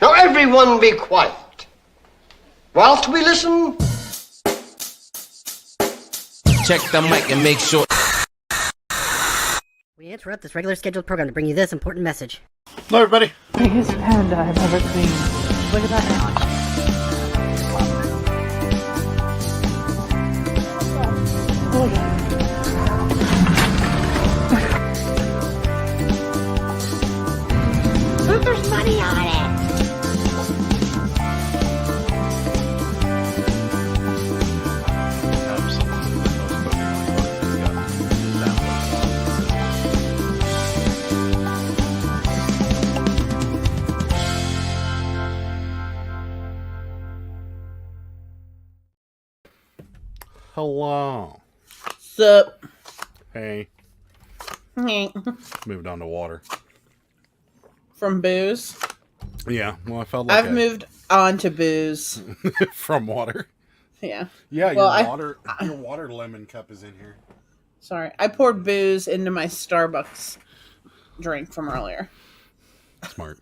Now everyone be quiet. Whilst we listen... Check the mic and make sure. We interrupt this regular scheduled program to bring you this important message. Hello, everybody. Biggest panda I've ever seen. Look at that. Look at it. Look, there's money on it. Hello. Sup? Hey. Moved on to water. From booze? Yeah, well, I felt like I've moved on to booze. from water. Yeah. Yeah, Well, your water lemon cup is in here. Sorry. I poured booze into my Starbucks drink from earlier. Smart.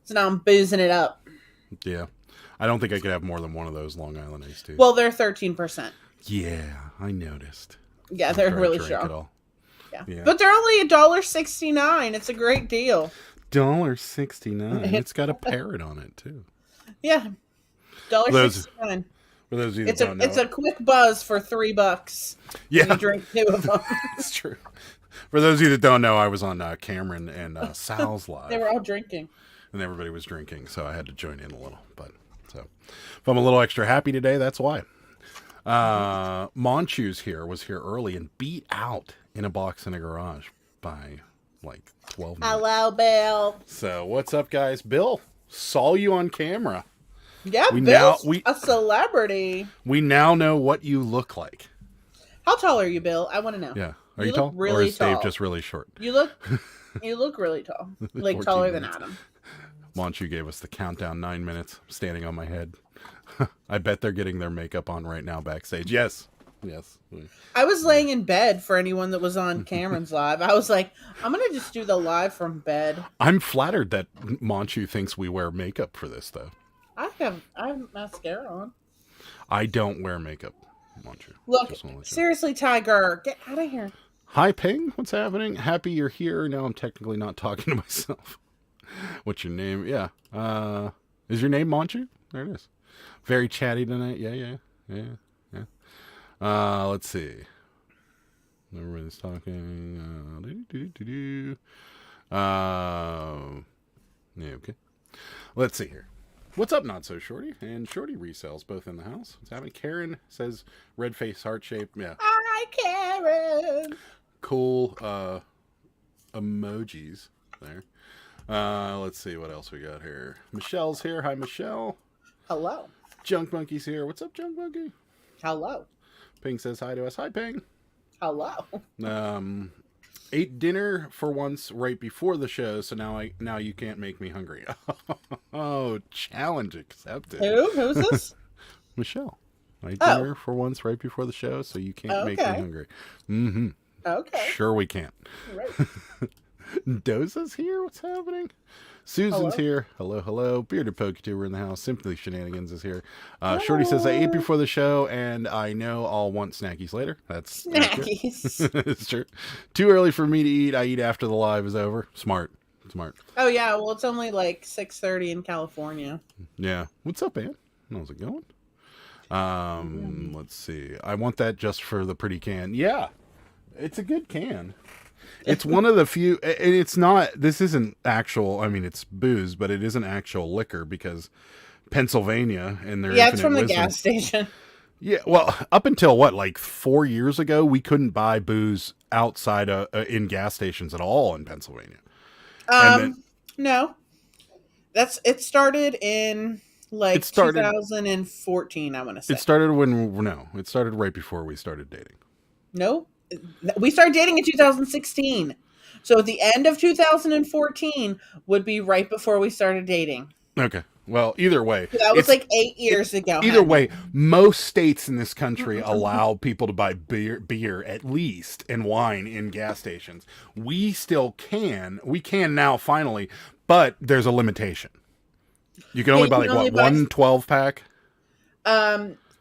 So now I'm boozing it up. Yeah. I don't think I could have more than one of those Long Island iced teas. Well, they're 13%. Yeah, I noticed. Yeah, they're really strong. Yeah. But they're only $1.69. It's a great deal. $1.69. It's got a parrot on it too. Yeah. $1.69. For those of you that don't know, it's a quick buzz for $3. Yeah, you drink 2 of them. It's true. For those of you that don't know, I was on Cameron and Sal's live. They were all drinking, and everybody was drinking, so I had to join in a little. But so, if I'm a little extra happy today, that's why. Monchu's was here early and beat out in a box in a garage by like 12 minutes. Hello, Bill. So what's up, guys? Bill, saw you on camera. Yeah, Bill's a celebrity. We now know what you look like. How tall are you, Bill? I want to know. Yeah, are you tall? Really or is tall. Dave just really short? You look really tall, like taller than Adam. Monchu gave us the countdown 9 minutes. I'm standing on my head. I bet they're getting their makeup on right now backstage. Yes. I was laying in bed for anyone that was on Cameron's live. I was like, I'm going to just do the live from bed. I'm flattered that Monchu thinks we wear makeup for this, though. I have mascara on. I don't wear makeup, Monchu. Look, seriously, Tiger, get out of here. Hi, Ping. What's happening? Happy you're here. Now I'm technically not talking to myself. What's your name? Yeah. Is your name Monchu? There it is. Very chatty tonight. Yeah. Let's see. Everybody's talking. Yeah, okay. Let's see here. What's up, Not So Shorty? And Shorty Resells, both in the house. What's happening? Karen says red face, heart shape. Yeah. Hi, Karen. Cool emojis there. Let's see what else we got here. Michelle's here. Hi, Michelle. Hello. Junk Monkey's here. What's up, Junk Monkey? Hello. Ping says hi to us. Hi, Ping. Hello. Ate dinner for once right before the show, so now you can't make me hungry. Oh, challenge accepted. Who's this? Michelle. I ate dinner for once right before the show, so you can't make me hungry. Mm-hmm. Okay. Sure we can't. Right. Doza's here? What's happening? Susan's here. Hello. Bearded PokeTuber in the house. Simply Shenanigans is here. Shorty says, I ate before the show, and I know I'll want snackies later. That's snackies. It's true. Too early for me to eat. I eat after the live is over. Smart. Oh, yeah. Well, it's only like 6:30 in California. Yeah. What's up, Ann? How's it going? Let's see. I want that just for the pretty can. Yeah. It's a good can. It's one of the few, and it's not, this isn't actual, I mean, it's booze, but it isn't actual liquor because Pennsylvania and their it's from the wisdom, gas station. Yeah, well, up until like 4 years ago, we couldn't buy booze outside in gas stations at all in Pennsylvania. No. It started in 2014, I want to say. It started it started right before we started dating. No. We started dating in 2016. So the end of 2014 would be right before we started dating. Okay. Well, either way. So that was like 8 years ago. Either way, most states in this country allow people to buy beer at least, and wine in gas stations. We still can. We can now finally, but there's a limitation. You can only you buy can like only what, buy- one 12-pack?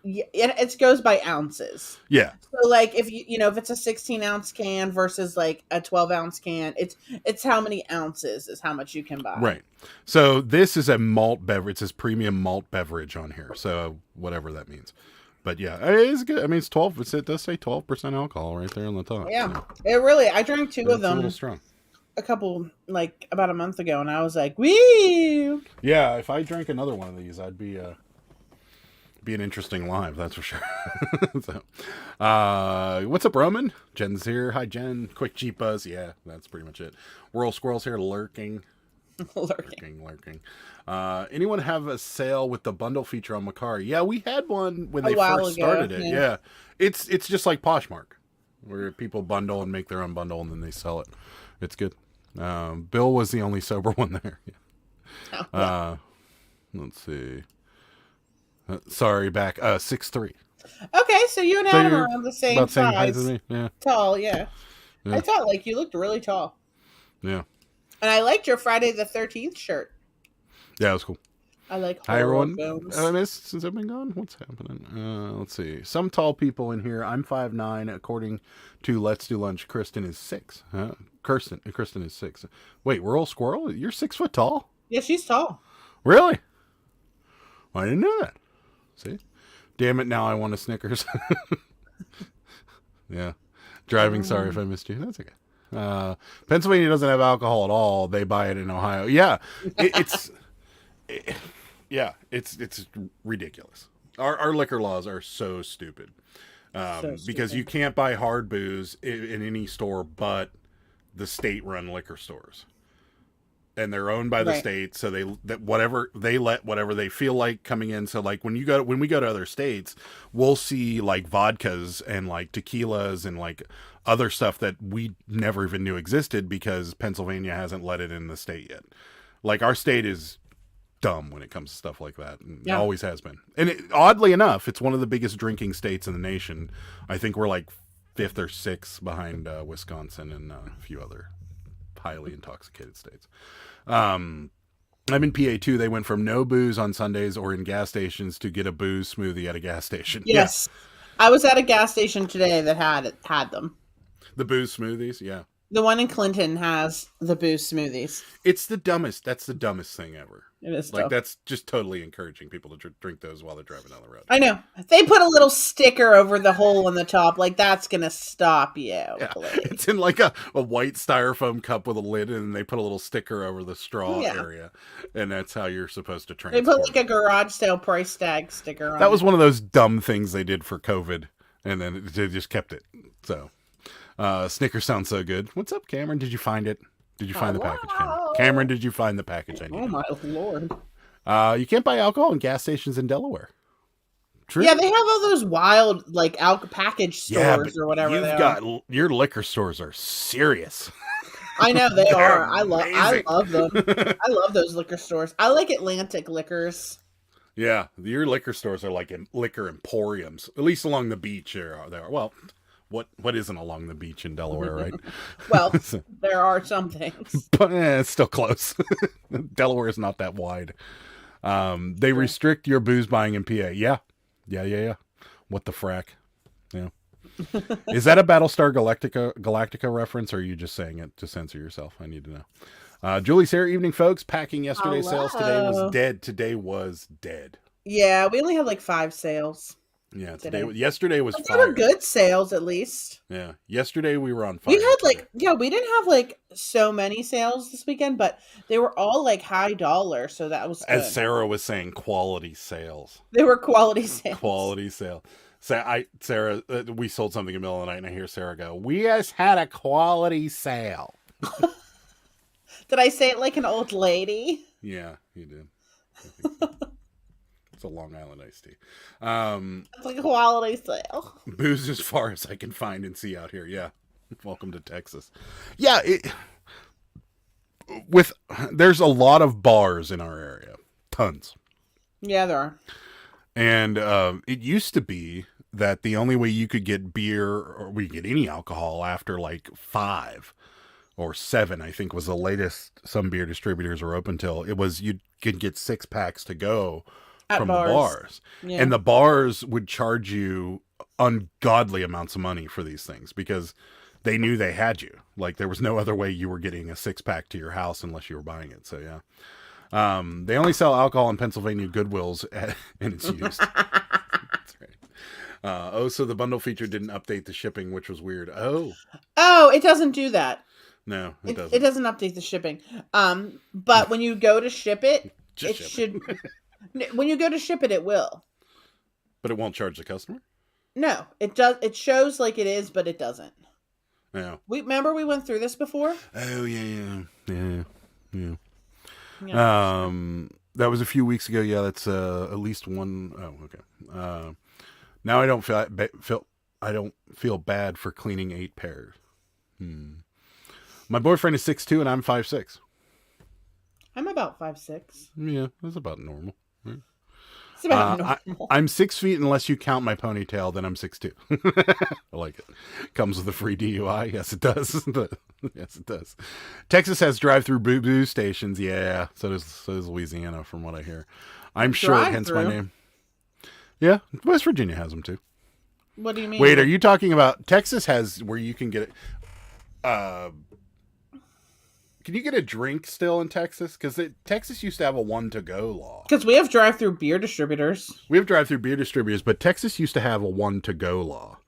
It goes by ounces. Yeah. So like if if it's a 16-ounce can versus like a 12-ounce can, it's how many ounces is how much you can buy. Right. So this is a malt beverage. It says premium malt beverage on here. So whatever that means. But yeah, it is good. I mean, it's 12. It does say 12% alcohol right there on the top. Yeah, so I drank two of it's a them little strong. about a month ago, and I was like, wee. Yeah, if I drank another one of these, I'd be an interesting live, that's for sure. So, what's up, Roman? Jen's here. Hi, Jen. Quick Jeep buzz. Yeah, that's pretty much it. Whirl Squirrel's here, lurking. Lurking. Anyone have a sale with the bundle feature on Macari? Yeah, we had one when they first started it. Yeah. It's just like Poshmark, where people bundle and make their own bundle and then they sell it. It's good. Bill was the only sober one there. Yeah. Let's see. Sorry, back 6'3". Okay, so you and Adam are around the same about same size. height as me. Yeah. Tall, yeah. I thought like you looked really tall. Yeah. And I liked your Friday the 13th shirt. Yeah, it was cool. I like Hi, horror everyone. films. I missed since I've been gone. What's happening? Let's see. Some tall people in here. I'm 5'9". According to Let's Do Lunch, Kristen is 6. Kristen is 6. Wait, we're all squirrel? You're 6 foot tall? Yeah, she's tall. Really? I didn't know that. See? Damn it, now I want a Snickers. Yeah. Driving, sorry if I missed you. That's okay. Pennsylvania doesn't have alcohol at all. They buy it in Ohio. Yeah. It's ridiculous. Our liquor laws are so stupid. Because you can't buy hard booze in any store but the state-run liquor stores. And they're owned by the state, so they let whatever they feel like coming in. So like when we go to other states, we'll see like vodkas and like tequilas and like other stuff that we never even knew existed because Pennsylvania hasn't let it in the state yet. Like our state is dumb when it comes to stuff like that. And it always has been. And oddly enough, it's one of the biggest drinking states in the nation. I think we're like 5th or 6th behind Wisconsin and a few other highly intoxicated states. I'm in PA too. They went from no booze on Sundays or in gas stations to get a booze smoothie at a gas station. Yes. Yeah. I was at a gas station today that had them. The booze smoothies, yeah. The one in Clinton has the booze smoothies. It's the dumbest. That's the dumbest thing ever. It is like tough. That's just totally encouraging people to drink those while they're driving down the road. I know. They put a little sticker over the hole in the top, like that's gonna stop you. Yeah. It's in like a white styrofoam cup with a lid, and they put a little sticker over the straw area, and that's how you're supposed to transport. They put like a garage sale price tag sticker on. That was one of those dumb things they did for COVID, and then they just kept it. So, Snickers sounds so good. What's up, Cameron? Did you find it? Did you find the package, Cameron? Did you find the package I need? Oh my lord! You can't buy alcohol in gas stations in Delaware. True. Yeah, they have all those wild like package stores or whatever. Your liquor stores are serious. I know they are. Amazing. I love them. I love those liquor stores. I like Atlantic Liquors. Yeah, your liquor stores are like liquor emporiums, at least along the beach. There are. Well, what isn't along the beach in Delaware, right? Well, there are some things, but it's still close. Delaware is not that wide. They restrict your booze buying in PA. Yeah. What the frack? Yeah. Is that a Battlestar Galactica reference, or are you just saying it to censor yourself? I need to know. Julie's here. Evening, folks. Packing yesterday's sales. Today was dead. Today was dead. Yeah, we only had like 5 sales. Yeah, yesterday was fire. They were good sales, at least. Yeah, yesterday we were on fire. We had we didn't have like so many sales this weekend, but they were all like high dollar, so that was good. As Sarah was saying, quality sales. They were quality sales. Quality sale. Sarah, we sold something in the middle of the night, and I hear Sarah go, "We just had a quality sale." Did I say it like an old lady? Yeah, you did. It's a Long Island iced tea. It's like a quality sale. Booze as far as I can find and see out here. Yeah. Welcome to Texas. Yeah. There's a lot of bars in our area. Tons. Yeah, there are. And it used to be that the only way you could get beer or we get any alcohol after like 5 or 7, I think was the latest some beer distributors were open till. It was you could get 6-packs to go At from bars. the bars. Yeah. And the bars would charge you ungodly amounts of money for these things because they knew they had you. Like there was no other way you were getting a 6-pack to your house unless you were buying it. So yeah. They only sell alcohol in Pennsylvania Goodwills and it's used. That's right. So the bundle feature didn't update the shipping, which was weird. Oh, it doesn't do that. no, it doesn't. It doesn't update the shipping. But when you go to ship it, Just it ship should. When you go to ship it, it will. But it won't charge the customer? No, it does. It shows like it is, but it doesn't. No. We went through this before. Oh, yeah. Yeah. That was a few weeks ago. Yeah, that's at least one. Oh, okay. Now I don't feel bad for cleaning 8 pairs. My boyfriend is 6'2" and I'm 5'6". I'm about 5'6". Yeah, that's about normal. Right? It's about normal. I'm 6 feet unless you count my ponytail. Then I'm 6'2". I like it. Comes with a free DUI. Yes, it does. Yes, it does. Texas has drive-through boo stations. Yeah, so does Louisiana, from what I hear. I'm short, hence my name. Yeah, West Virginia has them too. What do you mean? Wait, are you talking about Texas has where you can get it? Can you get a drink still in Texas? Because Texas used to have a 1-to-go law. Because we have drive-through beer distributors. We have drive-through beer distributors, but Texas used to have a 1-to-go law.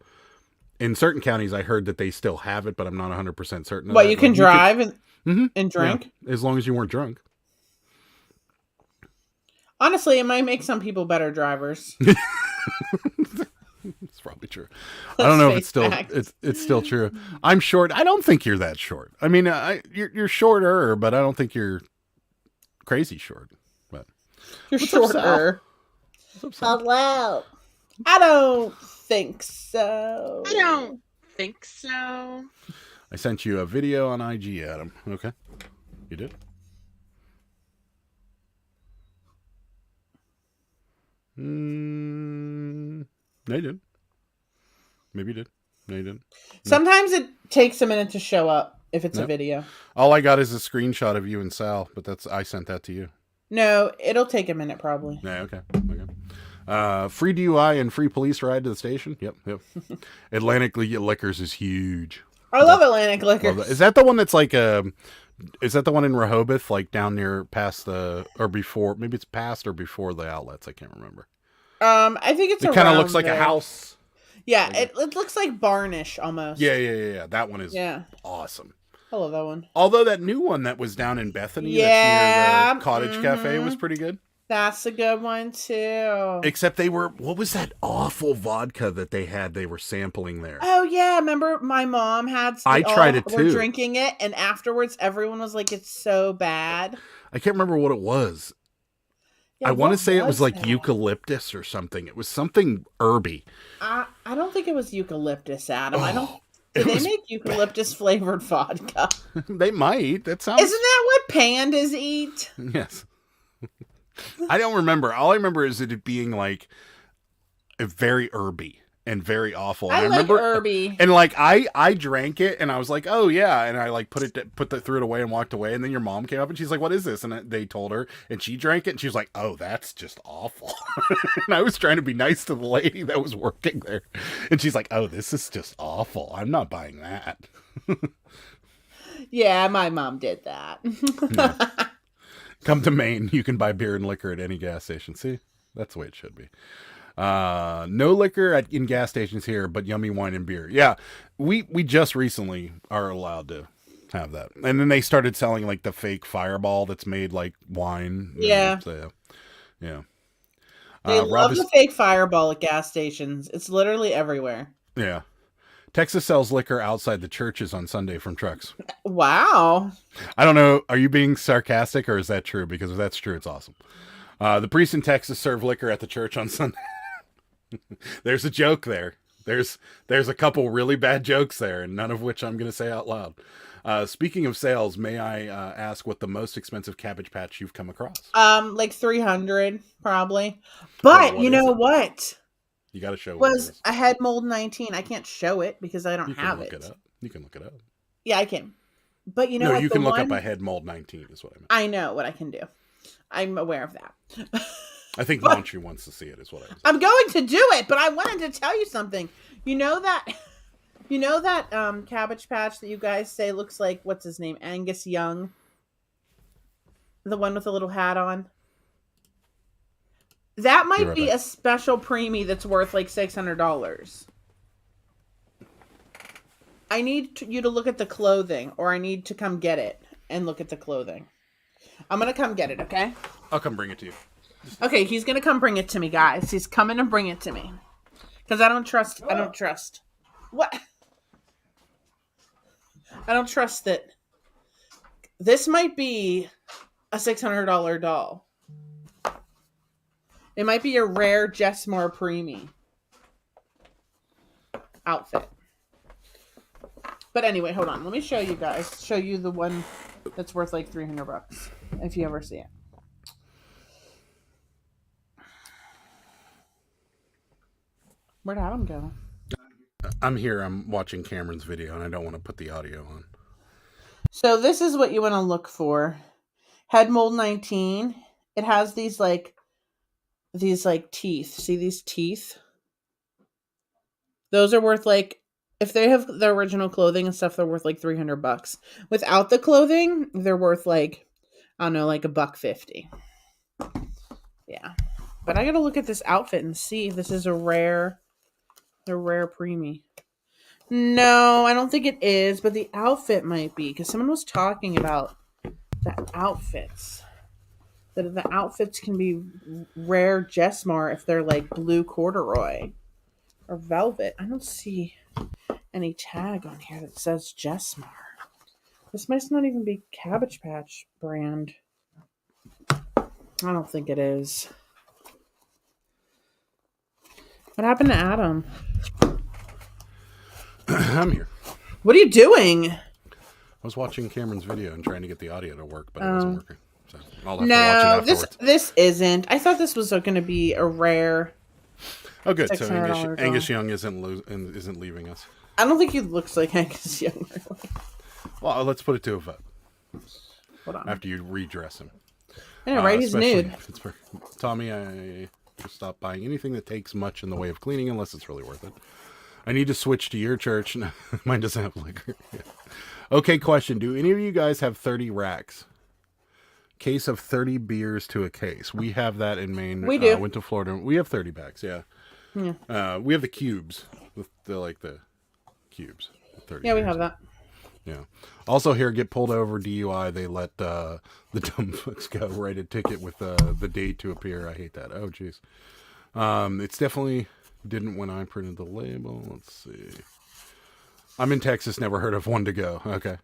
In certain counties, I heard that they still have it, but I'm not 100% certain. What, you can drive and drink? Yeah, as long as you weren't drunk. Honestly, it might make some people better drivers. It's probably true. I don't know if it's still true. I'm short. I don't think you're that short. I mean, you're shorter, but I don't think you're crazy short. But You're shorter. Hello. I don't think so. I sent you a video on IG, Adam. Okay. You did? No, you didn't. Maybe you did. No, you didn't. No. Sometimes it takes a minute to show up if it's a video. All I got is a screenshot of you and Sal, but I sent that to you. No, it'll take a minute probably. Yeah, okay. Free DUI and free police ride to the station. Yep. Atlantic Liquors is huge. I love Atlantic Liquors. Is that the one that's like is that the one in Rehoboth, like down near past or before? Maybe it's past or before the outlets. I can't remember. I think it's. It kind of looks like a house. Yeah, it looks like barnish almost. Yeah. That one is awesome. I love that one. Although that new one that was down in Bethany, that's near the Cottage Cafe, was pretty good. That's a good one too. Except what was that awful vodka that they had? They were sampling there. Oh yeah, remember my mom had. I tried it too. We're drinking it, and afterwards, everyone was like, "It's so bad." I can't remember what it was. Yeah, I want to say it was like eucalyptus or something. It was something herby. I don't think it was eucalyptus, Adam. Did they make eucalyptus flavored vodka? They might. That sounds. Isn't that what pandas eat? Yes. I don't remember. All I remember is it being like very herby and very awful. And I like herby. And like I drank it and I was like, oh yeah, and I like threw it away and walked away. And then your mom came up and she's like, what is this? And they told her, and she drank it and she was like, oh, that's just awful. And I was trying to be nice to the lady that was working there, and she's like, oh, this is just awful. I'm not buying that. Yeah, my mom did that. Yeah. Come to Maine, you can buy beer and liquor at any gas station. See, that's the way it should be. No liquor in gas stations here, but yummy wine and beer. Yeah, we just recently are allowed to have that, and then they started selling like the fake Fireball that's made like wine. Yeah, yeah. They love the fake Fireball at gas stations. It's literally everywhere. Yeah. Texas sells liquor outside the churches on Sunday from trucks. Wow. I don't know. Are you being sarcastic or is that true? Because if that's true, it's awesome. The priests in Texas serve liquor at the church on Sunday. There's a joke there. There's a couple really bad jokes there, and none of which I'm going to say out loud. Speaking of sales, may I ask what the most expensive Cabbage Patch you've come across? Like 300 probably. But you know what? You got to show was a head mold 19. I can't show it because I don't have it. You can look it up. Yeah, I can. But you know No, what? you The can look one- up a head mold 19 is what I meant. I know what I can do. I'm aware of that. I think Manchu wants to see it is what I was saying. I'm going to do it, but I wanted to tell you something. You know that Cabbage Patch that you guys say looks like, what's his name? Angus Young. The one with the little hat on. That might be a special preemie that's worth like $600. I need you to look at the clothing, or I need to come get it and look at the clothing. I'm going to come get it, okay? I'll come bring it to you. Okay, he's going to come bring it to me, guys. He's coming to bring it to me. Because I don't trust. What? I don't trust that. This might be a $600 doll. It might be a rare Jessmore preemie outfit. But anyway, hold on. Let me show you guys. Show you the one that's worth like $300 if you ever see it. Where'd Adam go? I'm here. I'm watching Cameron's video, and I don't want to put the audio on. So this is what you want to look for. Head mold 19. It has these teeth. See these teeth? Those are worth like, if they have the original clothing and stuff, they're worth like $300. Without the clothing, they're worth like, I don't know, like $150. Yeah. But I gotta look at this outfit and see if this is a rare preemie. No, I don't think it is, but the outfit might be, because someone was talking about the outfits. That the outfits can be rare Jessmore if they're like blue corduroy or velvet. I don't see any tag on here that says Jessmore. This might not even be Cabbage Patch brand. I don't think it is. What happened to Adam? I'm here. What are you doing? I was watching Cameron's video and trying to get the audio to work, but it wasn't working. So I'll have to watch it No, afterwards. this isn't. I thought this was going to be a rare. Oh, good. So $600 Angus Young isn't leaving us. I don't think he looks like Angus Young. Really. Well, let's put it to a vote. Hold on. After you redress him. Yeah, right. He's Especially nude. Pittsburgh. Tommy, I just stop buying anything that takes much in the way of cleaning unless it's really worth it. I need to switch to your church. No, mine doesn't have liquor. Yeah. Okay, question. Do any of you guys have 30 racks? Case of 30 beers to a case. We have that in Maine. We do. Went to Florida. We have 30 packs, yeah. We have the cubes. With the cubes. 30 Yeah, we beers. have that. Yeah. Also here, get pulled over DUI. They let the dumb fucks go. Write a ticket with the date to appear. I hate that. Oh, jeez. It's definitely didn't when I printed the label. Let's see. I'm in Texas. Never heard of one to go. Okay.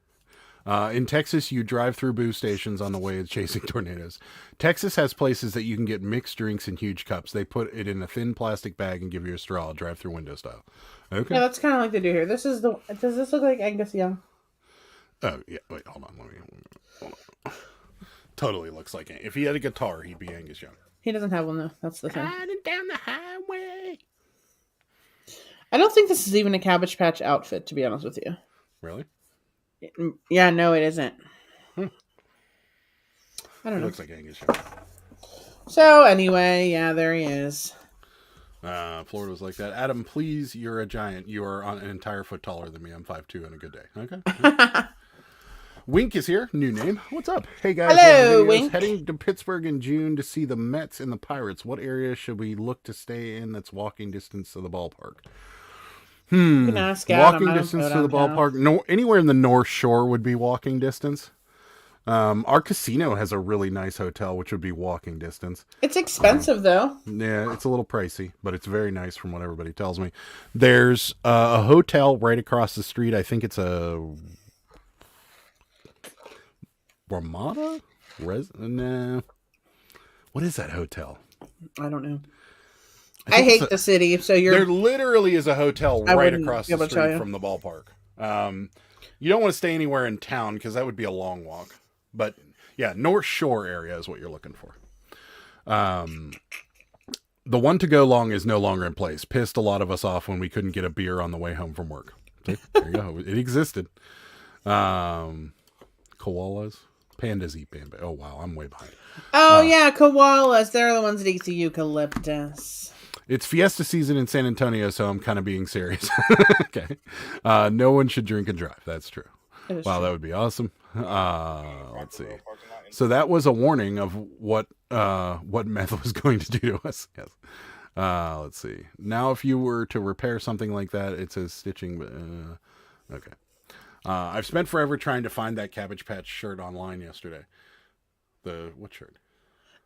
In Texas, you drive through booze stations on the way of chasing tornadoes. Texas has places that you can get mixed drinks in huge cups. They put it in a thin plastic bag and give you a straw, drive through window style. Okay. Yeah, that's kind of like they do here. This is the. Does this look like Angus Young? Oh, yeah. Wait, hold on. Hold on. Totally looks like If he had a guitar, he'd be Angus Young. He doesn't have one though. That's the thing. Riding down the highway. I don't think this is even a Cabbage Patch outfit, to be honest with you. Really? Yeah, no, it isn't. I don't He know. looks like Angus Young. So anyway, yeah, there he is. Florida was like that. Adam, please, you're a giant. You are on an entire foot taller than me. I'm 5'2" on a good day. Okay. Wink is here. New name. What's up? Hey, guys. Hello, videos. Wink. Heading to Pittsburgh in June to see the Mets and the Pirates. What area should we look to stay in that's walking distance to the ballpark? You can ask Adam. Walking I don't distance go to the downtown. ballpark. No, anywhere in the North Shore would be walking distance. Our casino has a really nice hotel, which would be walking distance. It's expensive though. Yeah, it's a little pricey, but it's very nice from what everybody tells me. There's a hotel right across the street. I think it's a Ramada? Nah. What is that hotel? I don't know. I think hate it's the city, so you're. There literally is a hotel I right wouldn't across be able the to tell street you. from the ballpark. You don't want to stay anywhere in town because that would be a long walk. But yeah, North Shore area is what you're looking for. The one to go long is no longer in place. Pissed a lot of us off when we couldn't get a beer on the way home from work. See, there you go. It existed. Koalas. Pandas eat bamboo. Oh wow, I'm way behind. Oh yeah, koalas. They're the ones that eat the eucalyptus. It's fiesta season in San Antonio, so I'm kind of being serious. Okay. No one should drink and drive. That's true. Wow, that would be awesome. Let's see. So that was a warning of what meth was going to do to us. Yes. Let's see. Now, if you were to repair something like that, it says stitching. Okay. I've spent forever trying to find that Cabbage Patch shirt online yesterday. What shirt?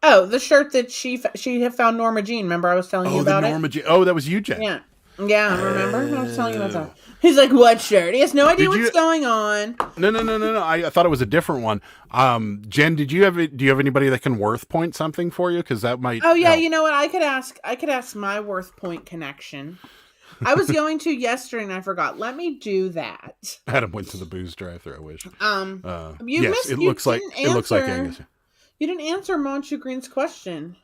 Oh, the shirt that she had found Norma Jean. Remember I was telling you about Norma Jean. Oh, that was you, Jen. Yeah. Yeah, remember? I was telling you about that. He's like, what shirt? He has no idea what's going on. No. I thought it was a different one. Jen, do you have anybody that can worth point something for you? Because that might. Oh yeah, help. you know what? I could ask my worth point connection. I was going to yesterday and I forgot. Let me do that. Adam went to the booze drive-thru. I wish. Yes, it looks like Angus. You didn't answer Monchu Green's question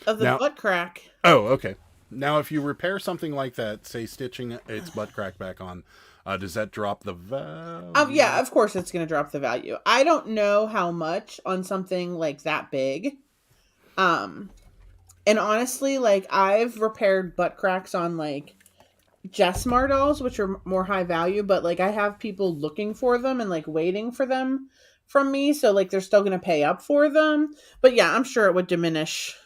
of the butt crack. Oh, okay. Now, if you repair something like that, say stitching its butt crack back on, does that drop the value? Yeah, of course it's going to drop the value. I don't know how much on something like that big. And honestly, like I've repaired butt cracks on like Jessmar dolls, which are more high value, but like I have people looking for them and like waiting for them from me. So like they're still going to pay up for them. But yeah, I'm sure it would diminish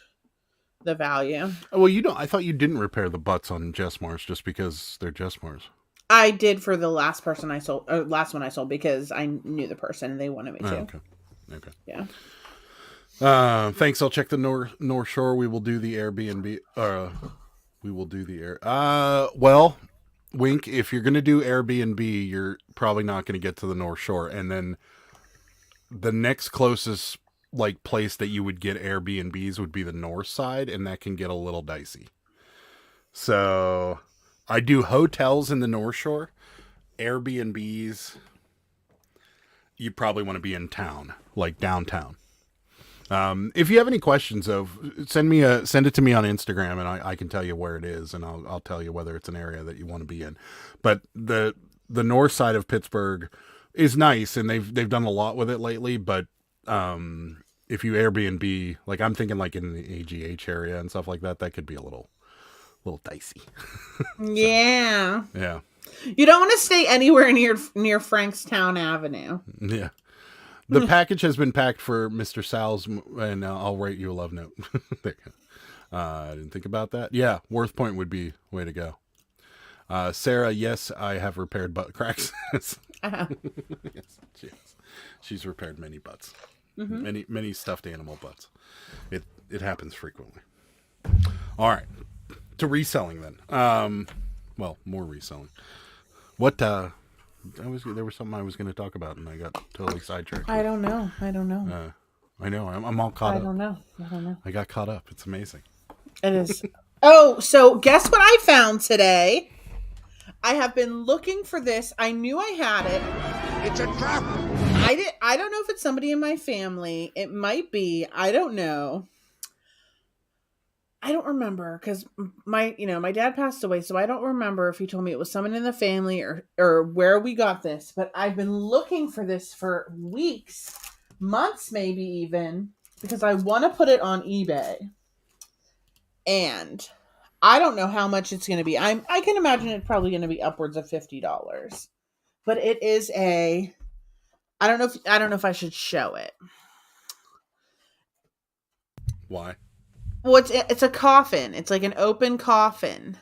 the value. Well, I thought you didn't repair the butts on Jessmars just because they're Jessmars. I did for the last one I sold because I knew the person and they wanted me to. Okay. Yeah. Thanks. I'll check the North Shore. We will do the Airbnb. Well, wink. If you're going to do Airbnb, you're probably not going to get to the North Shore, and then the next closest like place that you would get Airbnbs would be the north side, and that can get a little dicey. So I do hotels in the North Shore. Airbnbs, you probably want to be in town, like downtown. If you have any questions, though, send it to me on Instagram, and I can tell you where it is, and I'll tell you whether it's an area that you want to be in. But the north side of Pittsburgh is nice, and they've done a lot with it lately. But if you Airbnb, like I'm thinking, like in the AGH area and stuff like that, that could be a little dicey. Yeah. Yeah. You don't want to stay anywhere near Frankstown Avenue. Yeah. The package has been packed for Mr. Sal's, and I'll write you a love note. There you go. I didn't think about that. Yeah, worth point would be way to go. Sarah, yes, I have repaired butt cracks. Uh-huh. Yes, she's repaired many butts, many stuffed animal butts. It happens frequently. All right, to reselling then. Well, more reselling. What? There was something I was going to talk about, and I got totally sidetracked. I don't know. I know. I'm all caught up. I don't know. I got caught up. It's amazing. It is. Oh, so guess what I found today? I have been looking for this. I knew I had it. It's a trap. I don't know if it's somebody in my family. It might be. I don't know. I don't remember because my dad passed away, so I don't remember if he told me it was someone in the family or where we got this. But I've been looking for this for weeks, months, maybe even, because I want to put it on eBay. And I don't know how much it's going to be. I can imagine it's probably going to be upwards of $50. But it is I don't know if I should show it. Why? Well, it's a coffin. It's like an open coffin.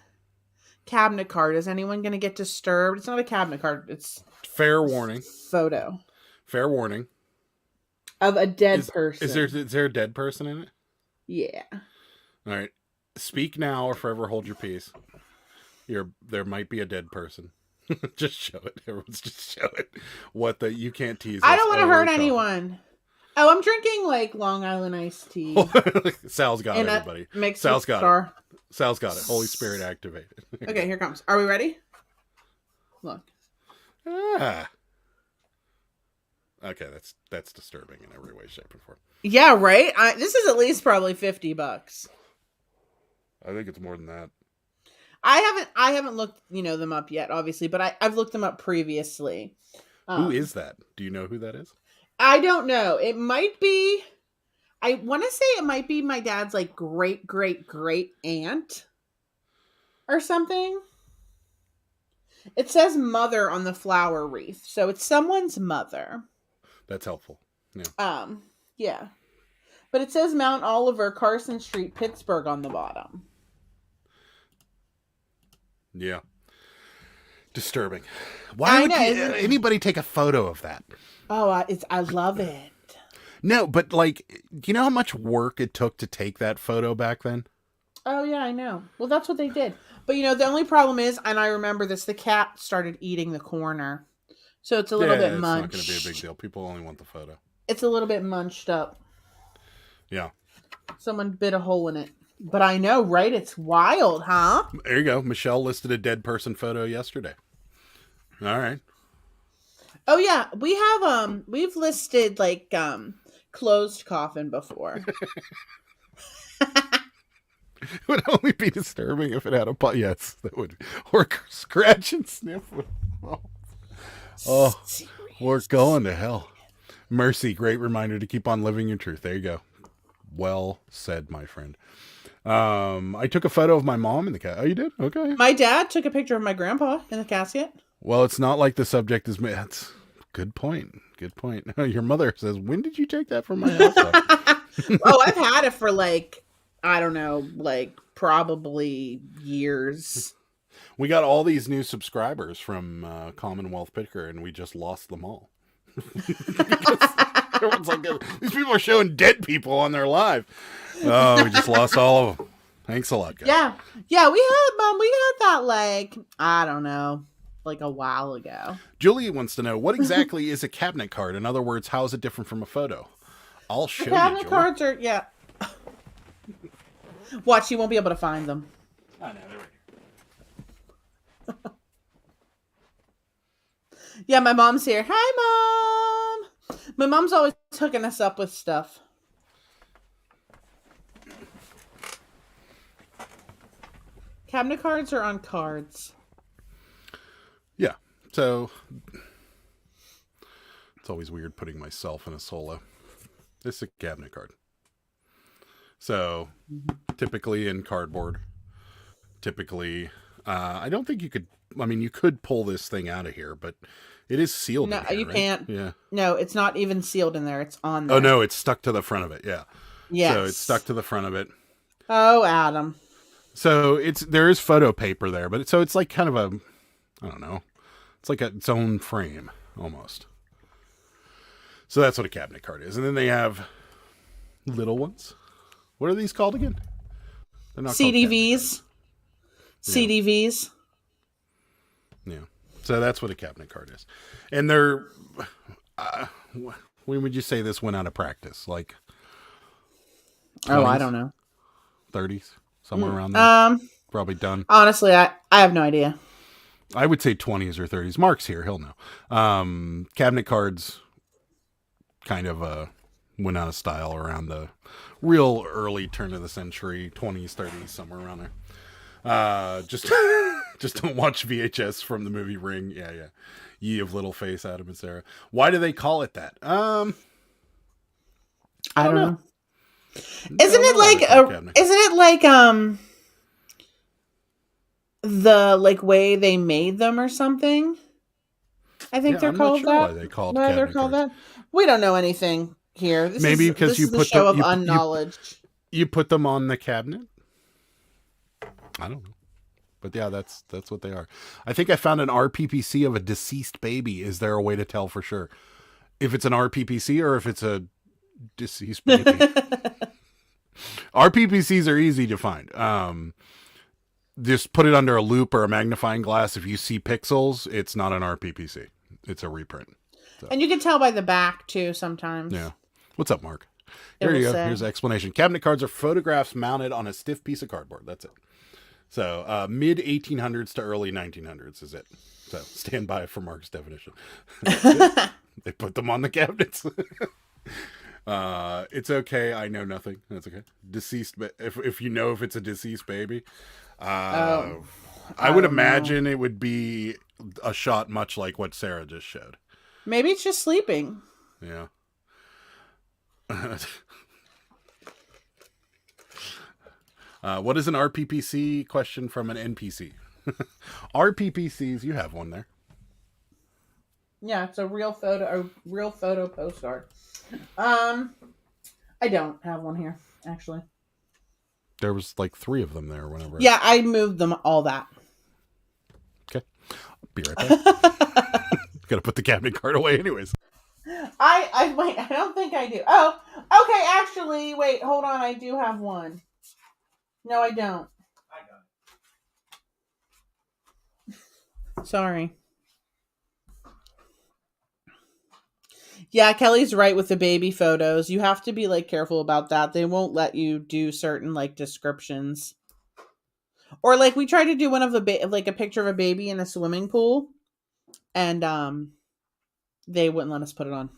Cabinet card. Is anyone going to get disturbed? It's not a cabinet card. It's fair warning. Photo. Fair warning. Of a dead person. Is there a dead person in it? Yeah. All right. Speak now or forever hold your peace. There might be a dead person. Just show it. Everyone's just show it. You can't tease. I don't want to hurt anyone. Oh, I'm drinking like Long Island iced tea. Sal's got it, everybody. Sal's got it. Sal's got it. Holy Spirit activated. Okay, here comes. Are we ready? Look. Ah. Okay, that's disturbing in every way, shape, and form. Yeah, right? This is at least probably $50. I think it's more than that. I haven't looked, them up yet, obviously, but I've looked them up previously. Who is that? Do you know who that is? I don't know. It might be. I want to say it might be my dad's like great great great aunt or something. It says mother on the flower wreath, so it's someone's mother. That's helpful. Yeah. Yeah. But it says Mount Oliver, Carson Street, Pittsburgh on the bottom. Yeah. Disturbing. Why would anybody take a photo of that? Oh, I love it. No, but like, do you know how much work it took to take that photo back then? Oh, yeah, I know. Well, that's what they did. But, you know, the only problem is, and I remember this, the cat started eating the corner. So it's a little bit munched. It's not going to be a big deal. People only want the photo. It's a little bit munched up. Yeah. Someone bit a hole in it. But I know, right? It's wild, huh? There you go. Michelle listed a dead person photo yesterday. All right. Oh, yeah. We've listed, like, closed coffin before. It would only be disturbing if it had a butt. Yes, that would. Or scratch and sniff. Oh, we're going to hell. Mercy, great reminder to keep on living your truth. There you go. Well said, my friend. I took a photo of my mom in the casket. Oh, you did? Okay. My dad took a picture of my grandpa in the casket. Well, it's not like the subject is made. That's good point. Good point. Your mother says, when did you take that from my house? Oh, I've had it for like, I don't know, like probably years. We got all these new subscribers from Commonwealth Picker, and we just lost them all. Everyone's like, these people are showing dead people on their live. Oh, we just lost all of them. Thanks a lot, guys. Yeah. We had that like, I don't know, like a while ago. Julia wants to know, what exactly is a cabinet card? In other words, how is it different from a photo? I'll show you. Cabinet cards are Watch, you won't be able to find them. I know. They're right. Yeah, my mom's here. Hi, Mom. My mom's always hooking us up with stuff. Cabinet cards are on cards. Yeah. So it's always weird putting myself in a solo. This is a cabinet card. So typically in cardboard, I don't think you could, I mean, you could pull this thing out of here, but it is sealed. No, in here, you right? can't. Yeah. No, it's not even sealed in there. It's on there. Oh, no, it's stuck to the front of it. Yeah. Yes. So it's stuck to the front of it. Oh, Adam. So there is photo paper there, but it's like kind of a, I don't know. It's like its own frame almost. So that's what a cabinet card is. And then they have little ones. What are these called again? They're not CDVs. CDVs. Yeah. So that's what a cabinet card is. And they're, when would you say this went out of practice? Like 20s? Oh, I don't know. 30s? Somewhere around there? Probably done. Honestly, I have no idea. I would say 20s or 30s. Mark's here. He'll know. Cabinet cards kind of went out of style around the real early turn of the century, 20s, 30s, somewhere around there. Just don't watch VHS from the movie Ring. Yeah. Ye of Little Face, Adam and Sarah. Why do they call it that? I don't know. Isn't it like the like way they made them or something? I think they're called that. Why they're called that? We don't know anything here. Maybe because you put show of unknowledge. You put them on the cabinet. I don't know, but yeah, that's what they are. I think I found an RPPC of a deceased baby. Is there a way to tell for sure if it's an RPPC or if it's a deceased baby? RPPCs are easy to find. Just put it under a loop or a magnifying glass. If you see pixels, it's not an RPPC. It's a reprint. So. And you can tell by the back too sometimes. Yeah. What's up, Mark? Here you go. Here's the explanation. Cabinet cards are photographs mounted on a stiff piece of cardboard. That's it. So mid 1800s to early 1900s is it. So stand by for Mark's definition. They put them on the cabinets. It's okay. I know nothing. That's okay. Deceased. If you know if it's a deceased baby, I would imagine it would be a shot much like what Sarah just showed. Maybe it's just sleeping. Yeah. What is an RPPC? Question from an NPC. RPPCs, you have one there. Yeah, it's a real photo postcard. I don't have one here, actually. There was like 3 of them there whenever. Yeah, I moved them all that. Okay. I'll be right back. Gotta put the cabinet card away anyways. Wait, I don't think I do. Oh, okay, actually, wait, hold on, I do have one. No, I don't. I got it. Sorry. Yeah, Kelly's right with the baby photos. You have to be like careful about that. They won't let you do certain like descriptions. Or like we tried to do one of like a picture of a baby in a swimming pool, and they wouldn't let us put it on.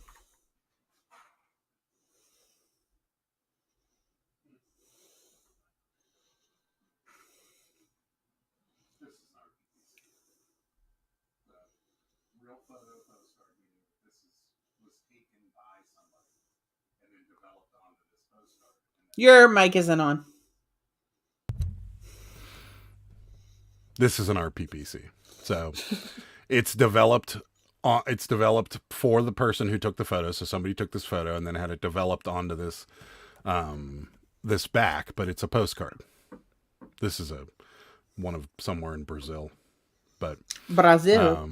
Your mic isn't on. This is an RPPC. So it's developed for the person who took the photo. So somebody took this photo and then had it developed onto this this back, but it's a postcard. This is one of somewhere in Brazil. But Brazil.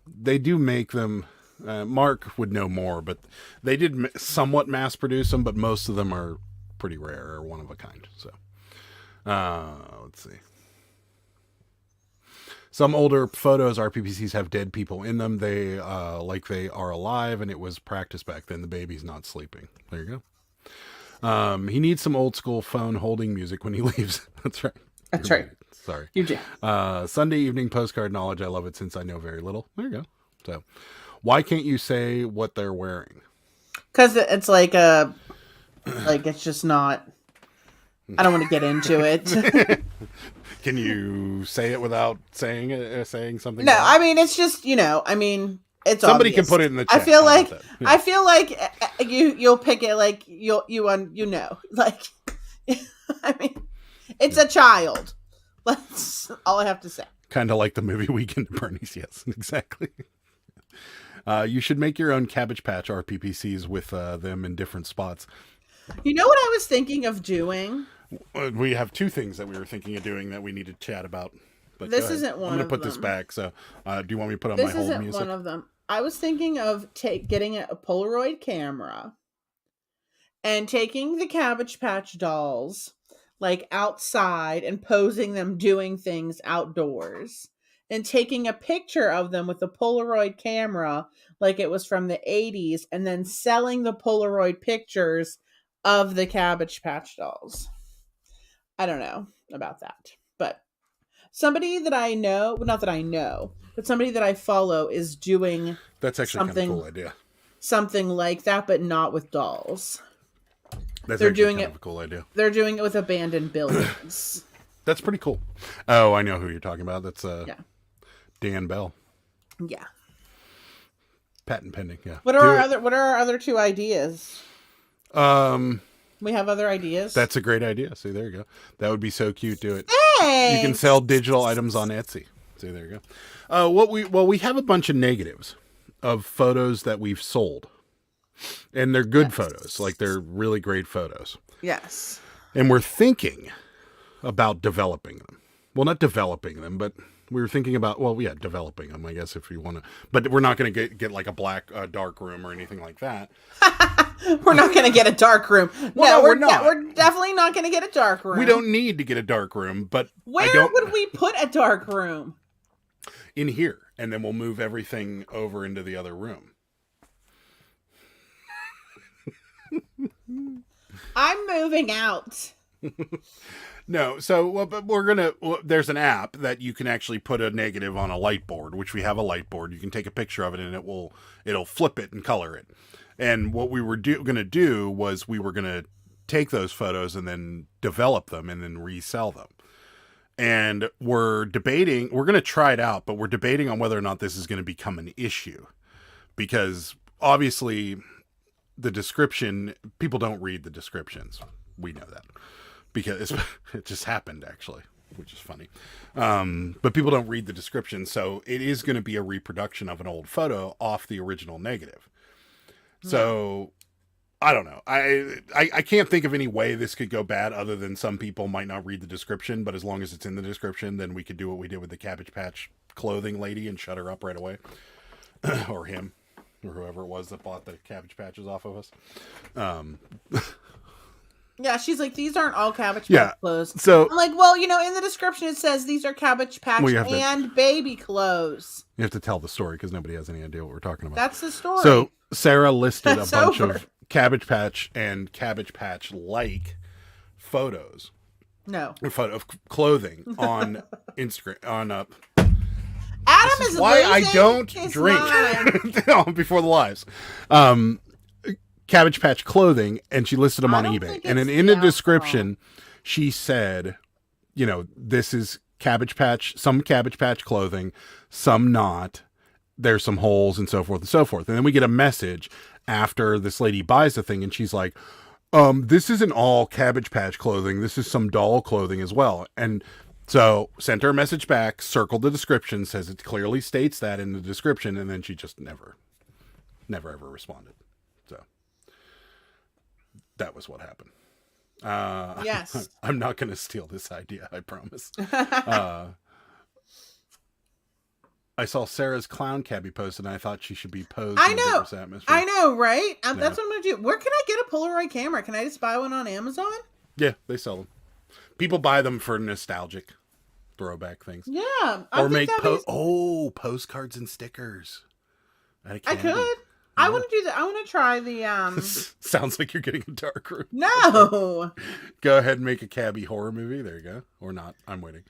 They do make them. Mark would know more, but they did somewhat mass produce them, but most of them are pretty rare or one of a kind. So let's see. Some older photos, RPPCs, have dead people in them. They like they are alive, and it was practice back then. The baby's not sleeping. There you go. He needs some old school phone holding music when he leaves. That's right. That's right. Sorry. You do. Sunday evening postcard knowledge. I love it since I know very little. There you go. So, why can't you say what they're wearing? Because it's like it's just not. I don't want to get into it. Can you say it without saying something? No, I mean it's just it's somebody obvious. can put it in the chat. I feel like you'll pick it like like I mean it's a child. That's all I have to say. Kind of like the movie Weekend at Bernie's. Yes, exactly. You should make your own Cabbage Patch RPPCs with them in different spots. You know what I was thinking of doing? We have 2 things that we were thinking of doing that we need to chat about. But this isn't one. I'm going to put this back. So, do you want me to put on my hold music? This isn't one of them. I was thinking of getting a Polaroid camera and taking the Cabbage Patch dolls like outside and posing them doing things outdoors and taking a picture of them with a Polaroid camera like it was from the 80s and then selling the Polaroid pictures of the Cabbage Patch dolls. I don't know about that, but somebody that I know, well, not that I know, but somebody that I follow is doing that's actually kind of a cool idea. Something like that, but not with dolls. They're doing it. A cool idea. They're doing it with abandoned buildings. That's pretty cool. Oh, I know who you're talking about. That's Dan Bell. Yeah. Patent pending. Yeah. What are our other 2 ideas? We have other ideas. That's a great idea. See, there you go. That would be so cute. Do it. Thanks. You can sell digital items on Etsy. See, there you go. We have a bunch of negatives of photos that we've sold, and they're good photos. Like they're really great photos. Yes. And we're thinking about developing them. Well, not developing them, but we were thinking about, developing them, I guess, if you want to. But we're not going to get like a dark room or anything like that. We're not going to get a dark room. Well, no, we're not. We're definitely not going to get a dark room. We don't need to get a dark room, but where would we put a dark room? In here, and then we'll move everything over into the other room. I'm moving out. No, so but there's an app that you can actually put a negative on a light board, which we have a light board. You can take a picture of it and it'll flip it and color it. And what we were going to do was we were going to take those photos and then develop them and then resell them. And we're going to try it out, but we're debating on whether or not this is going to become an issue, because obviously the description, people don't read the descriptions. We know that because it just happened actually, which is funny. But people don't read the description. So it is going to be a reproduction of an old photo off the original negative. So I don't know. I can't think of any way this could go bad other than some people might not read the description, but as long as it's in the description, then we could do what we did with the Cabbage Patch clothing lady and shut her up right away. Or him, or whoever it was that bought the Cabbage Patches off of us. Yeah, she's like, these aren't all Cabbage Patch Yeah, clothes. so- I'm like, well, in the description it says these are Cabbage Patch Well, you have to- and baby clothes. You have to tell the story because nobody has any idea what we're talking about. That's the story. So Sarah listed That's a bunch over. of Cabbage Patch and Cabbage Patch like photos, no. or photo of clothing on Instagram. Adam is Why I losing don't his drink mind. before the lives. Cabbage Patch clothing, and she listed them I on don't eBay. think And it's in the the description, she said, this is Cabbage Patch, some Cabbage Patch clothing, some not. There's some holes and so forth and so forth. And then we get a message after this lady buys the thing, and she's like, this isn't all Cabbage Patch clothing. This is some doll clothing as well. And so sent her a message back, circled the description, says it clearly states that in the description, and then she just never ever responded. So that was what happened. Yes. I'm not going to steal this idea, I promise. I saw Sarah's clown cabbie posted, and I thought she should be posed I in know. a different atmosphere. I know, right? That's what I'm going to do. Where can I get a Polaroid camera? Can I just buy one on Amazon? Yeah, they sell them. People buy them for nostalgic throwback things. Yeah. Or make postcards and stickers. Out of I candy. could. I want to do that. I want to try the Sounds like you're getting a dark room. No. Go ahead and make a cabbie horror movie. There you go. Or not. I'm waiting.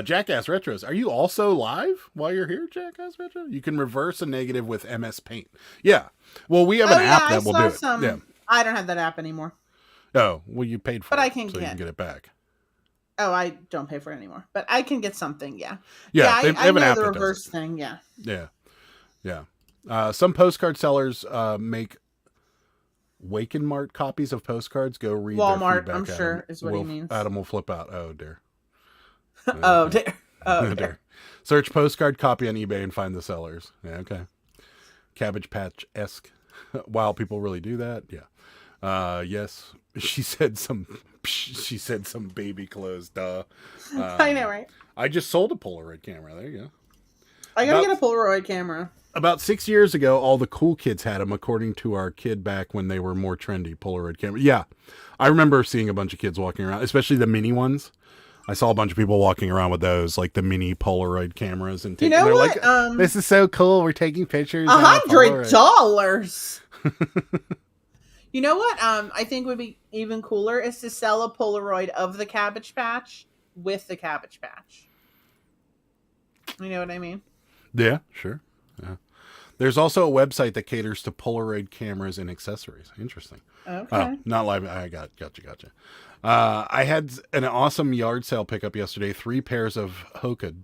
Jackass Retros. Are you also live while you're here, Jackass Retro? You can reverse a negative with MS Paint. Yeah. Well, we have an app that will do it. Yeah. I don't have that app anymore. Oh, well, you paid for But it. I can so you can get it back. Oh, I don't pay for it anymore. But I can get something, yeah. Yeah, they I have an know app the that does reverse it. thing, yeah. Yeah. Yeah. Some postcard sellers make Waken Mart copies of postcards. Go read their Walmart, feedback. I'm sure, is what he means. Adam will flip out. Oh, dear. Oh, dear. Oh, Dear. Search postcard copy on eBay and find the sellers. Yeah, okay. Cabbage Patch-esque. Wow, people really do that? Yeah. Yes. She said some baby clothes, duh. I know, right? I just sold a Polaroid camera. There you go. I gotta get a Polaroid camera. About 6 years ago, all the cool kids had them, according to our kid back when they were more trendy, Polaroid camera. Yeah. I remember seeing a bunch of kids walking around, especially the mini ones. I saw a bunch of people walking around with those, like the mini Polaroid cameras. And You know they're what? like, this is so cool. We're taking pictures. on a Polaroid." $100. You know what? I think would be even cooler is to sell a Polaroid of the Cabbage Patch with the Cabbage Patch. You know what I mean? Yeah, sure. Yeah. There's also a website that caters to Polaroid cameras and accessories. Interesting. Okay. Oh, not live. I gotcha. I had an awesome yard sale pickup yesterday. 3 pairs of Hoka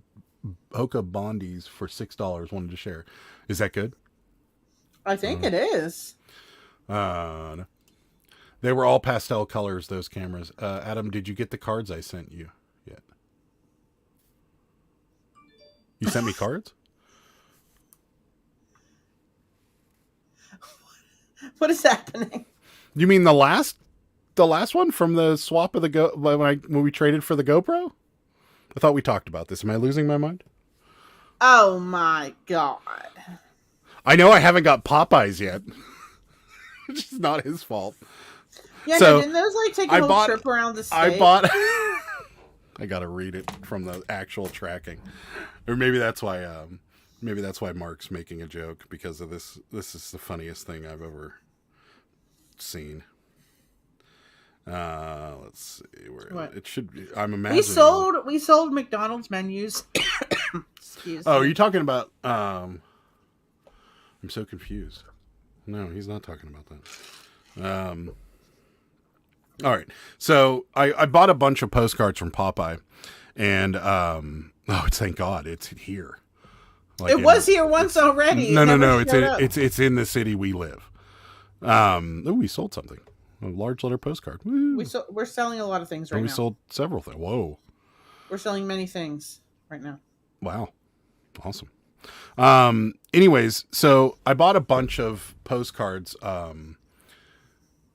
Bondies for $6. Wanted to share. Is that good? I think it is. No. They were all pastel colors, those cameras. Adam, did you get the cards I sent you yet? You sent me cards? What is happening? You mean the last one from the swap of the when we traded for the GoPro? I thought we talked about this. Am I losing my mind? Oh my god. I know I haven't got Popeyes yet. Which is not his fault. Yeah, So, no, didn't those like take a whole trip around the state? I gotta read it from the actual tracking. Or maybe that's why Mark's making a joke because of this. This is the funniest thing I've ever seen. Let's see where it should be. I'm imagining we sold McDonald's menus. Excuse me. Oh, are you talking about I'm so confused. No, he's not talking about that. All right. So I bought a bunch of postcards from Popeye and thank God it's here. Like it was here once already. No. It's in the city we live. We sold something. A large letter postcard. Woo. We're selling a lot of things right now. We sold several things. Whoa. We're selling many things right now. Wow. Awesome. Anyways, so I bought a bunch of postcards from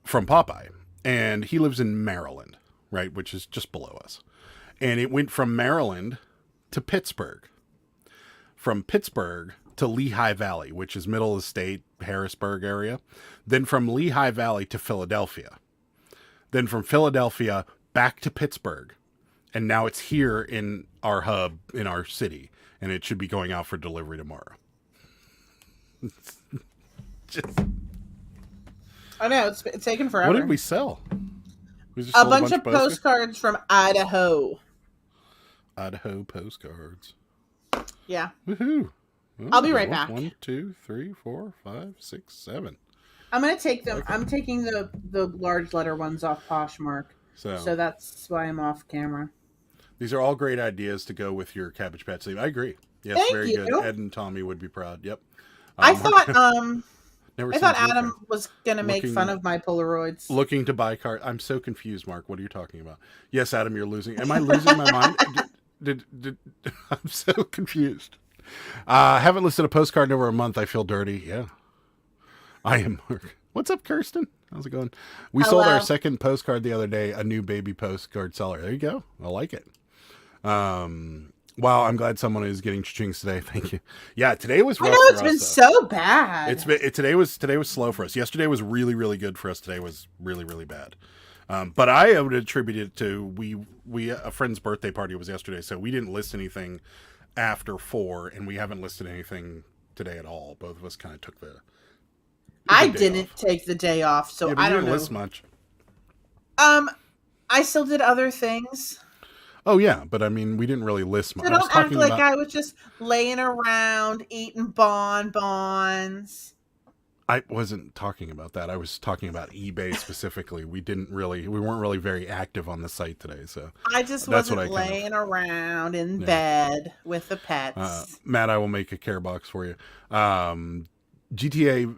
Popeye, and he lives in Maryland, right, which is just below us. And it went from Maryland to Pittsburgh. From Pittsburgh to Lehigh Valley, which is middle of the state, Harrisburg area. Then from Lehigh Valley to Philadelphia. Then from Philadelphia back to Pittsburgh. And now it's here in our hub, in our city. And it should be going out for delivery tomorrow. I know, it's taken forever. What did we sell? We just a sold bunch of postcards from Idaho. Idaho postcards. Yeah. Woohoo. Oh, I'll be right back. 1, 2, 3, 4, 5, 6, 7. I'm gonna take them. I'm taking the large letter ones off Poshmark. So that's why I'm off camera. These are all great ideas to go with your Cabbage Patch sleeve. I agree. Yes, Thank very you. good. Ed and Tommy would be proud. Yep. I thought Adam Adam was gonna make fun of my Polaroids. Looking to buy card. I'm so confused, Mark. What are you talking about? Yes, Adam, you're losing. Am I losing my mind? I'm so confused. Haven't listed a postcard in over a month. I feel dirty. Yeah. I am Mark. What's up, Kirsten? How's it going? We sold our second postcard the other day, a new baby postcard seller. There you go. I like it. Wow, I'm glad someone is getting cha-chings today. Thank you. Yeah, today was rough. I know it's for been us, so bad. Today was slow for us. Yesterday was really, really good for us. Today was really, really bad. But I would attribute it to a friend's birthday party was yesterday, so we didn't list anything after 4, and we haven't listed anything today at all. Both of us kind of took the I didn't take the day off, so I don't know. List much. I still did other things. Oh yeah, but I mean, we didn't really list much. So don't act like I was just laying around eating bonbons. I wasn't talking about that. I was talking about eBay specifically. We weren't really very active on the site today, so I just wasn't laying around in bed with the pets. Matt, I will make a care box for you. GTA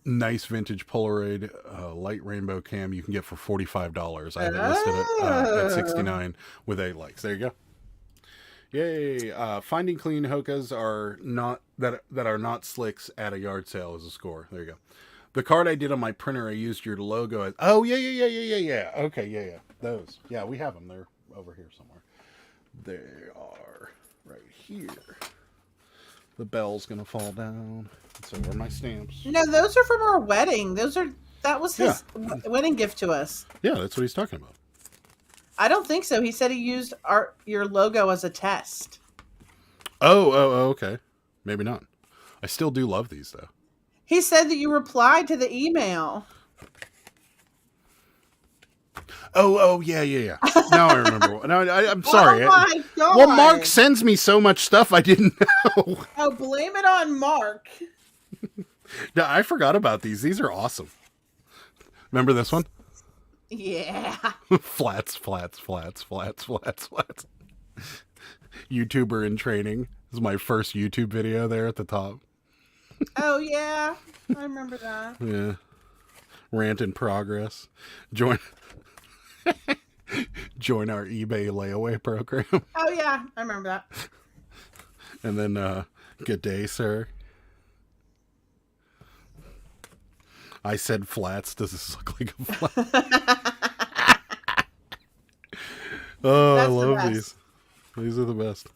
nice vintage Polaroid light rainbow cam you can get for $45. I have it listed at 69 with 8 likes. There you go. Yay! Finding clean hokas are not that are not slicks at a yard sale is a score. There you go. The card I did on my printer, I used your logo as. Oh yeah. Okay, yeah. Those. Yeah, we have them. They're over here somewhere. They are right here. The bell's gonna fall down. So are my stamps. No, those are from our wedding. That was his wedding gift to us. Yeah, that's what he's talking about. I don't think so. He said he used your logo as a test. Oh, okay. Maybe not. I still do love these though. He said that you replied to the email. Oh, yeah. Now I remember. No, I'm sorry. Oh my God. Well, Mark sends me so much stuff I didn't know. Oh, blame it on Mark. No, I forgot about these. These are awesome. Remember this one? Yeah. Flats. YouTuber in training. This is my first YouTube video there at the top. Oh, yeah. I remember that. Yeah. Rant in progress. Join our eBay layaway program. Oh, yeah. I remember that. And then, good day, sir. I said flats. Does this look like a flat? Oh, I love these. These are the best.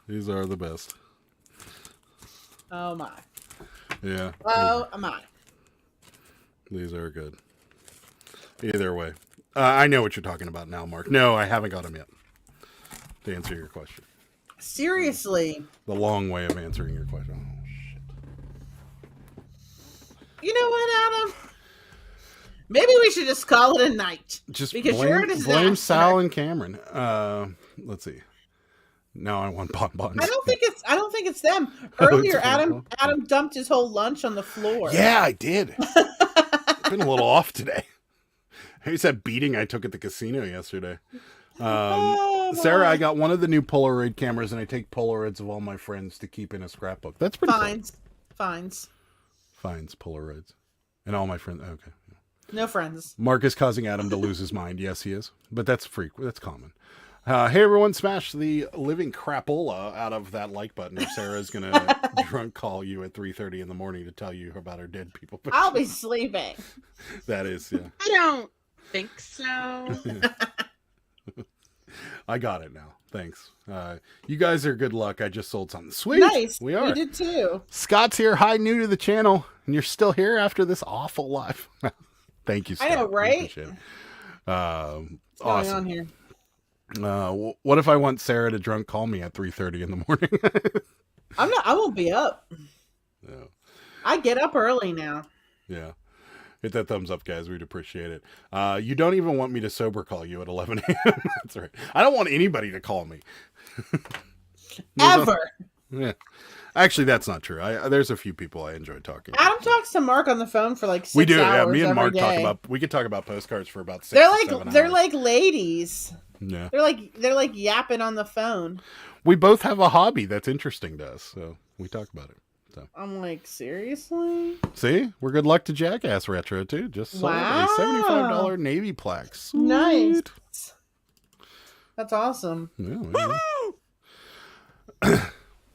These are the best. Oh, my. Yeah. Oh, my. These are good. Either way. I know what you're talking about now, Mark. No, I haven't got them yet. To answer your question. Seriously. The long way of answering your question. Oh, shit. You know what, Adam? Maybe we should just call it a night. Just because you're a disaster. Blame Sal and Cameron. Let's see. Now I want bonbons. I don't think it's them. Earlier, Adam dumped his whole lunch on the floor. Yeah, I did. Been a little off today. Here's that beating I took at the casino yesterday. Sarah, I got one of the new Polaroid cameras, and I take Polaroids of all my friends to keep in a scrapbook. That's pretty Fines. Fines, Polaroids. And all my friends. Okay. No friends. Mark is causing Adam to lose his mind. Yes, he is. But that's that's common. Hey, everyone, smash the living crapola out of that like button, or Sarah's going to drunk call you at 3:30 in the morning to tell you about her dead people. I'll be sleeping. That is, yeah. I don't think so. I got it now. Thanks. You guys are good luck. I just sold something. Sweet. Nice. We are. We did too. Scott's here. Hi, new to the channel. And you're still here after this awful life. Thank you, Scott. I know, right? What's going awesome. on here? What if I want Sarah to drunk call me at 3:30 in the morning? I won't be up. No. I get up early now. Yeah. Hit that thumbs up, guys. We'd appreciate it. You don't even want me to sober call you at 11 a.m. That's right. I don't want anybody to call me. Ever. Yeah. Actually, that's not true. There's a few people I enjoy talking to. Adam talks to Mark on the phone for like 6 hours. We do, yeah. Me and Mark every talk day. about. We could talk about postcards for about 6 They're to like 7 they're hours. like ladies. Yeah. They're like yapping on the phone. We both have a hobby that's interesting to us, so we talk about it. So I'm like, seriously? see, we're good luck to Jackass Retro too. Just sold Wow. a $75 Navy plaque. Sweet. Nice. That's awesome. Yeah,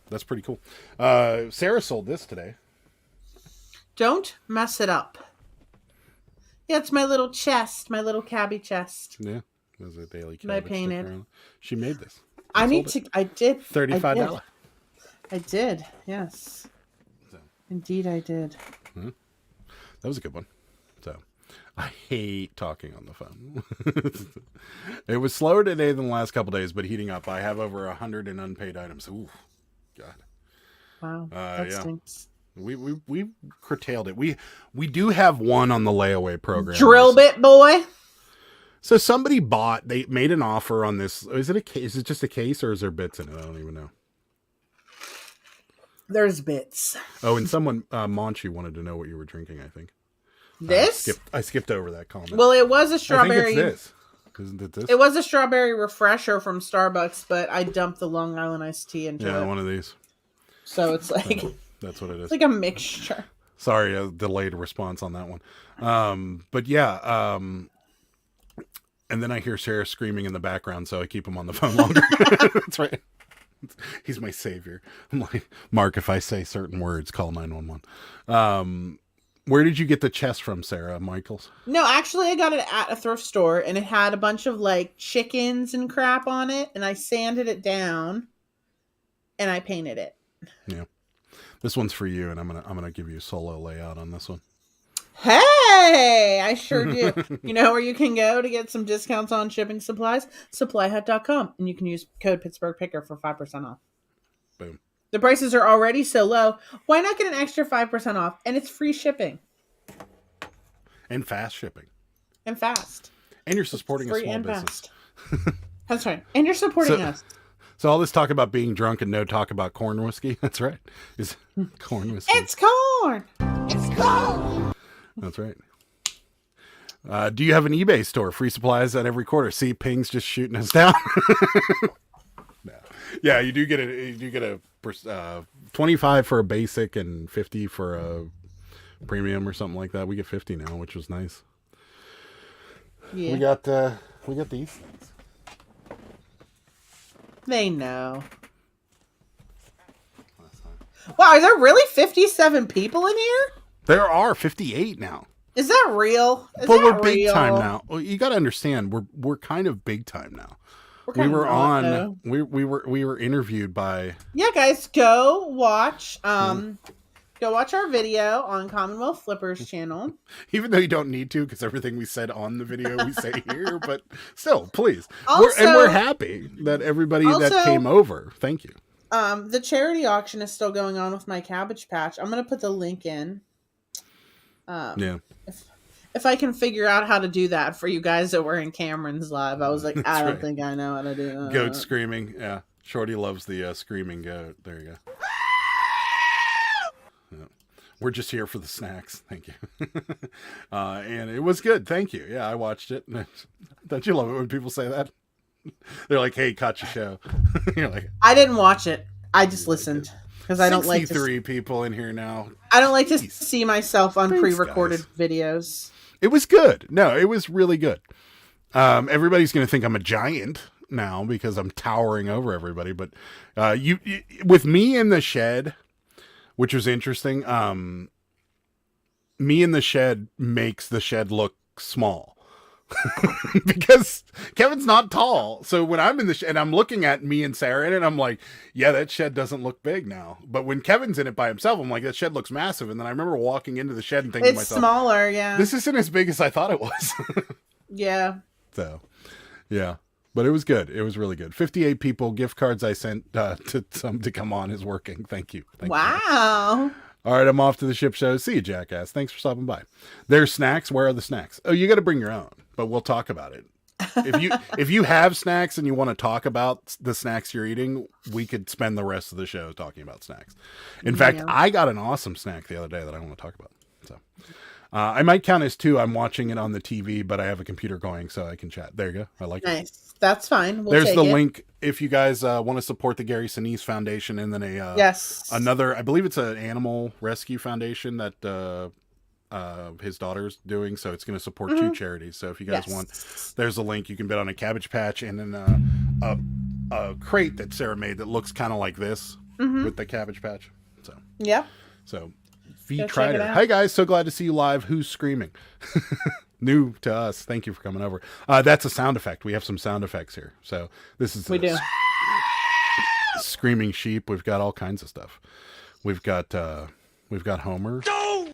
that's pretty cool. Sarah sold this today. Don't mess it up. Yeah, it's my little chest, my little cabbie chest. Yeah, it was a daily And I cabbage painted. sticker on it. She made this. I sold need to. I did. $35. I did. Yes. So. Indeed, I did. That was a good one. So, I hate talking on the phone. It was slower today than the last couple days, but heating up. I have over 100 in unpaid items. Ooh, God. Wow. That yeah. stinks. We curtailed it. We do have one on the layaway program. Drill bit boy. So somebody they made an offer on this. Is it a case? Is it just a case, or is there bits in it? I don't even know. There's bits. Oh, and someone, Monchi, wanted to know what you were drinking, I think. This? I skipped over that comment. Well, it was a I strawberry. think it's this. Isn't it this? It was a strawberry refresher from Starbucks, but I dumped the Long Island iced tea into Yeah, it. one of these. So it's like That's what it is. it's like a mixture. Sorry, a delayed response on that one. But yeah, and then I hear Sarah screaming in the background, so I keep him on the phone longer. That's right. He's my savior. I'm like, Mark, if I say certain words, call 911. Where did you get the chest from, Sarah? Michael's? No, actually, I got it at a thrift store, and it had a bunch of like chickens and crap on it, and I sanded it down, and I painted it. Yeah. This one's for you, and I'm gonna give you a solo layout on this one. Hey, I sure do. You know where you can go to get some discounts on shipping supplies? SupplyHut.com, and you can use code Pittsburgh Picker for 5% off. Boom. The prices are already so low. Why not get an extra 5% off? And it's free shipping And fast shipping. and fast. And you're supporting a Free small and business. fast. That's right. And you're supporting us. So all this talk about being drunk and no talk about corn whiskey. That's right. Is corn whiskey. It's corn. That's right. Do you have an eBay store? Free supplies at every quarter. See, Ping's just shooting us down. No. Yeah, you do get a 25 for a basic and 50 for a premium or something like that. We get 50 now, which was nice. Yeah. We got these things. They know. Wow, are there really 57 people in here? There are 58 now. Is that real? Is But that we're big real? time now. Well, you got to understand, we're kind of big time now. We're We kind of were not, on. though. We were interviewed by. Yeah, guys, go watch our video on Commonwealth Flipper's channel. Even though you don't need to, because everything we said on the video we say here, but still, please. Also- we're happy that everybody that Also- came over. Thank you. The charity auction is still going on with my Cabbage Patch. I'm gonna put the link in. Yeah. If I can figure out how to do that for you guys that were in Cameron's live, I was like, I don't right. think I know how to do that. Goat screaming. Yeah. Shorty loves the screaming goat. There you go. Yeah. We're just here for the snacks. Thank you. And it was good. Thank you. Yeah, I watched it. Don't you love it when people say that? They're like, "Hey, caught your show." You're like, I didn't watch it. I just listened because I don't like to. 63 people in here now. I don't like to Jeez. see myself on Thanks, pre-recorded guys. videos. It was good. No, it was really good. Everybody's going to think I'm a giant now because I'm towering over everybody. But you with me in the shed, which was interesting. Me in the shed makes the shed look small. Because Kevin's not tall. So when I'm in the shed and I'm looking at me and Sarah in it, I'm like, yeah, that shed doesn't look big now. But when Kevin's in it by himself, I'm like, that shed looks massive. And then I remember walking into the shed and thinking to It's myself, smaller, yeah. this isn't as big as I thought it was. Yeah. So, yeah. But it was good. It was really good. 58 people. Gift cards I sent to some to come on is working. Thank you. Thank you. Wow. All right, I'm off to the ship show. See you, jackass. Thanks for stopping by. There's snacks. Where are the snacks? Oh, you got to bring your own, but we'll talk about it. If you have snacks and you want to talk about the snacks you're eating, we could spend the rest of the show talking about snacks. In fact, I got an awesome snack the other day that I want to talk about. So I might count as 2. I'm watching it on the TV, but I have a computer going, so I can chat. There you go. I like it. Nice. That's fine. We'll There's take the it. link if you guys want to support the Gary Sinise Foundation, and then Yes. another, I believe it's an animal rescue foundation that his daughter's doing, so it's going to support 2 charities. So if you guys want, there's a link. You can bid on a Cabbage Patch and then a crate that Sarah made that looks kind of like this with the Cabbage Patch. So Yeah. so Go check Trider. it out. Hi guys, so glad to see you live. Who's screaming? New to us. Thank you for coming over. That's a sound effect. We have some sound effects here. So this is We do. Screaming sheep. We've got all kinds of stuff. We've got Homer. No!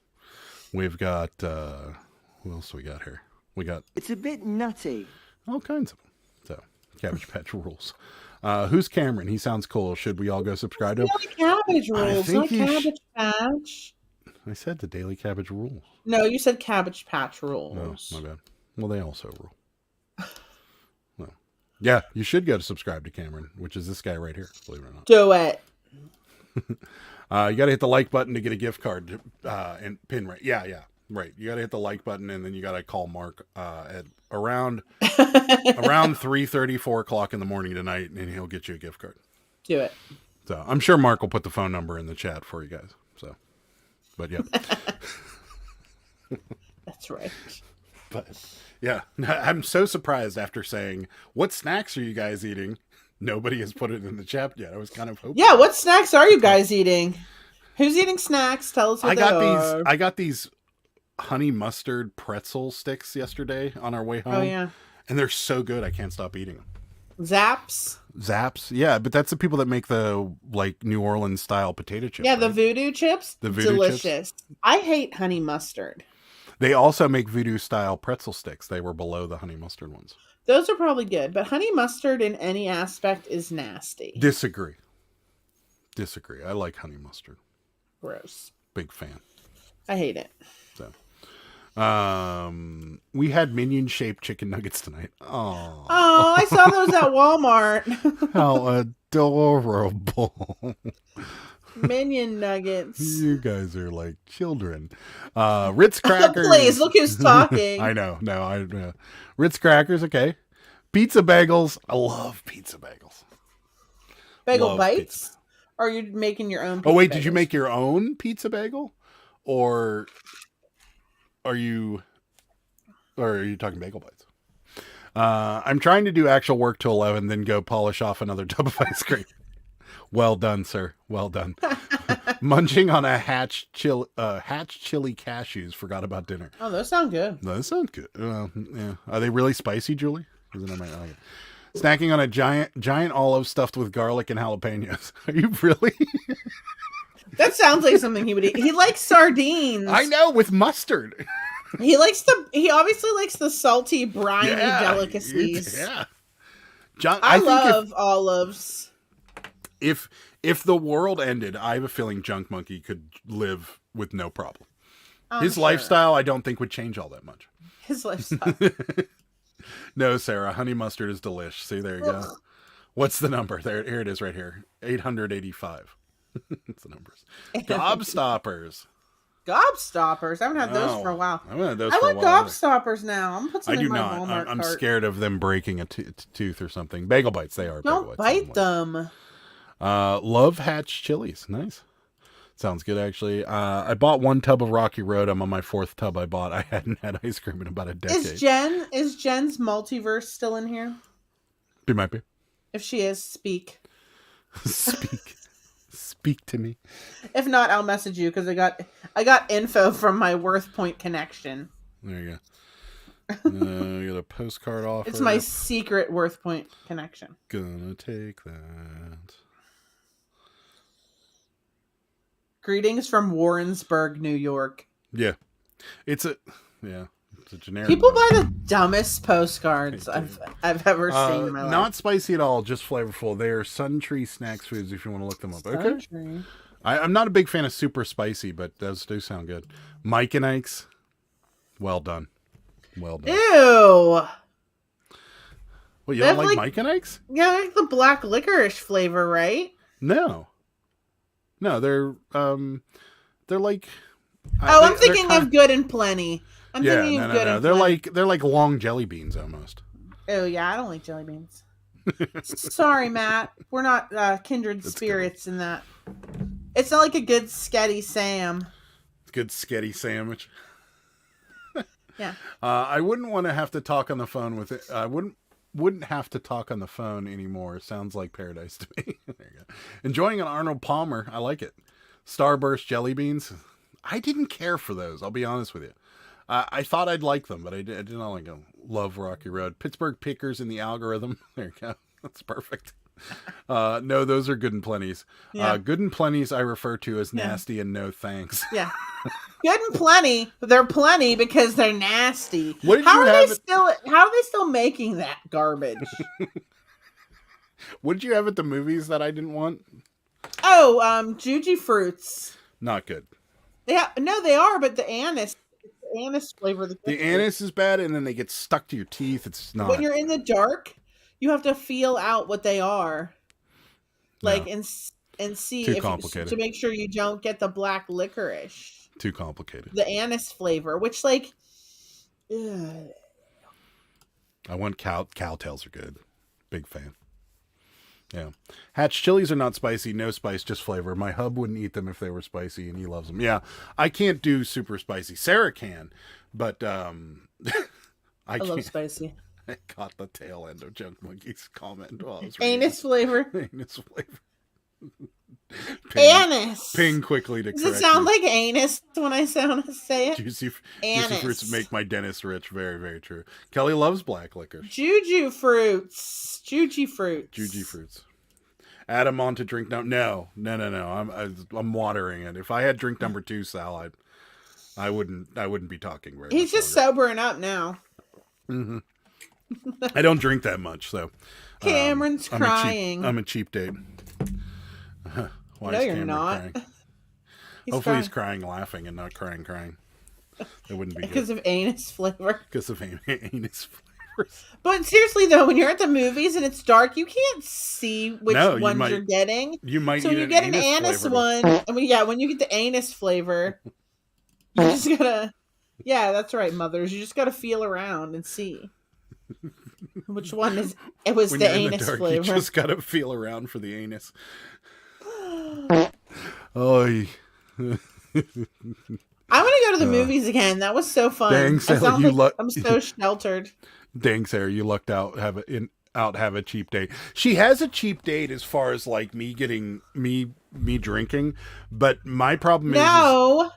We've got who else we got here? We got It's a bit nutty. all kinds of them. So Cabbage Patch rules. Who's Cameron? He sounds cool. Should we all go subscribe to him? Cabbage I rules, think not he Cabbage Patch. I said the Daily Cabbage rules. No, you said Cabbage Patch No, rules. my bad. Well, they also rule. Well, yeah, you should go to subscribe to Cameron, which is this guy right here, believe it or not. Do it. You got to hit the like button to get a gift card and pin right. Yeah, right. You got to hit the like button, and then you got to call Mark at around 3:30, 4 o'clock in the morning tonight, and he'll get you a gift card. Do it. So I'm sure Mark will put the phone number in the chat for you guys. So, but yeah. That's right. But yeah, I'm so surprised after saying, what snacks are you guys eating? Nobody has put it in the chat yet. I was kind of hoping. Yeah, what snacks are you guys eating? Who's eating snacks? Tell us what they are. I got these honey mustard pretzel sticks yesterday on our way home. Oh, yeah. And they're so good, I can't stop eating them. Zaps? Zaps? Yeah, but that's the people that make the, like, New Orleans style potato chips. Yeah, right? the voodoo chips? The voodoo delicious. I hate honey mustard. They also make voodoo style pretzel sticks. They were below the honey mustard ones. Those are probably good, but honey mustard in any aspect is nasty. Disagree. I like honey mustard. Gross. Big fan. I hate it. So, we had minion shaped chicken nuggets tonight. Oh, I saw those at Walmart. how adorable. Minion nuggets. You guys are like children. Ritz crackers. Please, look who's talking. I know. No, Ritz crackers. Okay. Pizza bagels. I love pizza bagels. Bagel Love bites? pizza. Or are you making your own Oh wait, pizza did you bagels? make your own pizza bagel, or are you talking bagel bites? I'm trying to do actual work till 11, then go polish off another tub of ice cream. Well done, sir. Well done. Munching on a hatch chili cashews. Forgot about dinner. Oh, those sound good. No, that sounds good. Yeah. Are they really spicy, Julie? 'Cause then I might like it. Snacking on a giant olive stuffed with garlic and jalapenos. Are you really? That sounds like something he would eat. He likes sardines. I know, with mustard. He obviously likes the salty, briny delicacies. Yeah. John, I think love olives. if the world ended, I have a feeling Junk Monkey could live with no problem. His Sure. lifestyle, I don't think would change all that much. His lifestyle. No, Sarah, honey mustard is delish. See, there you go. What's the number? Here it is right here. 885. It's the numbers. Gobstoppers. Gobstoppers. I haven't had those for a while. I haven't had those I for a want while. Gobstoppers now. I'm gonna put some I in do my not. Walmart I'm cart. scared of them breaking a tooth or something. Bagel bites, they are. Don't bite them. Love Hatch chilies. Nice. Sounds good, actually. I bought 1 tub of Rocky Road. I'm on my 4th tub I bought. I hadn't had ice cream in about a decade. Is Jen's multiverse still in here? It might be. If she is, speak. Speak to me. If not, I'll message you because I got info from my Worth Point connection. There you go. You got a postcard offer. It's my secret Worth Point connection. Gonna take that. Greetings from Warrensburg, New York. Yeah. It's a generic. People buy the dumbest postcards I've ever seen in my life. Not spicy at all, just flavorful. They are Sun Tree Snacks foods if you want to look them up. Okay. I'm not a big fan of super spicy, but those do sound good. Mike and Ike's. Well done. Well done. Ew. Well, you don't like Mike and Ike's? Yeah, like the black licorice flavor, right? No, they're like. I'm thinking of Good and Plenty. I'm thinking of Good and They're Plenty. they're like long jelly beans almost. Oh yeah, I don't like jelly beans. Sorry, Matt. We're not kindred spirits in that. It's not like a good sketty Sam. Good sketty sandwich. Yeah. I wouldn't want to have to talk on the phone with it. I wouldn't have to talk on the phone anymore. Sounds like paradise to me. There you go. Enjoying an Arnold Palmer. I like it. Starburst jelly beans. I didn't care for those. I'll be honest with you. I thought I'd like them, but I did not like them. Love Rocky Road. Pittsburgh Pickers in the algorithm. There you go. That's perfect. No, those are Good and Plenty's. Yeah. Good and Plenty's I refer to as nasty and no thanks. Yeah. Good and Plenty. They're plenty because they're nasty. How are they still making that garbage? What did you have at the movies that I didn't want? Oh, Juji Fruits. Not good. Yeah, no, they are, but the anise flavor. The anise is bad, and then they get stuck to your teeth. It's not. When you're in the dark, you have to feel out what they are, like and see to make sure you don't get the black licorice. Too complicated. The anise flavor, which like, ugh. I want cowtails are good. Big fan. Yeah. Hatch chilies are not spicy, no spice, just flavor. My hub wouldn't eat them if they were spicy, and he loves them. Yeah, I can't do super spicy. Sarah can, but I love spicy. I caught the tail end of Junk Monkey's comment while I was reading. Anus flavor. Anus flavor. Anus. Ping quickly to correct. Does it sound like anus when I say it? Juicy fruits make my dentist rich. Very, very true. Kelly loves black liquor. Juju fruits. Add them on to drink no. I'm watering it. If I had drink number 2, Sal, I wouldn't be talking very much. He's just sobering up now. Mm-hmm. I don't drink that much, so. Cameron's crying. I'm a cheap date. Why no, is you're Cameron not. Crying? Hopefully he's crying laughing and not crying. That wouldn't be good. Because of anus flavor. Because of anus flavors. But seriously though, when you're at the movies and it's dark, you can't see which ones you're getting. You might. So when you get an anus one, when you get the anus flavor, you just gotta. Yeah, that's right, mothers. You just gotta feel around and see which one is. It was the anus flavor. You just gotta feel around for the anus. Oh. I want to go to the movies again. That was so fun. Dang, Sarah, I'm so sheltered. Dang, Sarah, you lucked out. Have a cheap date. She has a cheap date as far as like me getting me drinking, but my problem is no.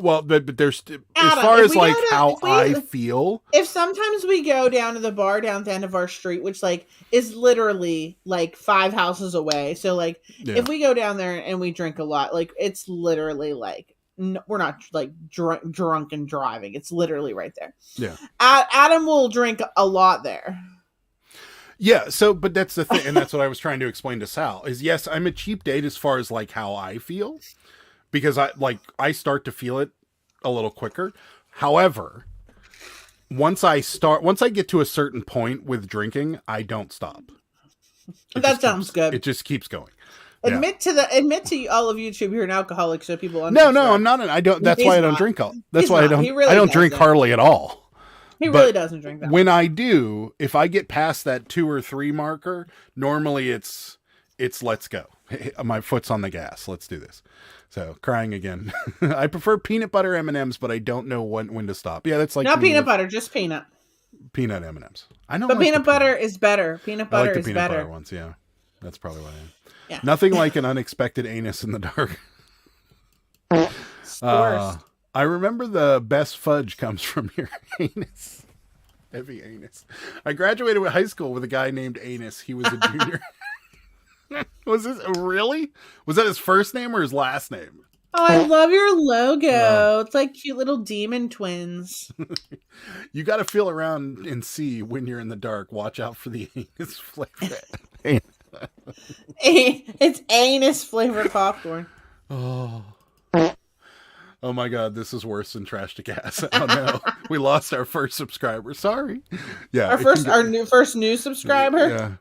Well, but there's Adam, as far as like how I feel. If sometimes we go down to the bar down at the end of our street, which like is literally like 5 houses away, so like if we go down there and we drink a lot, like it's literally like we're not like drunk and driving. It's literally right there. Yeah, Adam will drink a lot there. Yeah, so but that's the thing, and that's what I was trying to explain to Sal. Is yes, I'm a cheap date as far as like how I feel. Because I start to feel it a little quicker. However, once I get to a certain point with drinking, I don't stop. That sounds good. It just keeps going. Admit to all of YouTube you're an alcoholic, so people No, unsubscribe. I'm not. I don't. That's He's why I don't not. drink all. He's That's why I not. don't. He really I don't drink doesn't. hardly at all. He But really doesn't drink that. When I do, if I get past that 2 or 3 marker, normally it's let's go. My foot's on the gas. Let's do this. So crying again. I prefer peanut butter M&Ms, but I don't know when to stop. Yeah, that's like Not me peanut with butter, just peanut. peanut M&Ms. I know, But peanut butter is better. Peanut I butter like the is peanut better. butter ones. Yeah, that's probably what I am. Yeah. Nothing like an unexpected anus in the dark. It's the worst. I remember the best fudge comes from your anus. Heavy anus. I graduated with high school with a guy named Anus. He was a junior. Was this really? Was that his first name or his last name? Oh, I love your logo. It's like cute little demon twins. You got to feel around and see when you're in the dark. Watch out for the anus flavor. It's anus flavored popcorn. Oh my God, this is worse than Trash to Gas. Oh no, we lost our first subscriber. Sorry. Yeah, Our first new subscriber. Yeah,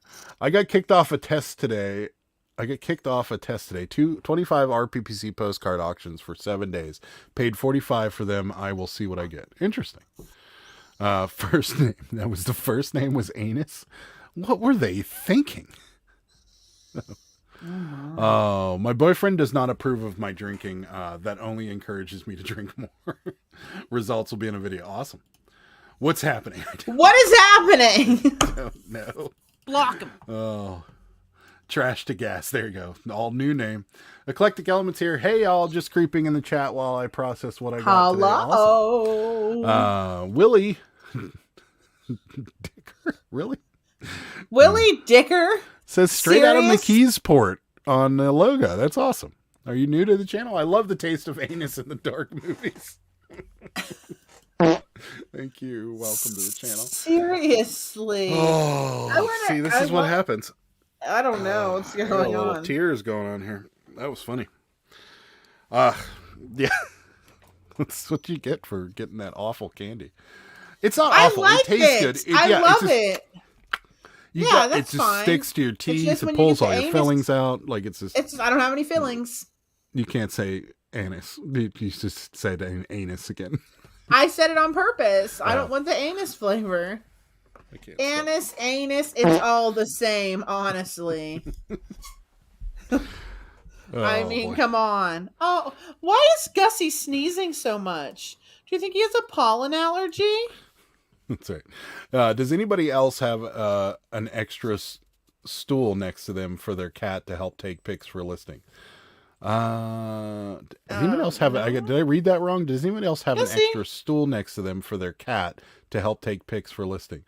I got kicked off a test today. 25 RPPC postcard auctions for 7 days. Paid $45 for them. I will see what I get. Interesting. First name. That was the first name was Anus. What were they thinking? Oh, my boyfriend does not approve of my drinking. That only encourages me to drink more. Results will be in a video. Awesome. What's happening? What is happening? I don't know. Block him. Oh, Trash to Gas. There you go. All new name. Eclectic Elements here. Hey, y'all. Just creeping in the chat while I process what I got today. Hello. Awesome. Willie. Dicker? Really? Willie Dicker. Says straight out of Serious? McKeesport on the logo. That's awesome. Are you new to the channel? I love the taste of anus in the dark movies. Thank you. Welcome to the channel. Seriously. Oh, see, this is what happens. I don't know what's I got going a little on. tears going on here. That was funny. Yeah. That's what you get for getting that awful candy. It's not awful. I like it tastes good. I love just, it. It that's just fine. sticks to your teeth. just It when you pulls get all the your anus- fillings out. Like it's just. I don't have any fillings. You can't say anus. You just said anus again. I said it on purpose. I Oh. don't want the anus flavor. I can't stop. Anus, it's all the same, honestly. I Oh, mean, boy. come on. Oh, why is Gussie sneezing so much? Do you think he has a pollen allergy? That's right. Does anybody else have an extra stool next to them for their cat to help take pics for listing? Does anybody else have? No. Did I read that wrong? Does anybody else have Yes, an extra stool next to them for their cat to help take pics for listing?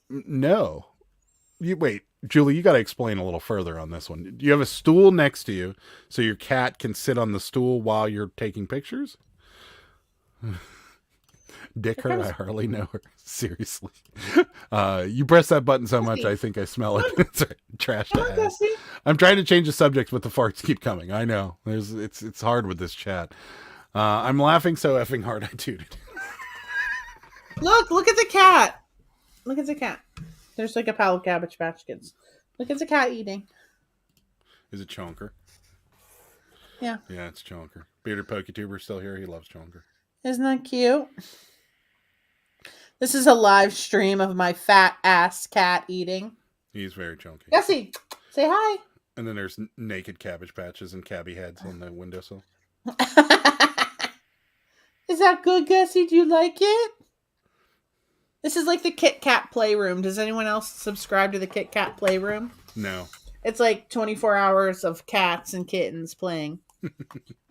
No. Wait, Julie, you got to explain a little further on this one. Do you have a stool next to you so your cat can sit on the stool while you're taking pictures? Dick her, I hardly know her. Seriously. You press that button so much, I think I smell it. It's trash to add. Gussie. I'm trying to change the subject, but the farts keep coming. I know. It's hard with this chat. I'm laughing so effing hard I tooted. Look at the cat. Look at the cat. There's like a pile of Cabbage Patch Kids. Look at the cat eating. Is it Chonker? Yeah. Yeah, it's Chonker. Bearded PokeTuber still here. He loves Chonker. Isn't that cute? This is a live stream of my fat ass cat eating. He's very chunky. Gussie, say hi. And then there's naked Cabbage Patches and Cabby heads on the windowsill. Is that good, Gussie? Do you like it? This is like the Kit Kat Playroom. Does anyone else subscribe to the Kit Kat Playroom? No. It's like 24 hours of cats and kittens playing.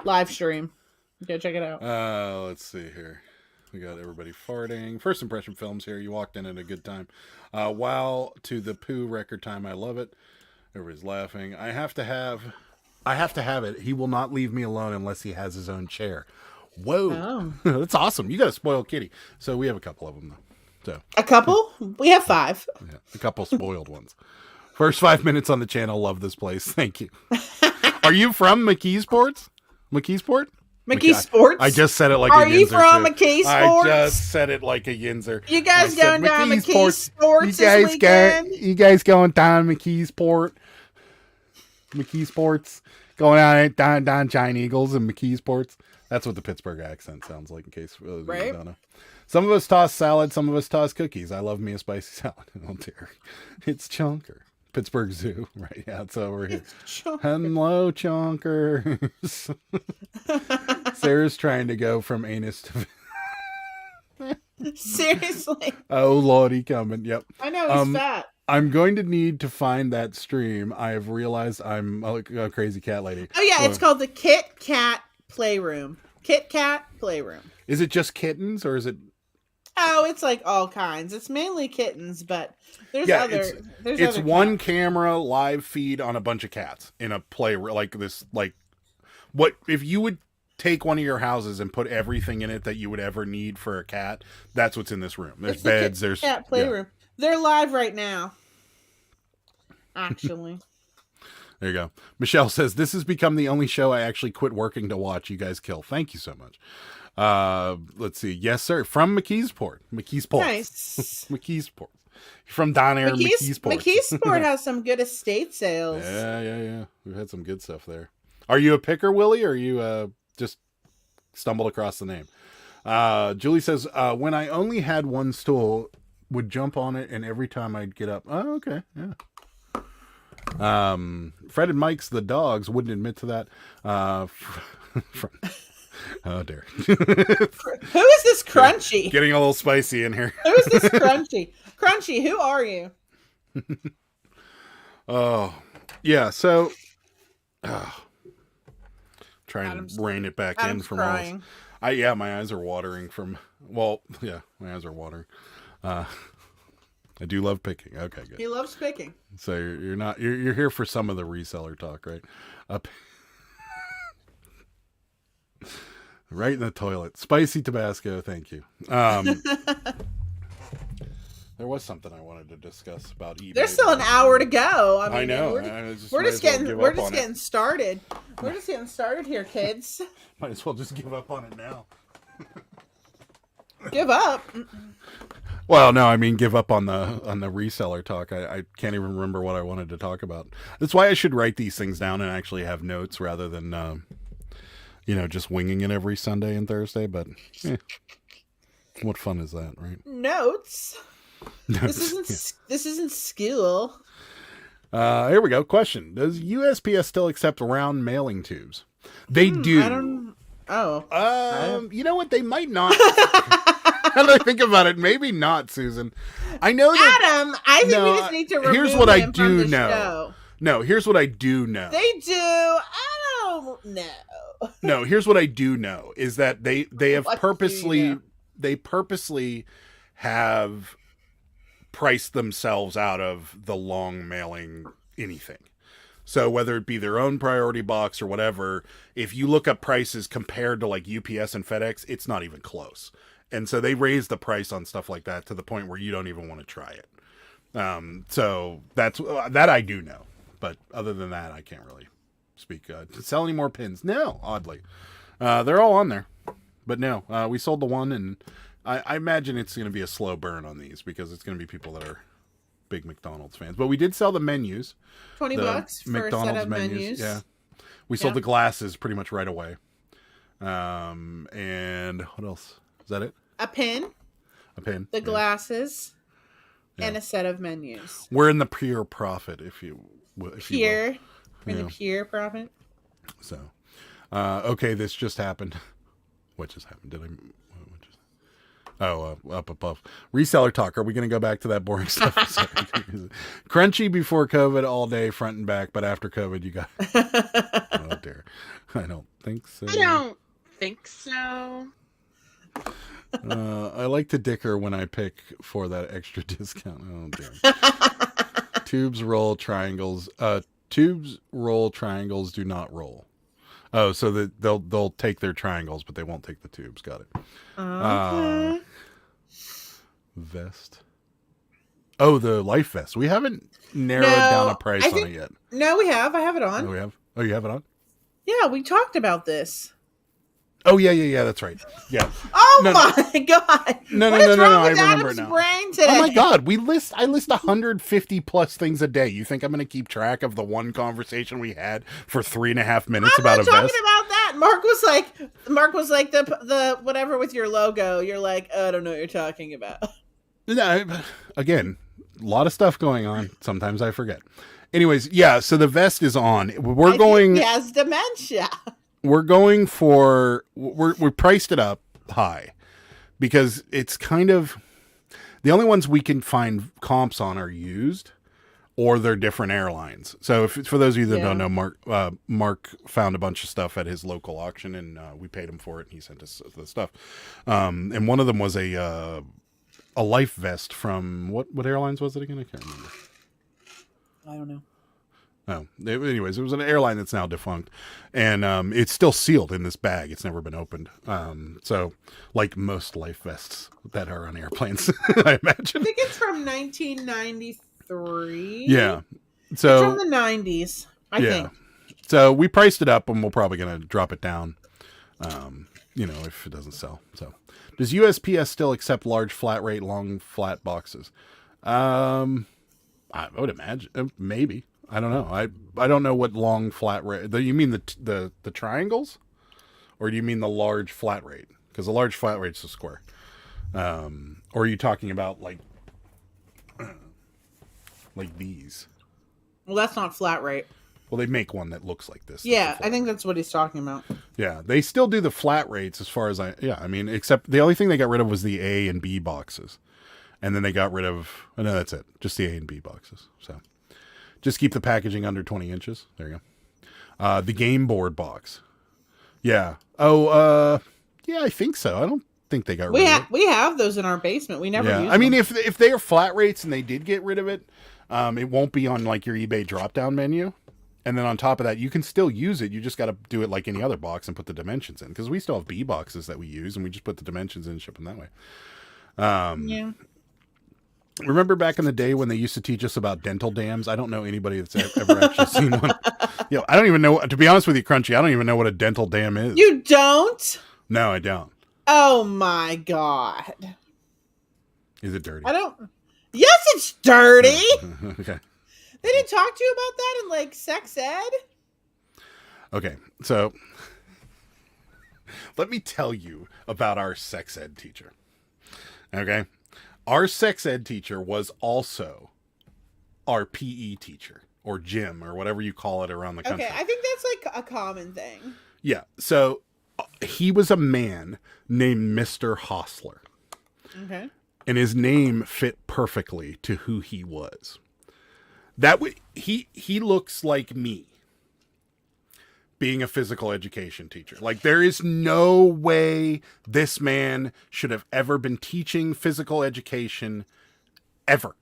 Live stream. Go check it out. Let's see here. We got everybody farting. First impression films here. You walked in at a good time. Wow to the poo record time. I love it. Everybody's laughing. I have to have it. He will not leave me alone unless he has his own chair. Whoa. Oh. That's awesome. You got a spoiled kitty. So we have a couple of them though. So A couple? We have 5. yeah, a couple spoiled ones. First 5 minutes on the channel. Love this place. Thank you. Are you from McKeesport? McKeesport? Mickey Sports? I just said it like Are a yinzer. you from too. McKee I Sports? just said it like a yinzer. You guys I said, going down McKee McKee Sports this weekend? You guys going down McKeesport? McKee Sports. Going out Don Giant Eagles and McKee Sports. That's what the Pittsburgh accent sounds like, in case you don't know. Some of us toss salad, some of us toss cookies. I love me a spicy salad. Oh dear. It's Chunker. Pittsburgh Zoo. Right, yeah, it's over here. Hello, Chunkers. Sarah's trying to go from anus to... Seriously. Oh, Lordy coming. Yep. I know, he's fat. I'm going to need to find that stream. I have realized I'm a crazy cat lady. Oh, yeah, it's called the Kit Kat Playroom. Kit Kat Playroom. Is it just kittens, or is it... Oh, it's like all kinds. It's mainly kittens, but there's other... It's one camera live feed on a bunch of cats in a play like this. Like, what if you would take one of your houses and put everything in it that you would ever need for a cat? That's what's in this room. There's beds. There's cat playroom. Yeah. They're live right now. Actually. There you go. Michelle says, this has become the only show I actually quit working to watch. You guys kill. Thank you so much. Let's see. Yes, sir. From McKeesport. Nice. McKeesport. From Don Air McKeesport. McKeesport has some good estate sales. Yeah. We've had some good stuff there. Are you a picker, Willie, or are you just stumbled across the name? Julie says, when I only had one stool, would jump on it, and every time I'd get up. Oh, okay. Yeah. Fred and Mike's the dogs wouldn't admit to that. Oh dear. Who is this Crunchy? Getting a little spicy in here. Who is this Crunchy? Crunchy, who are you? Oh, yeah. So, trying to rein it back in from crying. all this. My eyes are watering from. Well, yeah, my eyes are watering. I do love picking. Okay, good. He loves picking. So you're here for some of the reseller talk, right? Right in the toilet. Spicy Tabasco, thank you. There was something I wanted to discuss about eBay. There's still an hour to go. I know. We're just getting started. We're just getting started here, kids. Might as well just give up on it now. Give up? Well, no, I mean give up on the reseller talk. I can't even remember what I wanted to talk about. That's why I should write these things down and actually have notes rather than just winging it every Sunday and Thursday. But what fun is that, right? Notes. This isn't school. Here we go. Question: does USPS still accept round mailing tubes? They do. I don't. You know what? They might not. Now that I think about it, maybe not, Susan. I know that. Adam, I think we just need to remove here's what him I do from the know. show. No, here's what I do know. They do. I don't know. No, here's what I do know is that they have What purposely do you know? they purposely have priced themselves out of the long mailing anything. So whether it be their own priority box or whatever, if you look up prices compared to like UPS and FedEx, it's not even close. And so they raise the price on stuff like that to the point where you don't even want to try it. So that I do know. But other than that, I can't really speak. Sell any more pins? No, oddly. They're all on there. But no, we sold the one, and I imagine it's going to be a slow burn on these because it's going to be people that are big McDonald's fans. But we did sell the menus. $20 for McDonald's a set of menus. Yeah. We sold the glasses pretty much right away. And what else? Is that it? A pin. The glasses. Yeah. And a set of menus. We're in the pure profit, if you will. We're in the pure profit. So, okay, this just happened. What just happened? Up above. Reseller talk. Are we going to go back to that boring stuff? Crunchy before COVID all day, front and back, but after COVID, you got... Oh, dear. I don't think so. I like to dicker when I pick for that extra discount. Oh, dear. Tubes roll triangles. Tubes roll triangles do not roll. Oh, so that they'll take their triangles, but they won't take the tubes. Got it. Okay. Vest. Oh, the life vest. We haven't narrowed down a price on it yet. No, we have. I have it on. Oh, we have. Oh, you have it on? Yeah, we talked about this. Oh yeah. That's right. Yeah. Oh No, my god! No. What is wrong I with remember Adam's it now. brain today? Oh my god, I list 150 plus things a day. You think I'm going to keep track of the one conversation we had for 3.5 minutes I'm about not a talking vest? about that. Mark was like the whatever with your logo. You're like, oh, I don't know what you're talking about. No, again, a lot of stuff going on. Sometimes I forget. Anyways, yeah. So the vest is on. I think he has dementia. We're going for. We priced it up high because it's kind of the only ones we can find comps on are used or they're different airlines. So for those of you that don't know, Mark found a bunch of stuff at his local auction and we paid him for it and he sent us the stuff. And one of them was a life vest from what airlines was it again? I can't remember. I don't know. Oh, anyways, it was an airline that's now defunct, and it's still sealed in this bag. It's never been opened. So, like most life vests that are on airplanes, I imagine. I think it's from 1993. Yeah, so it's from the 90s. I think. So we priced it up, and we're probably gonna drop it down. If it doesn't sell. So, does USPS still accept large flat rate, long flat boxes? I would imagine maybe. I don't know. I don't know what long flat rate. You mean the triangles, or do you mean the large flat rate? Because the large flat rate's a square. Or are you talking about like these? Well, that's not flat rate. Well, they make one that looks like this. Yeah, I think that's what he's talking about. Yeah, they still do the flat rates as far as except the only thing they got rid of was the A and B boxes. And then they got rid of, no, that's it. Just the A and B boxes. So just keep the packaging under 20 inches. There you go. The game board box. Yeah. Oh, yeah, I think so. I don't think they got rid of it. We have those in our basement. We never use them. I mean, if they are flat rates and they did get rid of it, it won't be on like your eBay drop-down menu. And then on top of that, you can still use it. You just got to do it like any other box and put the dimensions in. Because we still have B boxes that we use, and we just put the dimensions in and ship them that way. Yeah. Remember back in the day when they used to teach us about dental dams? I don't know anybody that's ever actually seen one. I don't even know. To be honest with you, Crunchy, I don't even know what a dental dam is. You don't? No, I don't. Oh my god. Is it dirty? I don't. Yes, it's dirty. Okay. They didn't talk to you about that in like sex ed? Okay, so let me tell you about our sex ed teacher. Okay. Our sex ed teacher was also our PE teacher or gym or whatever you call it around the country. Okay, I think that's like a common thing. Yeah. So he was a man named Mr. Hostler. Okay. And his name fit perfectly to who he was. He looks like me being a physical education teacher. Like, there is no way this man should have ever been teaching physical education ever.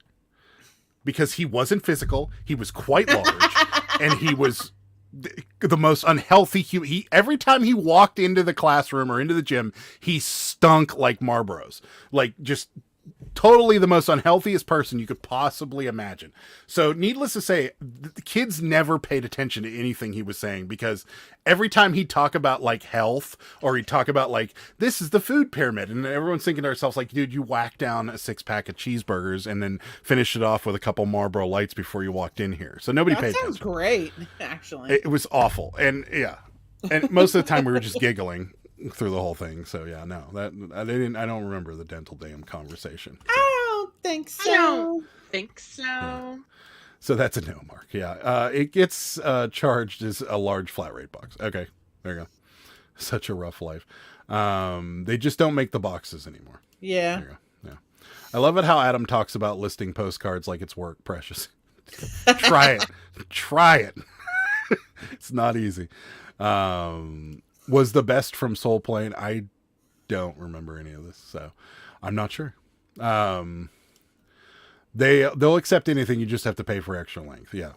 Because he wasn't physical, he was quite large, and he was the most unhealthy human. Every time he walked into the classroom or into the gym, he stunk like Marlboros. Like, just totally the most unhealthiest person you could possibly imagine. So needless to say, the kids never paid attention to anything he was saying, because every time he'd talk about like health, or he'd talk about like, this is the food pyramid, and everyone's thinking to ourselves like, dude, you whacked down a 6-pack of cheeseburgers and then finished it off with a couple Marlboro Lights before you walked in here. So nobody paid attention. That sounds great, actually. It was awful. And yeah. And most of the time we were just giggling through the whole thing. So yeah, no, I don't remember the dental dam conversation. So. I don't think so. Yeah. So that's a no, Mark. Yeah. It gets charged as a large flat rate box. Okay. There you go. Such a rough life. They just don't make the boxes anymore. Yeah. There you go. Yeah. I love it how Adam talks about listing postcards like it's work, Precious. Try it. Try it. It's not easy. Was the best from Soul Plane? I don't remember any of this, so I'm not sure. They'll accept anything. You just have to pay for extra length. Yeah.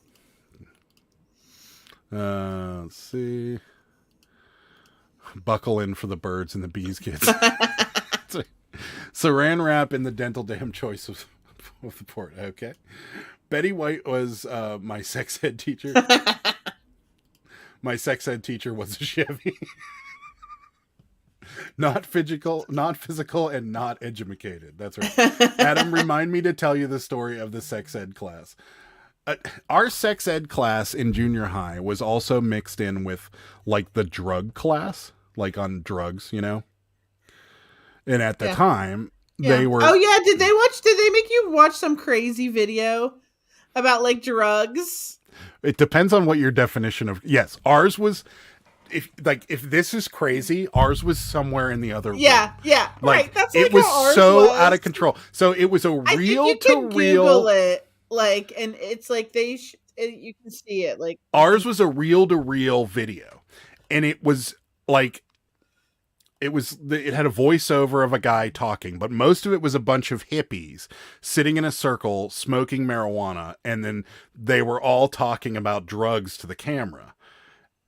Let's see. Buckle in for the birds and the bees, kids. Saran wrap in the dental dam choice of the port. Okay. Betty White was my sex ed teacher. My sex ed teacher was a Chevy. Not physical, and not educated. That's right. Adam, remind me to tell you the story of the sex ed class. Our sex ed class in junior high was also mixed in with like the drug class, like on drugs, you know? And at the time, they were... Oh, yeah. Did they make you watch some crazy video about like drugs? It depends on what your definition of... Yes, ours was... If this is crazy, ours was somewhere in the other room. Yeah, Like, right. That's it like was how ours so was. out of control. So it was a I think real you to can real... Google it, like, and it's like you can see it. Like Ours was a reel to reel video, and it was like it had a voiceover of a guy talking, but most of it was a bunch of hippies sitting in a circle smoking marijuana, and then they were all talking about drugs to the camera.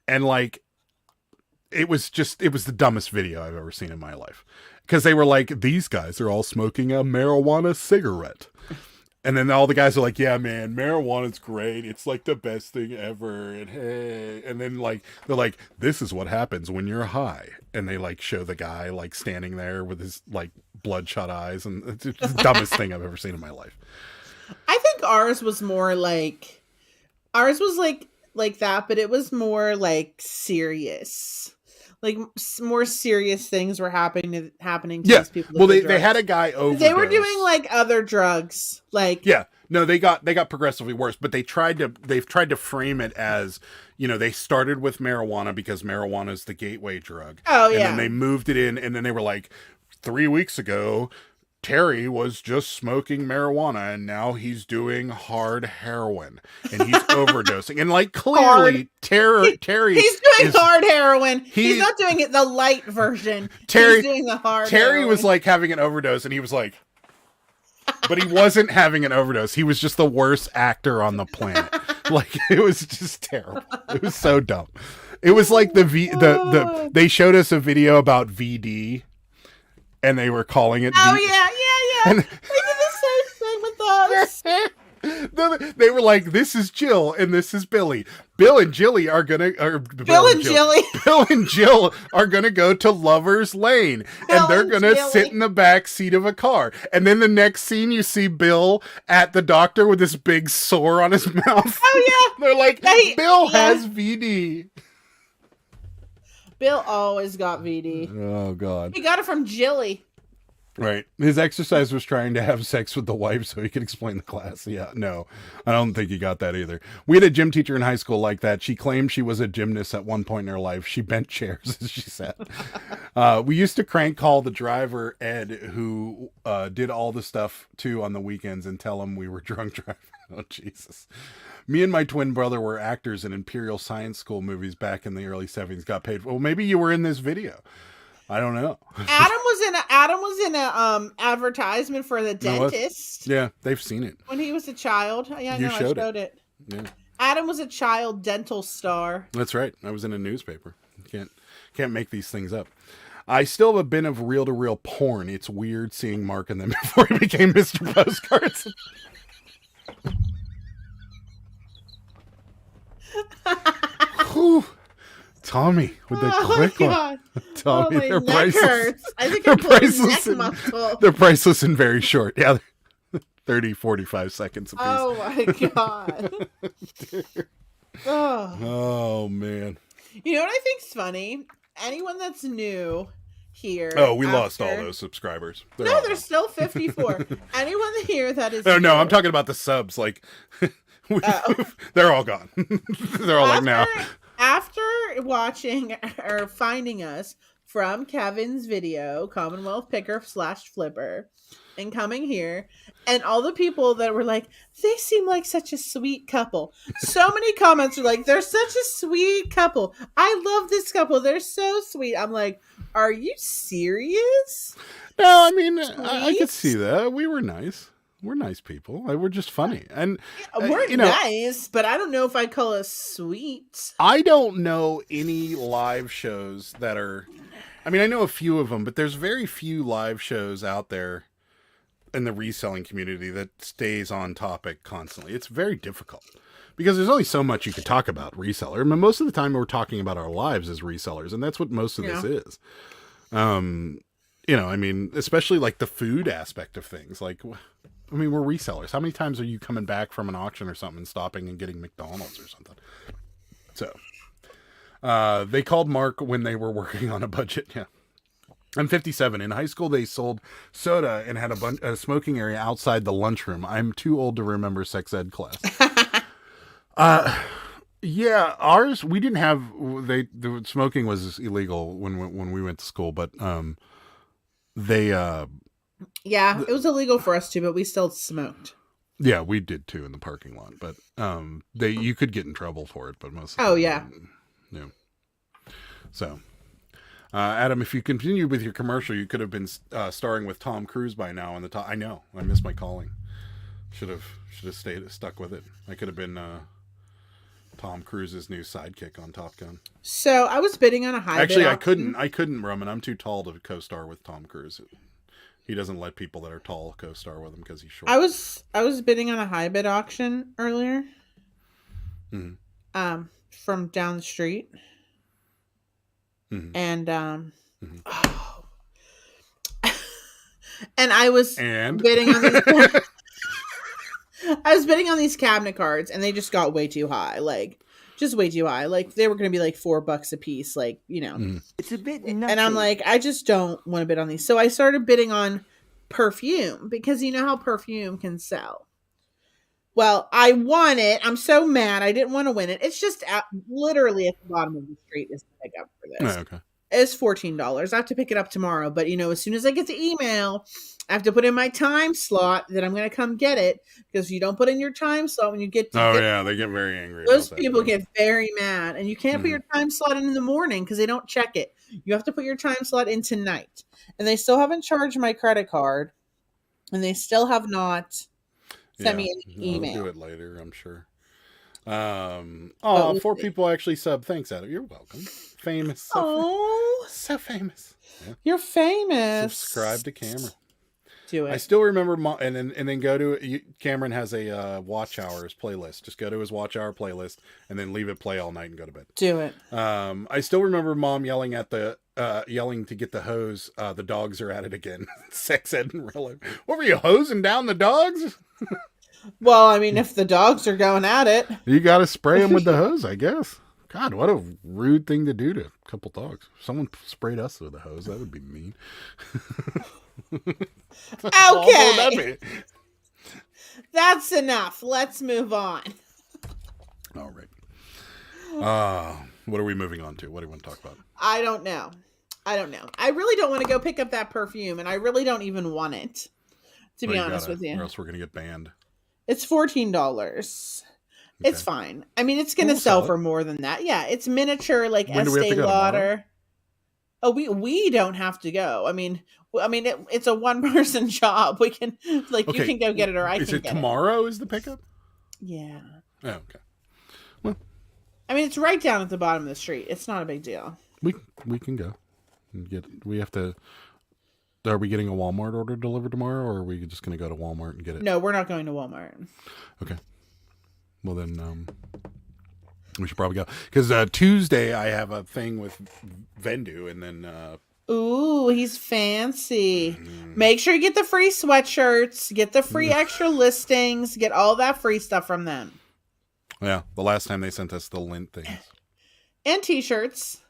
And like it was the dumbest video I've ever seen in my life, because they were like, these guys are all smoking a marijuana cigarette. And then all the guys are like, yeah, man, marijuana's great. It's like the best thing ever. And hey, and then like, they're like, this is what happens when you're high. And they like show the guy like standing there with his like bloodshot eyes. And it's the dumbest thing I've ever seen in my life. I think ours was like that, but it was more like serious. Like more serious things were happening to these people. Well, they had a guy overdose. They were doing like other drugs. Like no, they got progressively worse, but they've tried to frame it as, you know, they started with marijuana because marijuana is the gateway drug. Oh yeah. And then they moved it in, and then they were like, 3 weeks ago, Terry was just smoking marijuana, and now he's doing hard heroin, and he's overdosing. And like clearly, Terry he's doing hard heroin. He's not doing it the light version. He's doing the hard. Terry heroin. was like having an overdose, and he was like, but he wasn't having an overdose. He was just the worst actor on the planet. Like it was just terrible. It was so dumb. It was like they showed us a video about VD. And they were calling it. Oh yeah. And, they did the same thing with us. They were like, "This is Jill and this is Billy. Bill and Jill are gonna go to Lovers Lane, and they're gonna sit in the back seat of a car. And then the next scene, you see Bill at the doctor with this big sore on his mouth. Oh yeah, they're like, Bill has VD." Bill always got VD. Oh, God. He got it from Jilly. Right. His exercise was trying to have sex with the wife so he could explain the class. Yeah, no. I don't think he got that either. We had a gym teacher in high school like that. She claimed she was a gymnast at one point in her life. She bent chairs, as she said. We used to crank call the driver, Ed, who did all the stuff, too, on the weekends and tell him we were drunk driving. Oh, Jesus. Me and my twin brother were actors in Imperial Science School movies back in the early 70s. Got paid. Well, maybe you were in this video. I don't know. Adam was in a advertisement for the dentist. Yeah, they've seen it when he was a child. Yeah, I showed it. Yeah. Adam was a child dental star. That's right. I was in a newspaper. Can't make these things up. I still have a bin of reel-to-reel porn. It's weird seeing Mark in them before he became Mr. Postcards. Whew. Tommy with the quick one. Tommy, they're priceless. I think I'm priceless. They're priceless and very short. Yeah, 30, 45 seconds a piece. Oh my God. Oh man. You know what I think's funny? Anyone that's new here. Oh, we lost all those subscribers. There's still 54. Anyone here that is. Oh, no, I'm talking about the subs. Like, they're all gone. They're all like now. After watching or finding us from Kevin's video, Commonwealth Picker / Flipper, and coming here, and all the people that were like, they seem like such a sweet couple. So many comments are like, they're such a sweet couple. I love this couple. They're so sweet. I'm like, are you serious? No, I mean, I could see that. We were nice. We're nice people. We're just funny. And we're nice, but I don't know if I'd call us sweet. I don't know any live shows that are... I mean, I know a few of them, but there's very few live shows out there in the reselling community that stays on topic constantly. It's very difficult because there's only so much you could talk about reseller. I mean, most of the time we're talking about our lives as resellers, and that's what most of this is. I mean, especially like the food aspect of things. Like, I mean, we're resellers. How many times are you coming back from an auction or something, and stopping and getting McDonald's or something? So, they called Mark when they were working on a budget. Yeah. I'm 57. In high school, they sold soda and had a smoking area outside the lunchroom. I'm too old to remember sex ed class. Yeah, ours, we didn't have, the smoking was illegal when we went to school, but, yeah, it was illegal for us too, but we still smoked. Yeah, we did too in the parking lot, but, you could get in trouble for it, but most of Oh, yeah. Yeah. So, Adam, if you continued with your commercial, you could have been starring with Tom Cruise by now on the top. I know, I missed my calling. Should have stuck with it. I could have been Tom Cruise's new sidekick on Top Gun. So I was bidding on a high Actually, bid I auction. couldn't, Roman. I'm too tall to co-star with Tom Cruise. He doesn't let people that are tall co-star with him because he's short. I was bidding on a high bid auction earlier. Mm-hmm. From down the street. Mm-hmm. And Mm-hmm. oh. And I was And? bidding on these I was bidding on these cabinet cards, and they just got way too high. Like, just way too high. Like, they were going to be like $4 a piece. Like, It's a bit nutty. And I'm like, I just don't want to bid on these. So I started bidding on perfume, because you know how perfume can sell. Well, I won it. I'm so mad. I didn't want to win it. It's just literally at the bottom of the street is the pickup for this. Oh, okay. It's $14. I have to pick it up tomorrow. But, as soon as I get the email, I have to put in my time slot that I'm going to come get it. Because if you don't put in your time slot when you get to yeah, they get very angry. those about that, people get very mad. And you can't put your time slot in the morning because they don't check it. You have to put your time slot in tonight. And they still haven't charged my credit card. And they still have not sent me an email. I'll do it later, I'm sure. 4 people actually sub. Thanks, Adam. You're welcome. Famous. So famous. Yeah. You're famous. Subscribe to Cameron. Do it. I still remember, and then go to Cameron has a watch hours playlist. Just go to his watch hour playlist and then leave it play all night and go to bed. Do it. I still remember Mom yelling at yelling to get the hose. The dogs are at it again. Sex ed in real life. What were you, hosing down the dogs? Well, I mean, if the dogs are going at it, you got to spray them with the hose, I guess. God, what a rude thing to do to a couple dogs. If someone sprayed us with a hose, that would be mean. Okay. That's enough. Let's move on. All right. What are we moving on to? What do you want to talk about? I don't know. I really don't want to go pick up that perfume, and I really don't even want it, to be honest with you. Or else we're going to get banned. It's $14. Okay. It's fine. I mean, it's going to sell for more than that. Yeah, it's miniature, like When do we have Estee to go, Lauder. Oh, we don't have to go. I mean, it's a one-person job. We can, you can go get it, or I can get it. Is it tomorrow? Is the pickup? Yeah. Oh, okay. Well, I mean, it's right down at the bottom of the street. It's not a big deal. We can go and get. We have to. Are we getting a Walmart order delivered tomorrow, or are we just going to go to Walmart and get it? No, we're not going to Walmart. Okay. Well, then we should probably go. Because Tuesday I have a thing with Vendu, and then... Ooh, he's fancy. Make sure you get the free sweatshirts, get the free extra listings, get all that free stuff from them. Yeah, the last time they sent us the lint things. And t-shirts.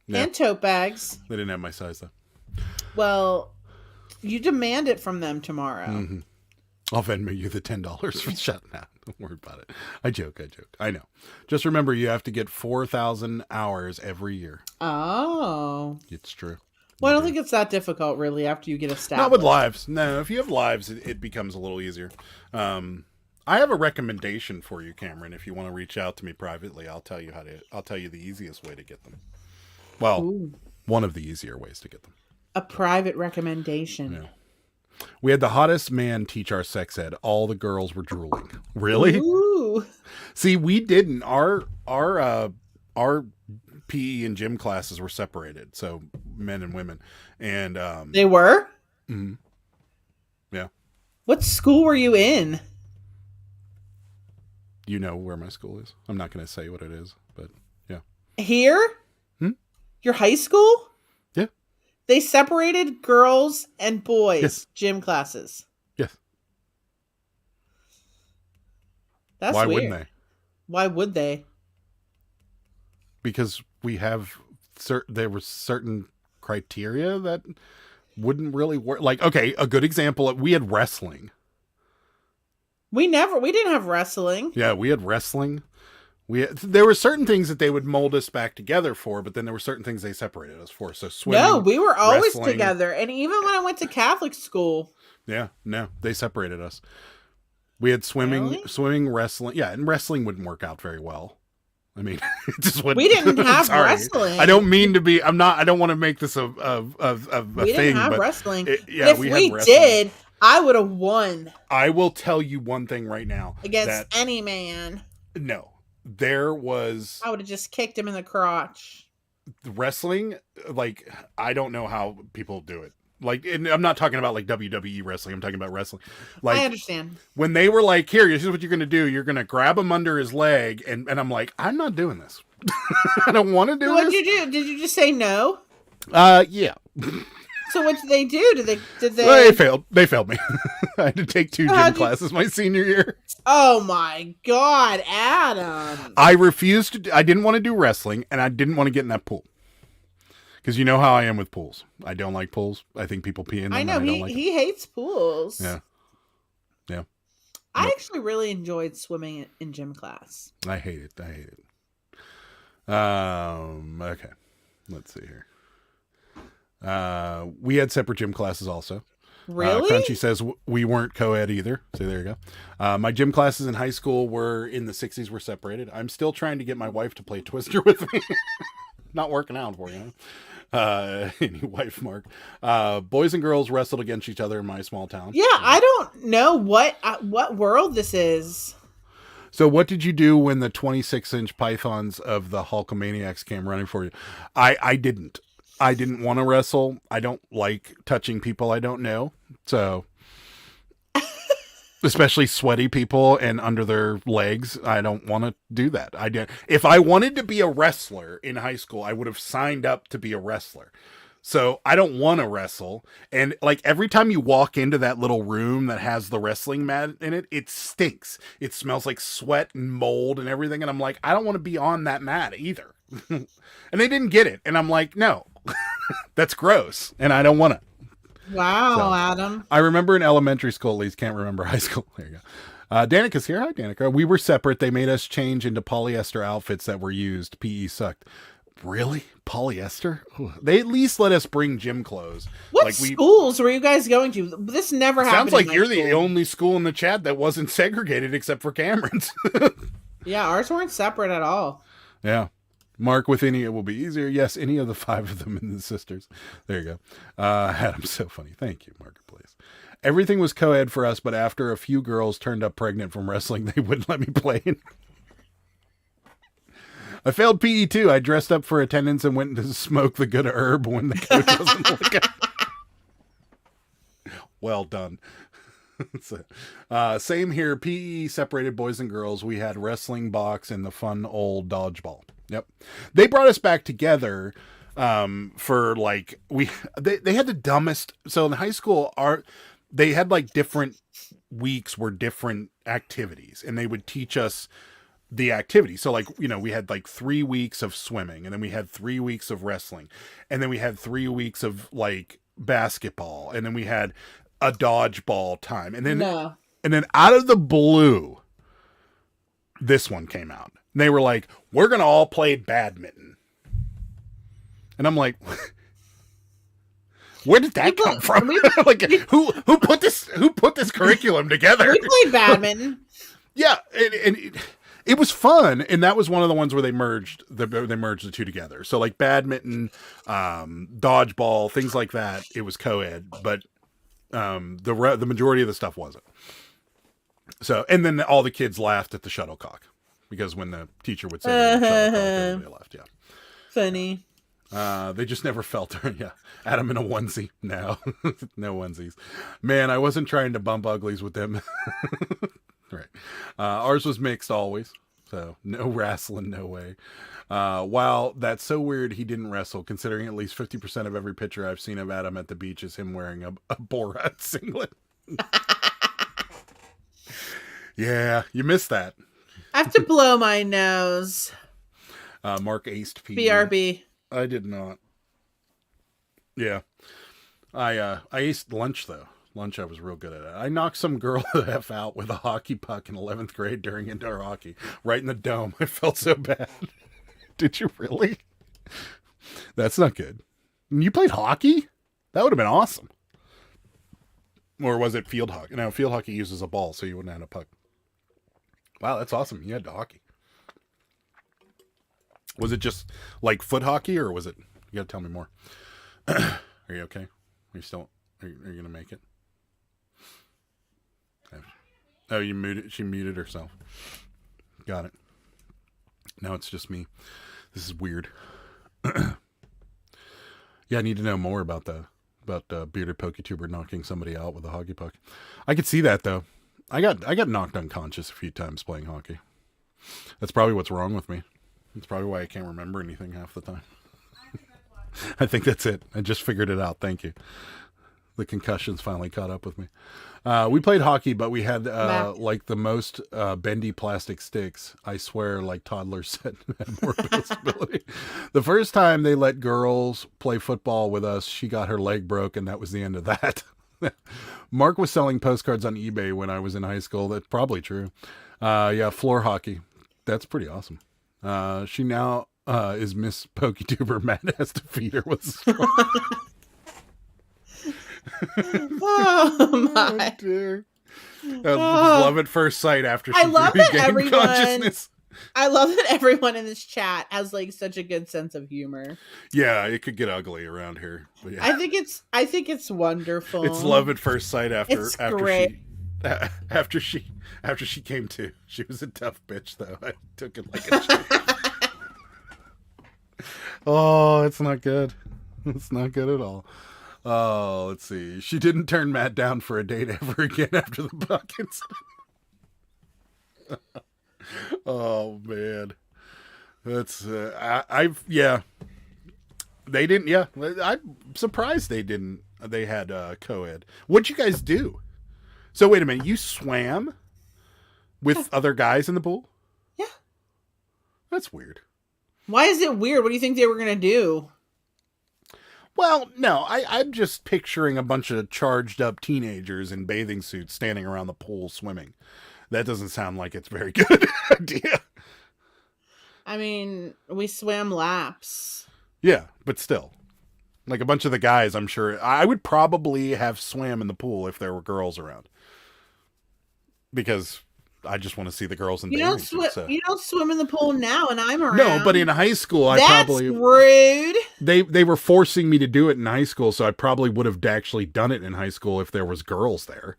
Yeah. And tote bags. They didn't have my size, though. Well, you demand it from them tomorrow. Mm-hmm. I'll Venmo you the $10 for shutting out. Don't worry about it. I joke. I know. Just remember, you have to get 4,000 hours every year. Oh. It's true. Well, I don't think it's that difficult, really, after you get established. Not with lives. No, if you have lives, it becomes a little easier. I have a recommendation for you, Cameron. If you want to reach out to me privately, I'll tell you the easiest way to get them. Well, one of the easier ways to get them. A private recommendation. Yeah. We had the hottest man teach our sex ed. All the girls were drooling. Really? Ooh. See, we didn't. Our PE and gym classes were separated, so men and women. And they were? Mm-hmm. Yeah. What school were you in? You know where my school is. I'm not going to say what it is, but yeah. Here? Your high school? Yeah. They separated girls and boys Yes. gym classes. Yes. That's Why weird. wouldn't they? Why would they? Because we have there were certain criteria that wouldn't really work. Like, okay, a good example, we had wrestling. We didn't have wrestling. Yeah, we had wrestling. There were certain things that they would mold us back together for, but then there were certain things they separated us for. So swimming. No, we were always wrestling. together. And even when I went to Catholic school. Yeah, no, they separated us. We had Really? swimming, wrestling. Yeah, and wrestling wouldn't work out very well. I mean, it just wouldn't. We didn't have Sorry. wrestling. I don't mean to be. I don't want to make this a We thing. didn't have but wrestling. yeah, if we we had wrestling. did, I would have won I will tell you one thing right now. against any man. No, there was I would have just kicked him in the crotch. wrestling. Like, I don't know how people do it. Like, and I'm not talking about like WWE wrestling. I'm talking about wrestling. Like, I understand. when they were like, "Here, this is what you're going to do. You're going to grab him under his leg," and I'm like, "I'm not doing this. I don't want to do What this." did you do? Did you just say no? Yeah. So what did they do? Did they? Well, they failed me. I had to take 2 How'd gym you- classes my senior year. Oh my God, Adam! I refused to. I didn't want to do wrestling, and I didn't want to get in that pool. Because you know how I am with pools. I don't like pools. I think people pee in them. I know and I don't like he hates pools. them. Yeah. I Nope. actually really enjoyed swimming in gym class. I hate it. Okay. Let's see here. We had separate gym classes also. Really? Crunchy says we weren't co-ed either. So there you go. My gym classes in high school were in the 60s were separated. I'm still trying to get my wife to play Twister with me. Not working out for you. Any wife, Mark. Boys and girls wrestled against each other in my small town. Yeah, I don't know what world this is. So what did you do when the 26-inch pythons of the Hulkamaniacs came running for you? I didn't. I didn't want to wrestle. I don't like touching people I don't know. So, especially sweaty people and under their legs, I don't want to do that. I did. If I wanted to be a wrestler in high school, I would have signed up to be a wrestler. So I don't want to wrestle. And like every time you walk into that little room that has the wrestling mat in it, it stinks. It smells like sweat and mold and everything. And I'm like, I don't want to be on that mat either. And they didn't get it. And I'm like, no, that's gross. And I don't want to. Wow, So, Adam. I remember in elementary school, at least can't remember high school. There you go. Danica's here. Hi, Danica. We were separate. They made us change into polyester outfits that were used. PE sucked. Really? Polyester? Ooh. They at least let us bring gym clothes. What schools were you guys going to? This never happened. Sounds like in my you're the school. only school in the chat that wasn't segregated except for Cameron's. Yeah, ours weren't separate at all. Yeah. Mark, with any, it will be easier. Yes, any of the 5 of them in the sisters. There you go. Adam's so funny. Thank you, Marketplace. Everything was co-ed for us, but after a few girls turned up pregnant from wrestling, they wouldn't let me play. I failed PE too. I dressed up for attendance and went to smoke the good herb when the coach wasn't looking. Well done. So, same here. PE separated boys and girls. We had wrestling, box, and the fun old dodgeball. Yep. They brought us back together for like they had the dumbest. So in high school, they had like different weeks were different activities, and they would teach us the activity. So like, you know, we had like 3 weeks of swimming, and then we had 3 weeks of wrestling, and then we had 3 weeks of like basketball, and then we had a dodgeball time, and then out of the blue, this one came out. And they were like, "We're gonna all play badminton," and I'm like, "Where did that come from? Like, who put this curriculum together?" We played badminton. Yeah, and it was fun, and that was one of the ones where they merged the two together. So like badminton, dodgeball, things like that. It was co-ed, but the majority of the stuff wasn't. So, and then all the kids laughed at the shuttlecock because when the teacher would say the shuttlecock, everybody laughed. Yeah, funny. They just never felt her. Yeah, Adam in a onesie. No, no onesies. Man, I wasn't trying to bump uglies with them. Right. Ours was mixed always. So no wrestling, no way. While that's so weird he didn't wrestle, considering at least 50% of every picture I've seen of Adam at the beach is him wearing a Borat singlet. Yeah, you missed that. I have to blow my nose. Mark aced PD. BRB. I did not. Yeah. I aced lunch, though. Lunch, I was real good at it. I knocked some girl the F out with a hockey puck in 11th grade during indoor hockey. Right in the dome. I felt so bad. Did you really? That's not good. You played hockey? That would have been awesome. Or was it field hockey? No, field hockey uses a ball, so you wouldn't have a puck. Wow, that's awesome. You had hockey. Was it just like foot hockey, or was it... You gotta tell me more. Are you okay? Are you still... Are you gonna make it? Oh, you muted... She muted herself. Got it. Now it's just me. This is weird. Yeah, I need to know more about bearded PokeTuber knocking somebody out with a hockey puck. I could see that, though. I got knocked unconscious a few times playing hockey. That's probably what's wrong with me. That's probably why I can't remember anything half the time. I think that's it. I just figured it out. Thank you. The concussions finally caught up with me. We played hockey, but we had like the most bendy plastic sticks. I swear, like toddlers said, had more stability. The first time they let girls play football with us, she got her leg broke, and that was the end of that. Mark was selling postcards on eBay when I was in high school. That's probably true. Yeah, floor hockey. That's pretty awesome. She now is Miss PokeTuber. Matt has to feed her with a straw. Oh my! Oh, dear. Love at first sight after she regained consciousness. I love that everyone in this chat has like such a good sense of humor. Yeah, it could get ugly around here. But yeah. I think it's wonderful. It's love at first sight after great. After she came to. She was a tough bitch, though. I took it like a shit. Oh, it's not good. It's not good at all. Oh, let's see. She didn't turn Matt down for a date ever again after the buck incident. Oh, man. That's, yeah. They didn't, yeah. I'm surprised they didn't. They had co-ed. What'd you guys do? So, wait a minute. You swam with other guys in the pool? Yeah. That's weird. Why is it weird? What do you think they were going to do? Well, no, I'm just picturing a bunch of charged up teenagers in bathing suits standing around the pool swimming. That doesn't sound like it's a very good idea. I mean, we swam laps. Yeah, but still. Like a bunch of the guys, I'm sure. I would probably have swam in the pool if there were girls around. Because I just want to see the girls in bathing suits. So. You don't swim in the pool now, and I'm around. No, but in high school, That's rude. They were forcing me to do it in high school, so I probably would have actually done it in high school if there was girls there.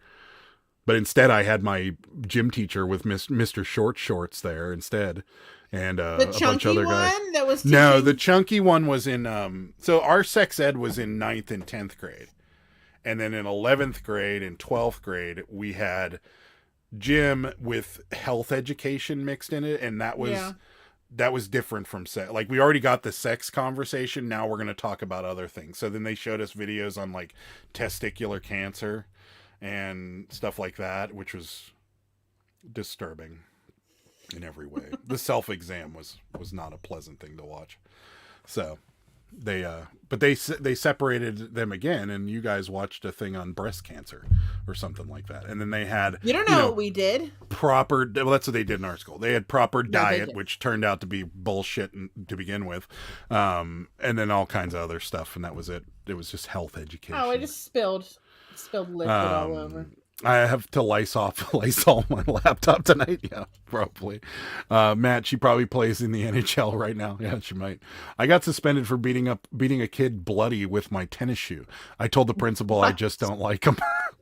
But instead, I had my gym teacher with Mr. Short Shorts there instead, and a bunch of other guys. One that was teaching... No, the chunky one was in. So our sex ed was in 9th and 10th grade, and then in 11th grade and 12th grade we had gym with health education mixed in it, and that was different from sex. Like, we already got the sex conversation. Now we're going to talk about other things. So then they showed us videos on like testicular cancer and stuff like that, which was disturbing in every way. The self-exam was not a pleasant thing to watch. So they separated them again, and you guys watched a thing on breast cancer or something like that. And then they had, you don't know what we did. Well, that's what they did in our school. They had proper diet, which turned out to be bullshit to begin with. And then all kinds of other stuff. And that was it. It was just health education. Oh, I just spilled liquid all over. I have to Lysol my laptop tonight. Yeah, probably. Matt, she probably plays in the NHL right now. Yeah, she might. I got suspended for beating a kid bloody with my tennis shoe. I told the principal I just don't like him.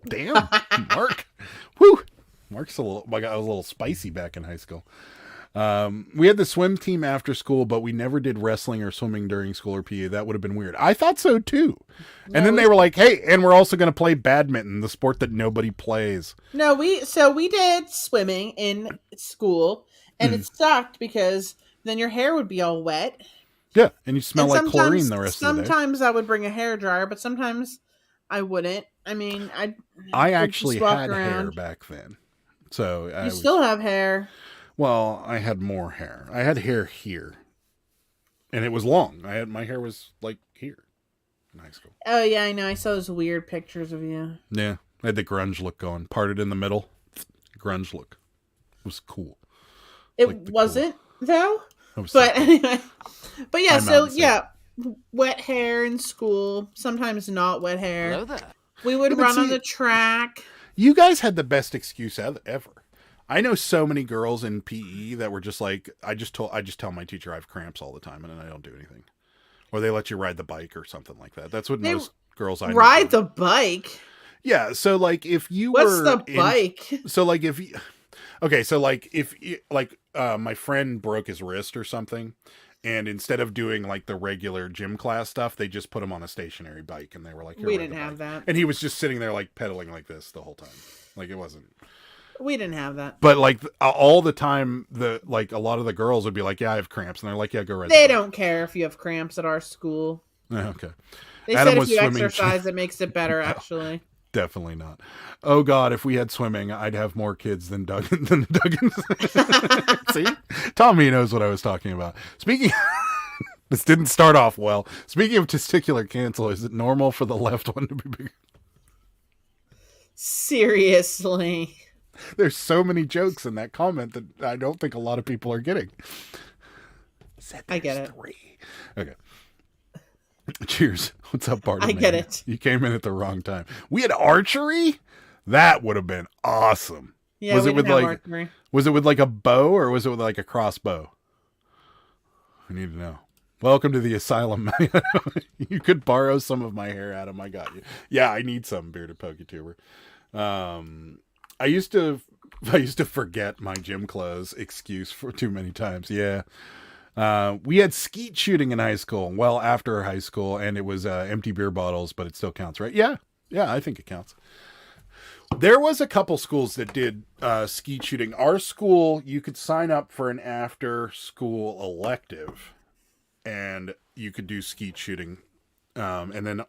Damn, Mark. Whew. Mark's I was a little spicy back in high school. We had the swim team after school, but we never did wrestling or swimming during school or PE. That would have been weird. I thought so too. And then they were like, hey, and we're also going to play badminton, the sport that nobody plays. No, we did swimming in school, And it sucked because then your hair would be all wet. Yeah, and you smell And like chlorine the rest of the day. Sometimes I would bring a hair dryer, but sometimes I wouldn't. I mean, I would actually just walk had hair around. back then. So I Still have hair. Well, I had more hair. I had hair here. And it was long. My hair was like here in high school. Oh yeah, I know. I saw those weird pictures of you. Yeah. I had the grunge look going. Parted in the middle. Grunge look. It was cool. It Like the wasn't though. But But anyway. But yeah, I'm so not yeah. Wet hair in school. Sometimes not wet hair. Hello there. We would Yeah, but run on see- the track. You guys had the best excuse ever. I know so many girls in PE that were just like, I just tell my teacher I have cramps all the time and then I don't do anything. Or they let you ride the bike or something like that. That's what most girls I know Ride do. the bike. Yeah, so like if you What's were the bike? So like if you, okay, so like if you, like my friend broke his wrist or something, and instead of doing like the regular gym class stuff, they just put him on a stationary bike, and they were like, "Here, We ride didn't the have bike." that. And he was just sitting there like pedaling like this the whole time, like it wasn't. We didn't have that. But like all the time, a lot of the girls would be like, "Yeah, I have cramps," and they're like, "Yeah, go ride." They the bike." don't care if you have cramps at our school. Okay. They Adam said if was you swimming- exercise, it makes it better, actually. Definitely not. Oh God, if we had swimming, I'd have more kids than Duggins. See, Tommy knows what I was talking about. Speaking, this didn't start off well. Speaking of testicular cancer, is it normal for the left one to be bigger? Seriously. There's so many jokes in that comment that I don't think a lot of people are getting. I get it. 3. Okay. Cheers. What's up, Bart? I get it. You came in at the wrong time. We had archery? That would have been awesome. Yeah, Was we it with didn't have like archery. Was it with like a bow or was it with like a crossbow? I need to know. Welcome to the asylum. You could borrow some of my hair, Adam. I got you. Yeah, I need some, bearded PokeTuber. I used to forget my gym clothes excuse for too many times. Yeah. We had skeet shooting in high school. Well, after high school, and it was empty beer bottles, but it still counts, right? Yeah, I think it counts. There was a couple schools that did skeet shooting. Our school, you could sign up for an after-school elective, and you could do skeet shooting. And then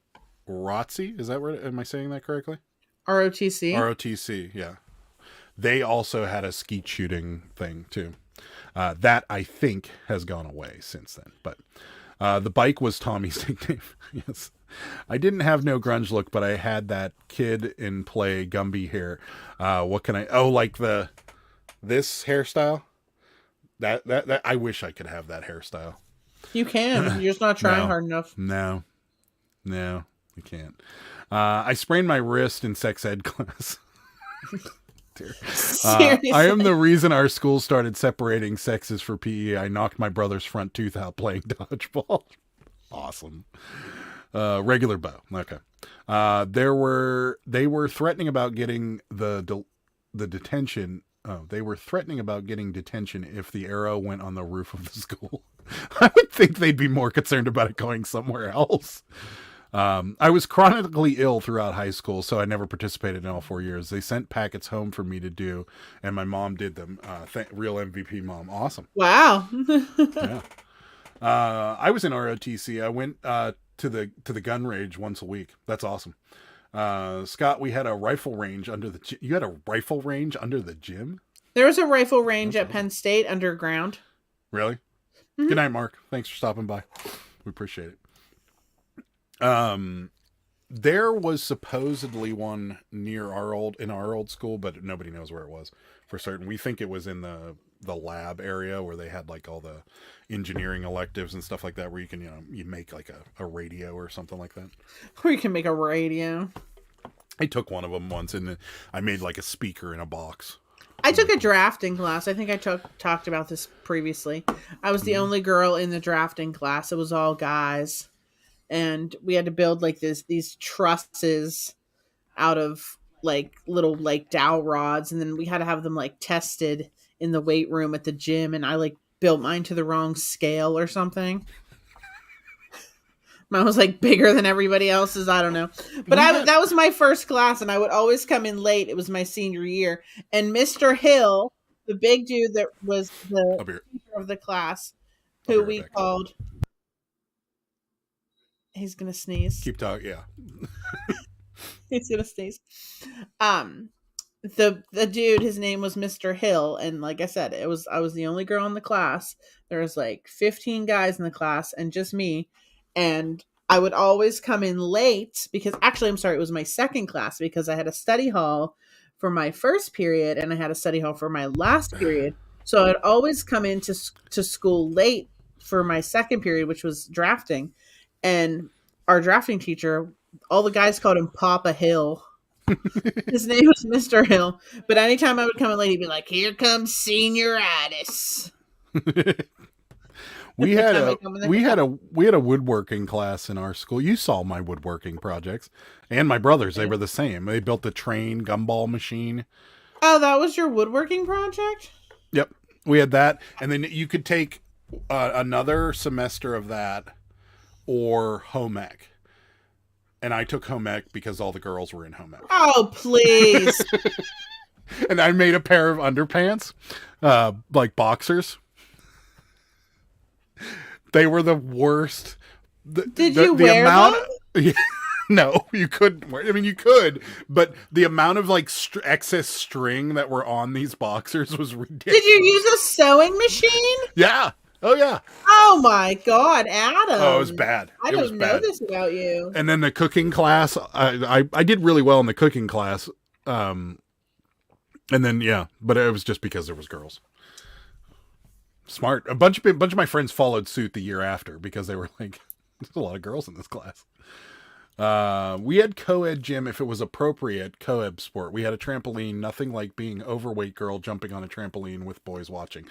ROTC, is that where? Am I saying that correctly? ROTC? ROTC, yeah. They also had a skeet shooting thing too. That I think has gone away since then. But the bike was Tommy's nickname. Yes. I didn't have no grunge look, but I had that kid in play Gumby hair. What can I? Oh, like this hairstyle. That I wish I could have that hairstyle. You can. You're just not trying hard enough. No, you can't. I sprained my wrist in sex ed class. Seriously. I am the reason our school started separating sexes for PE. I knocked my brother's front tooth out playing dodgeball. Awesome. Regular bow. Okay. They were threatening about getting the detention. Oh, they were threatening about getting detention if the arrow went on the roof of the school. I would think they'd be more concerned about it going somewhere else. I was chronically ill throughout high school, so I never participated in all 4 years. They sent packets home for me to do, and my mom did them. Real MVP mom. Awesome. Wow. Yeah. I was in ROTC. I went to the gun range once a week. That's awesome. Scott, we had a rifle range under the you had a rifle range under the gym? There was a rifle range at Penn State underground. Really? Mm-hmm. Good night, Mark. Thanks for stopping by. We appreciate it. There was supposedly one near our old school, but nobody knows where it was for certain. We think it was in the lab area where they had like all the engineering electives and stuff like that, where you can, you make like a radio or something like that. Or you can make a radio. I took one of them once and I made like a speaker in a box. I took a drafting class. I think I talked about this previously. I was the only girl in the drafting class. It was all guys. And we had to build like these trusses out of like little like dowel rods. And then we had to have them like tested in the weight room at the gym. And I like built mine to the wrong scale or something. Mine was like bigger than everybody else's. I don't know. But that was my first class and I would always come in late. It was my senior year. And Mr. Hill, the big dude that was the I'll be right- teacher of the class, I'll who be right we back. called. He's gonna sneeze. Keep talking. Yeah. He's gonna sneeze. The dude, his name was Mr. Hill, and like I said, I was the only girl in the class. There was like 15 guys in the class and just me, and I would always come in late because actually I'm sorry, it was my second class because I had a study hall for my first period and I had a study hall for my last period. So I'd always come into to school late for my second period, which was drafting, and our drafting teacher, all the guys called him Papa Hill. His name was Mr. Hill, but anytime I would come in late, he'd be like, "Here comes senioritis." We had a woodworking class in our school. You saw my woodworking projects, and my brothers. They were the same. They built a train gumball machine. Oh, that was your woodworking project? Yep, we had that, and then you could take another semester of that or home ec. And I took home ec because all the girls were in home ec. Oh, please. And I made a pair of underpants, like boxers. They were the worst. Did you wear them? No, you couldn't wear. I mean, you could, but the amount of like excess string that were on these boxers was ridiculous. Did you use a sewing machine? Yeah. Oh yeah. Oh my God, Adam. Oh, it was bad. I don't know this about you. And then the cooking class, I did really well in the cooking class. And then yeah, but it was just because there was girls. Smart. A bunch of my friends followed suit the year after because they were like, there's a lot of girls in this class. We had co-ed gym if it was appropriate, co-ed sport. We had a trampoline, nothing like being overweight girl jumping on a trampoline with boys watching.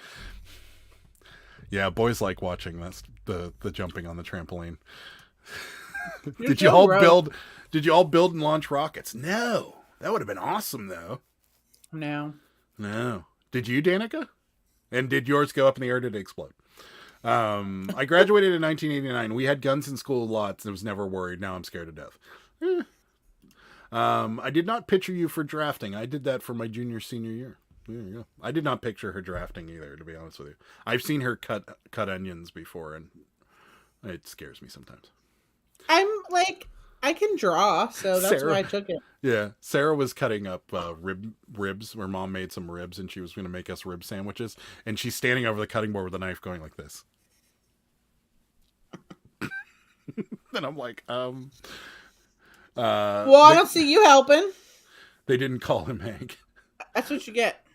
Yeah, boys like watching. That's the jumping on the trampoline. Did you all build and launch rockets? No. That would have been awesome though. No. Did you, Danica? And did yours go up in the air or did it explode? I graduated in 1989. We had guns in school lots and was never worried. Now I'm scared to death. I did not picture you for drafting. I did that for my senior year. There you go. I did not picture her drafting either, to be honest with you. I've seen her cut onions before, and it scares me sometimes. I'm like, I can draw, so that's why I took it. Yeah, Sarah was cutting up ribs. Her mom made some ribs, and she was going to make us rib sandwiches. And she's standing over the cutting board with a knife, going like this. And I'm like, well, I don't see you helping. They didn't call him Hank. That's what you get.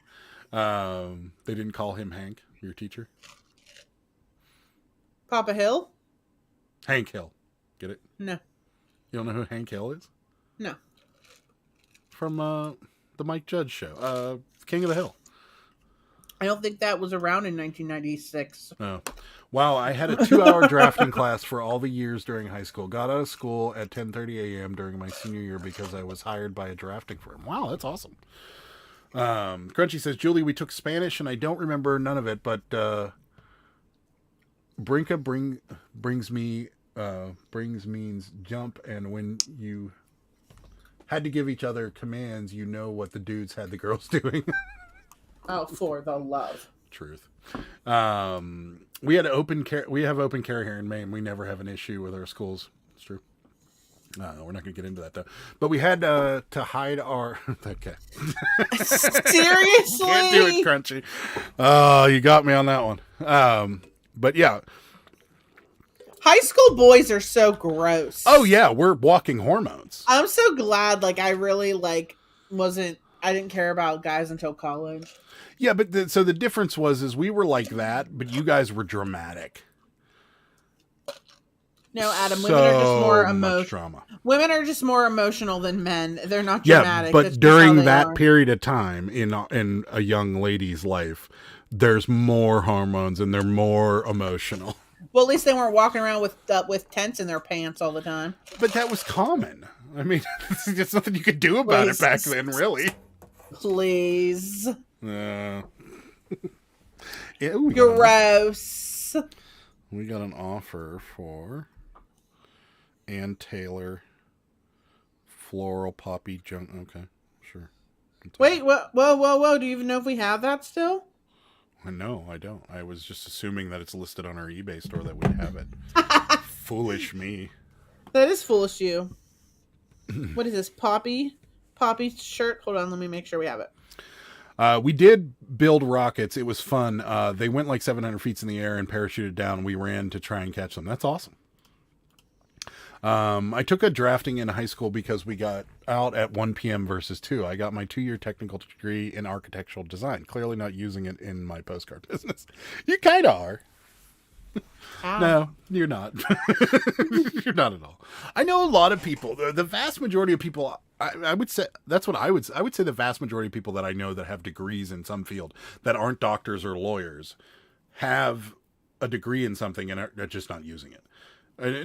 They didn't call him Hank, your teacher? Papa Hill? Hank Hill. Get it? No. You don't know who Hank Hill is? No. From the Mike Judge show. King of the Hill. I don't think that was around in 1996. Oh. Wow, I had a 2-hour drafting class for all the years during high school. Got out of school at 10:30 a.m. during my senior year because I was hired by a drafting firm. Wow, that's awesome. Crunchy says, Julie, we took Spanish and I don't remember none of it, but Brinca brings means jump, and when you had to give each other commands, you know what the dudes had the girls doing. Oh, for the love. Truth. We had open care. We have open care here in Maine. We never have an issue with our schools. It's true. We're not going to get into that though. But we had to hide our. Okay. Seriously? Can't do it, Crunchy. Oh, you got me on that one. But yeah. High school boys are so gross. Oh yeah, we're walking hormones. I'm so glad. Like I really I didn't care about guys until college. Yeah, but so the difference was we were like that, but you guys were dramatic. No, Adam, women are just more emotional. Women are just more emotional than men. They're not dramatic. Yeah, but during that period of time in a young lady's life, there's more hormones and they're more emotional. Well, at least they weren't walking around with tents in their pants all the time. But that was common. I mean, there's nothing you could do about it back then, really. Please. Gross. We got an offer for Ann Taylor floral poppy junk. Okay, sure. Wait, whoa. Do you even know if we have that still? No, I don't. I was just assuming that it's listed on our eBay store that we'd have it. Foolish me. That is foolish, you. What is this? Poppy shirt? Hold on, let me make sure we have it. We did build rockets. It was fun. They went like 700 feet in the air and parachuted down. We ran to try and catch them. That's awesome. I took a drafting in high school because we got out at 1 p.m. versus 2. I got my 2-year technical degree in architectural design. Clearly not using it in my postcard business. You kind of are. No, you're not. You're not at all. I know a lot of people. The vast majority of people, I would say, that's what I would say the vast majority of people that I know that have degrees in some field that aren't doctors or lawyers have a degree in something and are just not using it.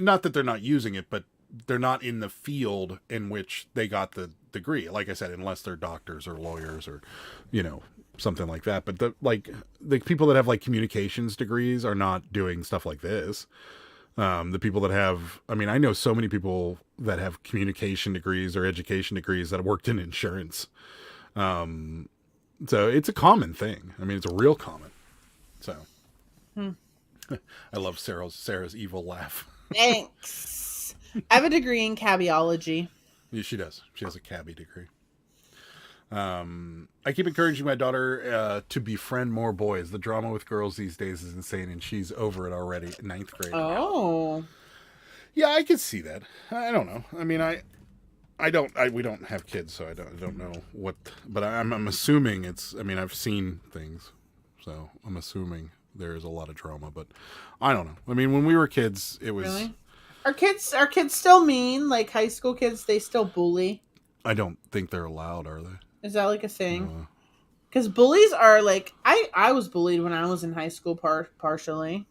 Not that they're not using it, but they're not in the field in which they got the degree. Like I said, unless they're doctors or lawyers or, something like that. But the people that have like communications degrees are not doing stuff like this. The people that have, I know so many people that have communication degrees or education degrees that have worked in insurance. So it's a common thing. It's a real common. So I love Sarah's evil laugh. Thanks. I have a degree in cabiology. Yeah, she does. She has a cabbie degree. I keep encouraging my daughter to befriend more boys. The drama with girls these days is insane, and she's over it already. 9th grade. Oh. Yeah, I could see that. I don't know. We don't have kids, so I don't know what. But I'm assuming it's. I've seen things, so I'm assuming there's a lot of drama. But I don't know. When we were kids, it was. Really? Are kids still mean? Like high school kids, they still bully? I don't think they're allowed, are they? Is that like a thing? Because bullies are like, I was bullied when I was in high school partially.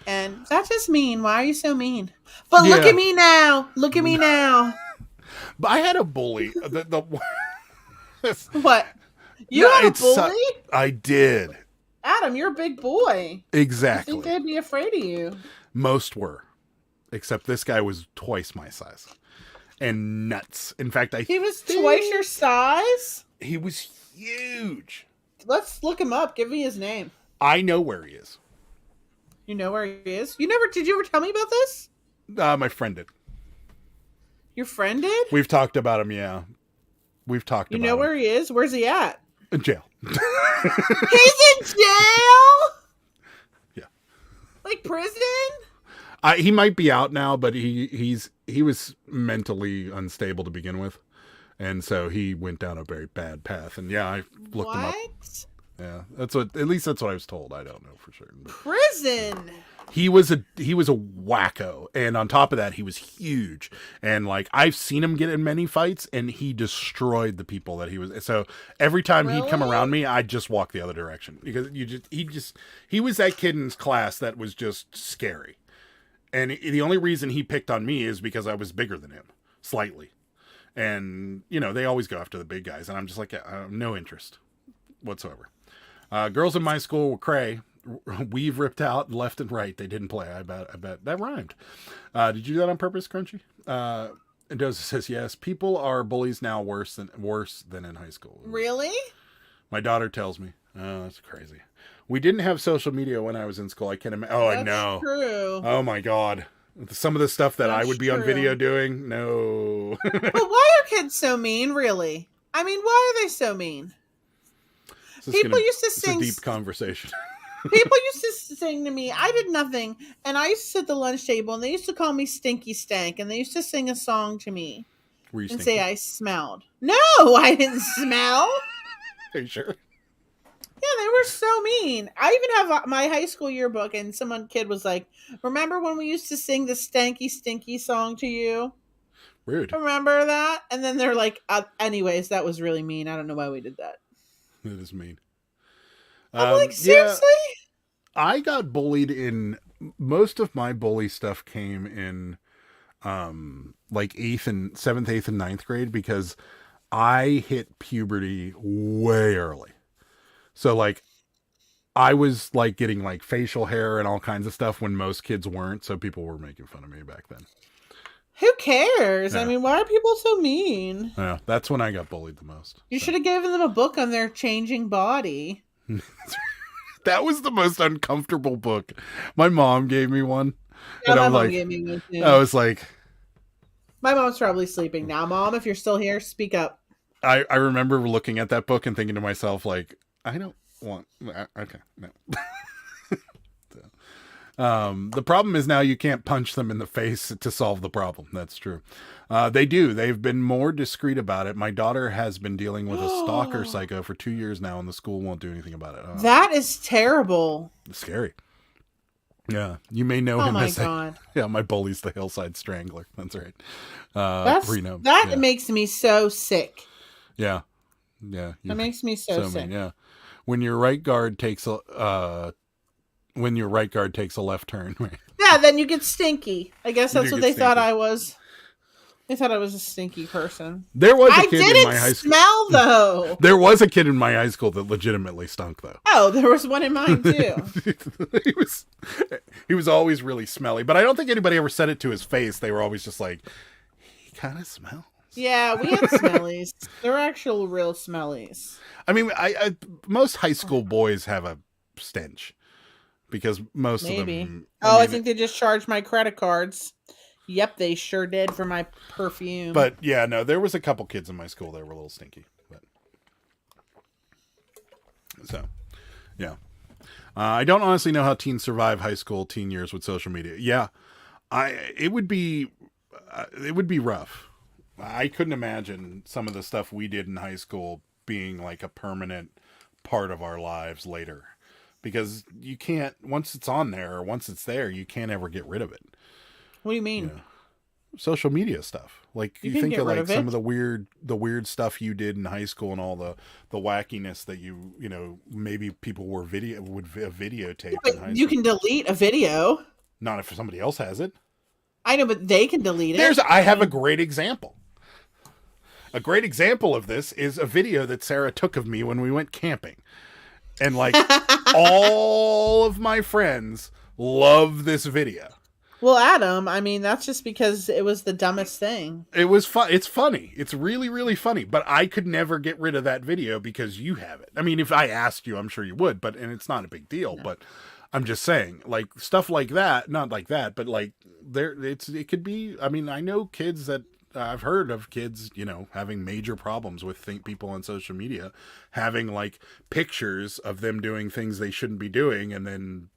And that's just mean. Why are you so mean? But look at me now. Look at me now. But I had a bully. What? You had a bully? I did. Adam, you're a big boy. Exactly. I think they'd be afraid of you. Most were. Except this guy was twice my size. And nuts. In fact, he was twice your size? He was huge. Let's look him up. Give me his name. I know where he is. You know where he is? Did you ever tell me about this? My friend did. Your friend did? We've talked about him, yeah. We've talked about him. You know where he is? Where's he at? In jail. He's in jail? Yeah. Like prison? He might be out now, but he was mentally unstable to begin with, and so he went down a very bad path. And yeah, I looked him up. Yeah, that's what I was told. I don't know for certain. But prison. He was a wacko, and on top of that, he was huge. And like I've seen him get in many fights, and he destroyed the people that he was. So every time he'd come around me, I'd just walk the other direction because he was that kid in his class that was just scary. And the only reason he picked on me is because I was bigger than him, slightly. And, they always go after the big guys. And I'm just like, no interest whatsoever. Girls in my school were cray. Weave ripped out left and right. They didn't play. I bet. That rhymed. Did you do that on purpose, Crunchy? And Doza says, yes, people are bullies now worse than in high school. Really? My daughter tells me. Oh, that's crazy. We didn't have social media when I was in school. I can't imagine. Oh, I know. True. Oh my God. Some of the stuff that I would be on video doing. No. But why are kids so mean, really? Why are they so mean? People used to sing. It's a deep conversation. People used to sing to me. I did nothing. And I used to sit at the lunch table and they used to call me Stinky Stank. And they used to sing a song to me. Were you and stinky? say I smelled. No, I didn't smell. Are you sure? Yeah, they were so mean. I even have my high school yearbook, and kid was like, remember when we used to sing the stanky, stinky song to you? Rude. Remember that? And then they're like, anyways, that was really mean. I don't know why we did that. That is mean. I'm like, seriously? Yeah, I got bullied in, most of my bully stuff came in like 7th, 8th, and 9th grade because I hit puberty way early. So like I was like getting like facial hair and all kinds of stuff when most kids weren't. So people were making fun of me back then. Who cares? Yeah. Why are people so mean? Yeah, that's when I got bullied the most. You should have given them a book on their changing body. That was the most uncomfortable book. My mom gave me one. Yeah, And my I'm mom like, gave me one too. I was like, My mom's probably sleeping now. Mom, if you're still here, speak up. I remember looking at that book and thinking to myself, like, I don't want, okay, no. The problem is now you can't punch them in the face to solve the problem. That's true. They do. They've been more discreet about it. My daughter has been dealing with a stalker psycho for 2 years now, and the school won't do anything about it. That is terrible. It's scary. Yeah, you may know Oh him my as God. yeah, my bully's the Hillside Strangler. That's right. Reno. That Yeah. makes me so sick. Yeah. Yeah. That makes me so sick. mean, yeah. When your right guard takes a left turn. Right? Yeah, then you get stinky. I guess You that's do what get they thought stinky. I was. They thought I was a stinky person. There was a I kid in didn't my high school. smell though. There was a kid in my high school that legitimately stunk though. Oh, there was one in mine too. he was always really smelly, but I don't think anybody ever said it to his face. They were always just like, he kind of smells. Yeah, we had smellies. They're actual real smellies. I mean, I most high school boys have a stench because most Maybe. of them. I think they just charged my credit cards. Yep, they sure did for my perfume. But yeah, no, there was a couple kids in my school that were a little stinky. But so, yeah, I don't honestly know how teens survive high school teen years with social media. Yeah, it would be rough. I couldn't imagine some of the stuff we did in high school being like a permanent part of our lives later, because you can't, once it's on there or once it's there, you can't ever get rid of it. What do you mean? Yeah. Social media stuff. Like you can think get of rid like of some it. of the weird stuff you did in high school and all the wackiness that you know, maybe people would videotape in high You school. can delete a video. Not if somebody else has it. I know, but they can delete it. I have a great example. A great example of this is a video that Sarah took of me when we went camping. And like all of my friends love this video. Well, Adam, I mean, that's just because it was the dumbest thing. It was fun. It's funny. It's really, really funny. But I could never get rid of that video because you have it. I mean, if I asked you, I'm sure you would. And it's not a big deal. No. But I'm just saying, like stuff like that. Not like that, but like it could be. I mean, I know kids that I've heard of kids, you know, having major problems with people on social media, having like pictures of them doing things they shouldn't be doing, and then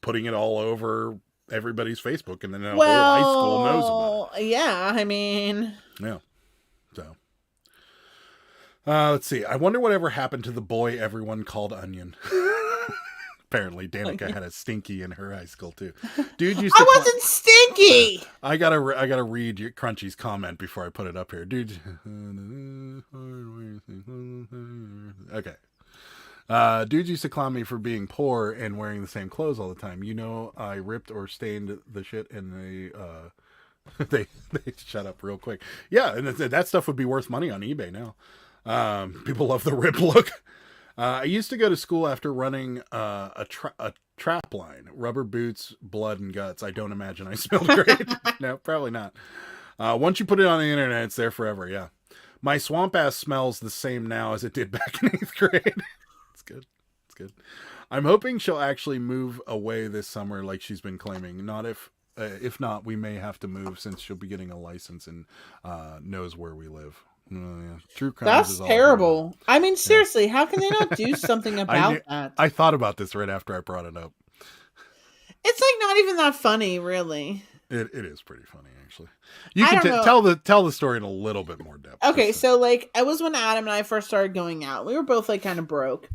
putting it all over everybody's Facebook, and then whole high school knows about it. Yeah, I mean, yeah. So, let's see. I wonder whatever happened to the boy everyone called Onion. Apparently, Danica had a stinky in her high school too. Dude, I wasn't stinky. I gotta read your Crunchy's comment before I put it up here, dude. Okay. Dudes used to clown me for being poor and wearing the same clothes all the time. You know, I ripped or stained the shit, and they shut up real quick. Yeah, and that stuff would be worth money on eBay now. People love the rip look. I used to go to school after running a trap line. Rubber boots, blood, and guts. I don't imagine I smelled great. No, probably not. Once you put it on the internet, it's there forever. Yeah. My swamp ass smells the same now as it did back in 8th grade. It's good. It's good. I'm hoping she'll actually move away this summer like she's been claiming. Not if not, we may have to move since she'll be getting a license and knows where we live. Yeah. True crime. That's terrible. I mean, seriously, how can they not do something about that? I thought about this right after I brought it up. It's like not even that funny, really. It is pretty funny, actually. You can tell the story in a little bit more depth. Okay, so like it was when Adam and I first started going out. We were both like kind of broke.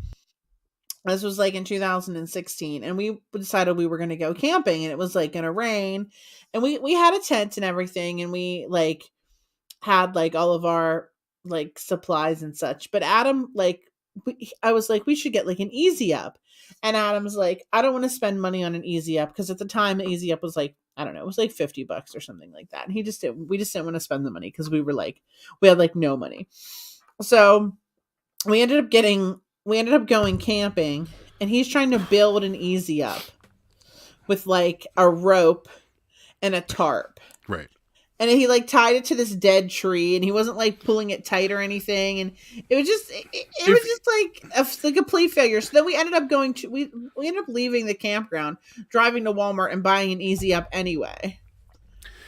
This was like in 2016, and we decided we were going to go camping, and it was like going to rain, and we had a tent and everything, and we like had like all of our like supplies and such. But Adam, like, I was like, we should get like an Easy Up, and Adam's like, I don't want to spend money on an Easy Up because at the time the Easy Up was like, I don't know, it was like $50 or something like that, and we just didn't want to spend the money because we had like no money. So we ended up going camping, and he's trying to build an Easy Up with like a rope and a tarp. Right. And he like tied it to this dead tree, and he wasn't like pulling it tight or anything, and it was just it was just like a complete failure. So then we ended up we ended up leaving the campground, driving to Walmart, and buying an Easy Up anyway.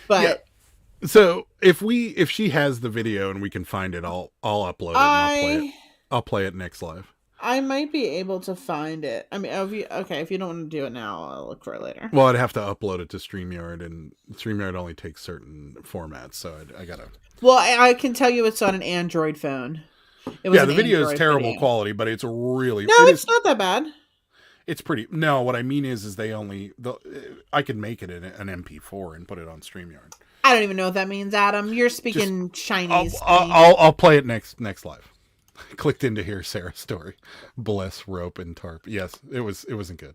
But so if she has the video and we can find it, I'll upload it and I'll play it. I'll play it next live. I might be able to find it. I mean, if you don't want to do it now, I'll look for it later. Well, I'd have to upload it to StreamYard, and StreamYard only takes certain formats, so I gotta. Well, I can tell you it's on an Android phone. The video is terrible quality, but it's really it's not that bad. It's pretty. No, what I mean is they only. I could make it an MP4 and put it on StreamYard. I don't even know what that means, Adam. You're speaking Chinese. I'll play it next live. Clicked in to hear Sarah's story. Bless rope and tarp. Yes, it wasn't good.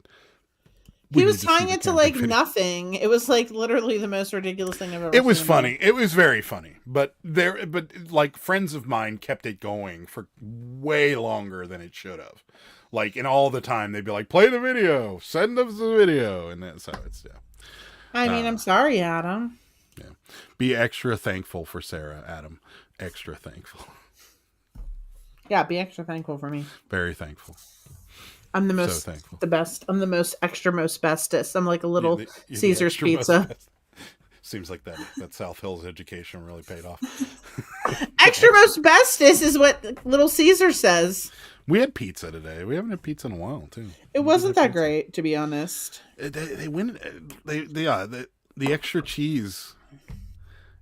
He was tying it to like nothing. It was like literally the most ridiculous thing I've ever seen. It was funny. It was very funny. But like friends of mine kept it going for way longer than it should have. Like, and all the time they'd be like, play the video, send us the video. And that's how it's, I mean, I'm sorry, Adam. Yeah. Be extra thankful for Sarah, Adam. Extra thankful. Yeah, be extra thankful for me. Very thankful. I'm the most, the best. I'm the most extra, most bestest. I'm like a little Caesar's pizza. Seems like that South Hills education really paid off. Extra most bestest is what Little Caesar says. We had pizza today. We haven't had pizza in a while, too. It wasn't that great, to be honest. The extra cheese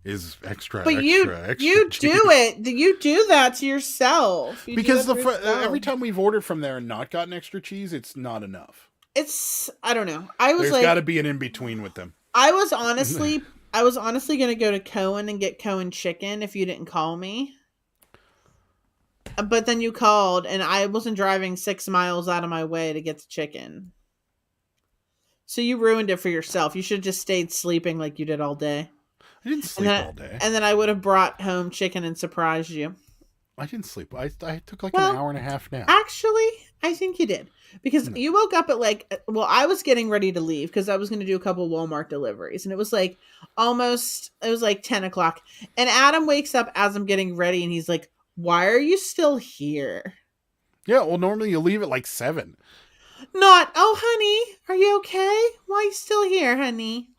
is extra. But you do it. You do that to yourself. Because every time we've ordered from there and not gotten extra cheese, it's not enough. I don't know. There's got to be an in between with them. I was honestly going to go to Cohen and get Cohen chicken if you didn't call me. But then you called, and I wasn't driving 6 miles out of my way to get the chicken. So you ruined it for yourself. You should have just stayed sleeping like you did all day. I didn't sleep all day. And then I would have brought home chicken and surprised you. I didn't sleep. I took like an hour and a half nap. Actually, I think you did. Because you woke up at I was getting ready to leave because I was going to do a couple Walmart deliveries. And it was like 10 o'clock. And Adam wakes up as I'm getting ready and he's like, why are you still here? Yeah, well, normally you leave at like 7. Oh, honey, are you okay? Why are you still here, honey?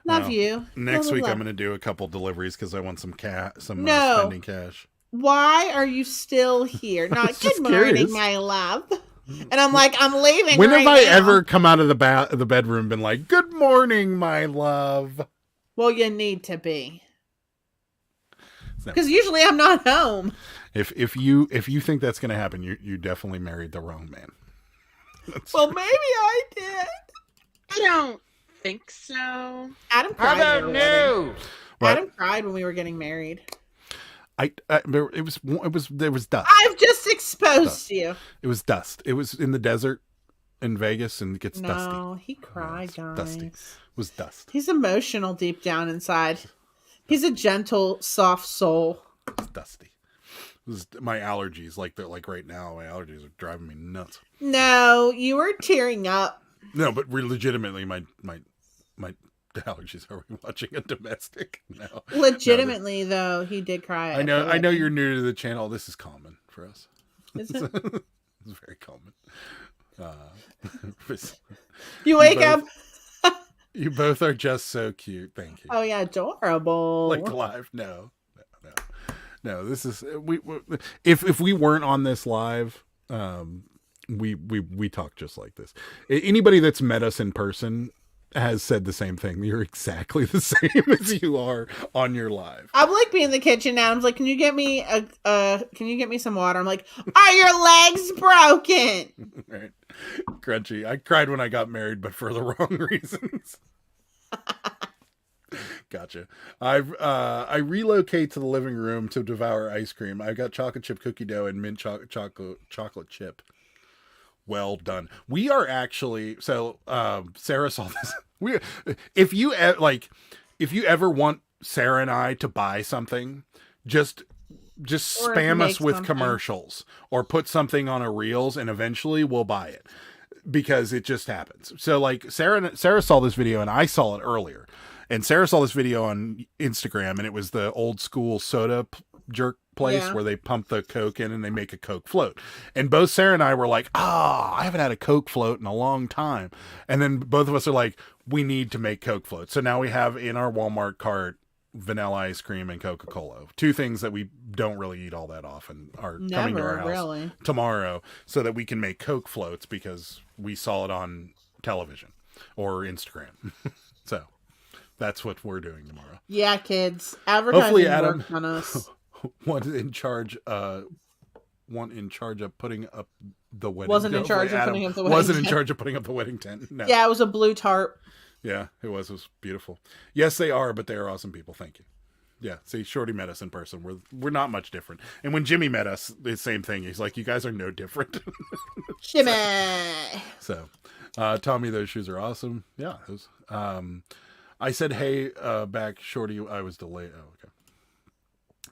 Love you. Next week, I'm going to do a couple deliveries because I want some spending cash. Why are you still here? Not good morning, my love. And I'm like, I'm leaving. When have I ever come out of the bedroom and been like, good morning, my love? Well, you need to be. Because usually I'm not home. If you think that's going to happen, you definitely married the wrong man. Well, maybe I did. I don't think so. Adam cried. How about no? Adam cried when we were getting married. There was dust. I've just exposed you. It was dust. It was in the desert in Vegas, and it gets dusty. No, he cried, guys. Dusty. It was dust. He's emotional deep down inside. He's a gentle, soft soul. It's dusty. It was my allergies, like right now, my allergies are driving me nuts. No, you were tearing up. No, but legitimately, my allergies. Are we watching a domestic? No. Legitimately, though, he did cry. I know you're new to the channel. This is common for us. Is it? It's very common. You wake up. You both are just so cute. Thank you. Oh yeah, adorable. Like live? No. This is if we weren't on this live, we talk just like this. Anybody that's met us in person has said the same thing. You're exactly the same as you are on your live. I'm like being in the kitchen now. I'm like, can you get me some water? I'm like, are your legs broken? Right. Crunchy. I cried when I got married, but for the wrong reasons. Gotcha. I relocate to the living room to devour ice cream. I've got chocolate chip cookie dough and mint chocolate chip. Well done. We are actually Sarah saw this. If you ever want Sarah and I to buy something, just spam us with commercials or put something on a reels, and eventually we'll buy it because it just happens. So like Sarah saw this video and I saw it earlier. And Sarah saw this video on Instagram, and it was the old school soda jerk place where they pump the Coke in and they make a Coke float. And both Sarah and I were like, I haven't had a Coke float in a long time. And then both of us are like, we need to make Coke floats. So now we have in our Walmart cart vanilla ice cream and Coca-Cola. Two things that we don't really eat all that often are coming to our house tomorrow so that we can make Coke floats because we saw it on television or Instagram. So that's what we're doing tomorrow. Yeah, kids. Advertising hopefully Adam worked on us. one in charge of putting up the wedding Wasn't in charge of putting up the wedding wasn't in tent. charge of putting up the wedding tent. No. Yeah, it was a blue tarp. Yeah, it was beautiful. Yes, they are, but they are awesome people. Thank you. Yeah, see, Shorty met us in person. We're not much different. And when Jimmy met us, the same thing. He's like, you guys are no different. Shimmy. So, Tommy, those shoes are awesome. Yeah, those. I said, hey, back, Shorty. I was delayed. Oh, okay.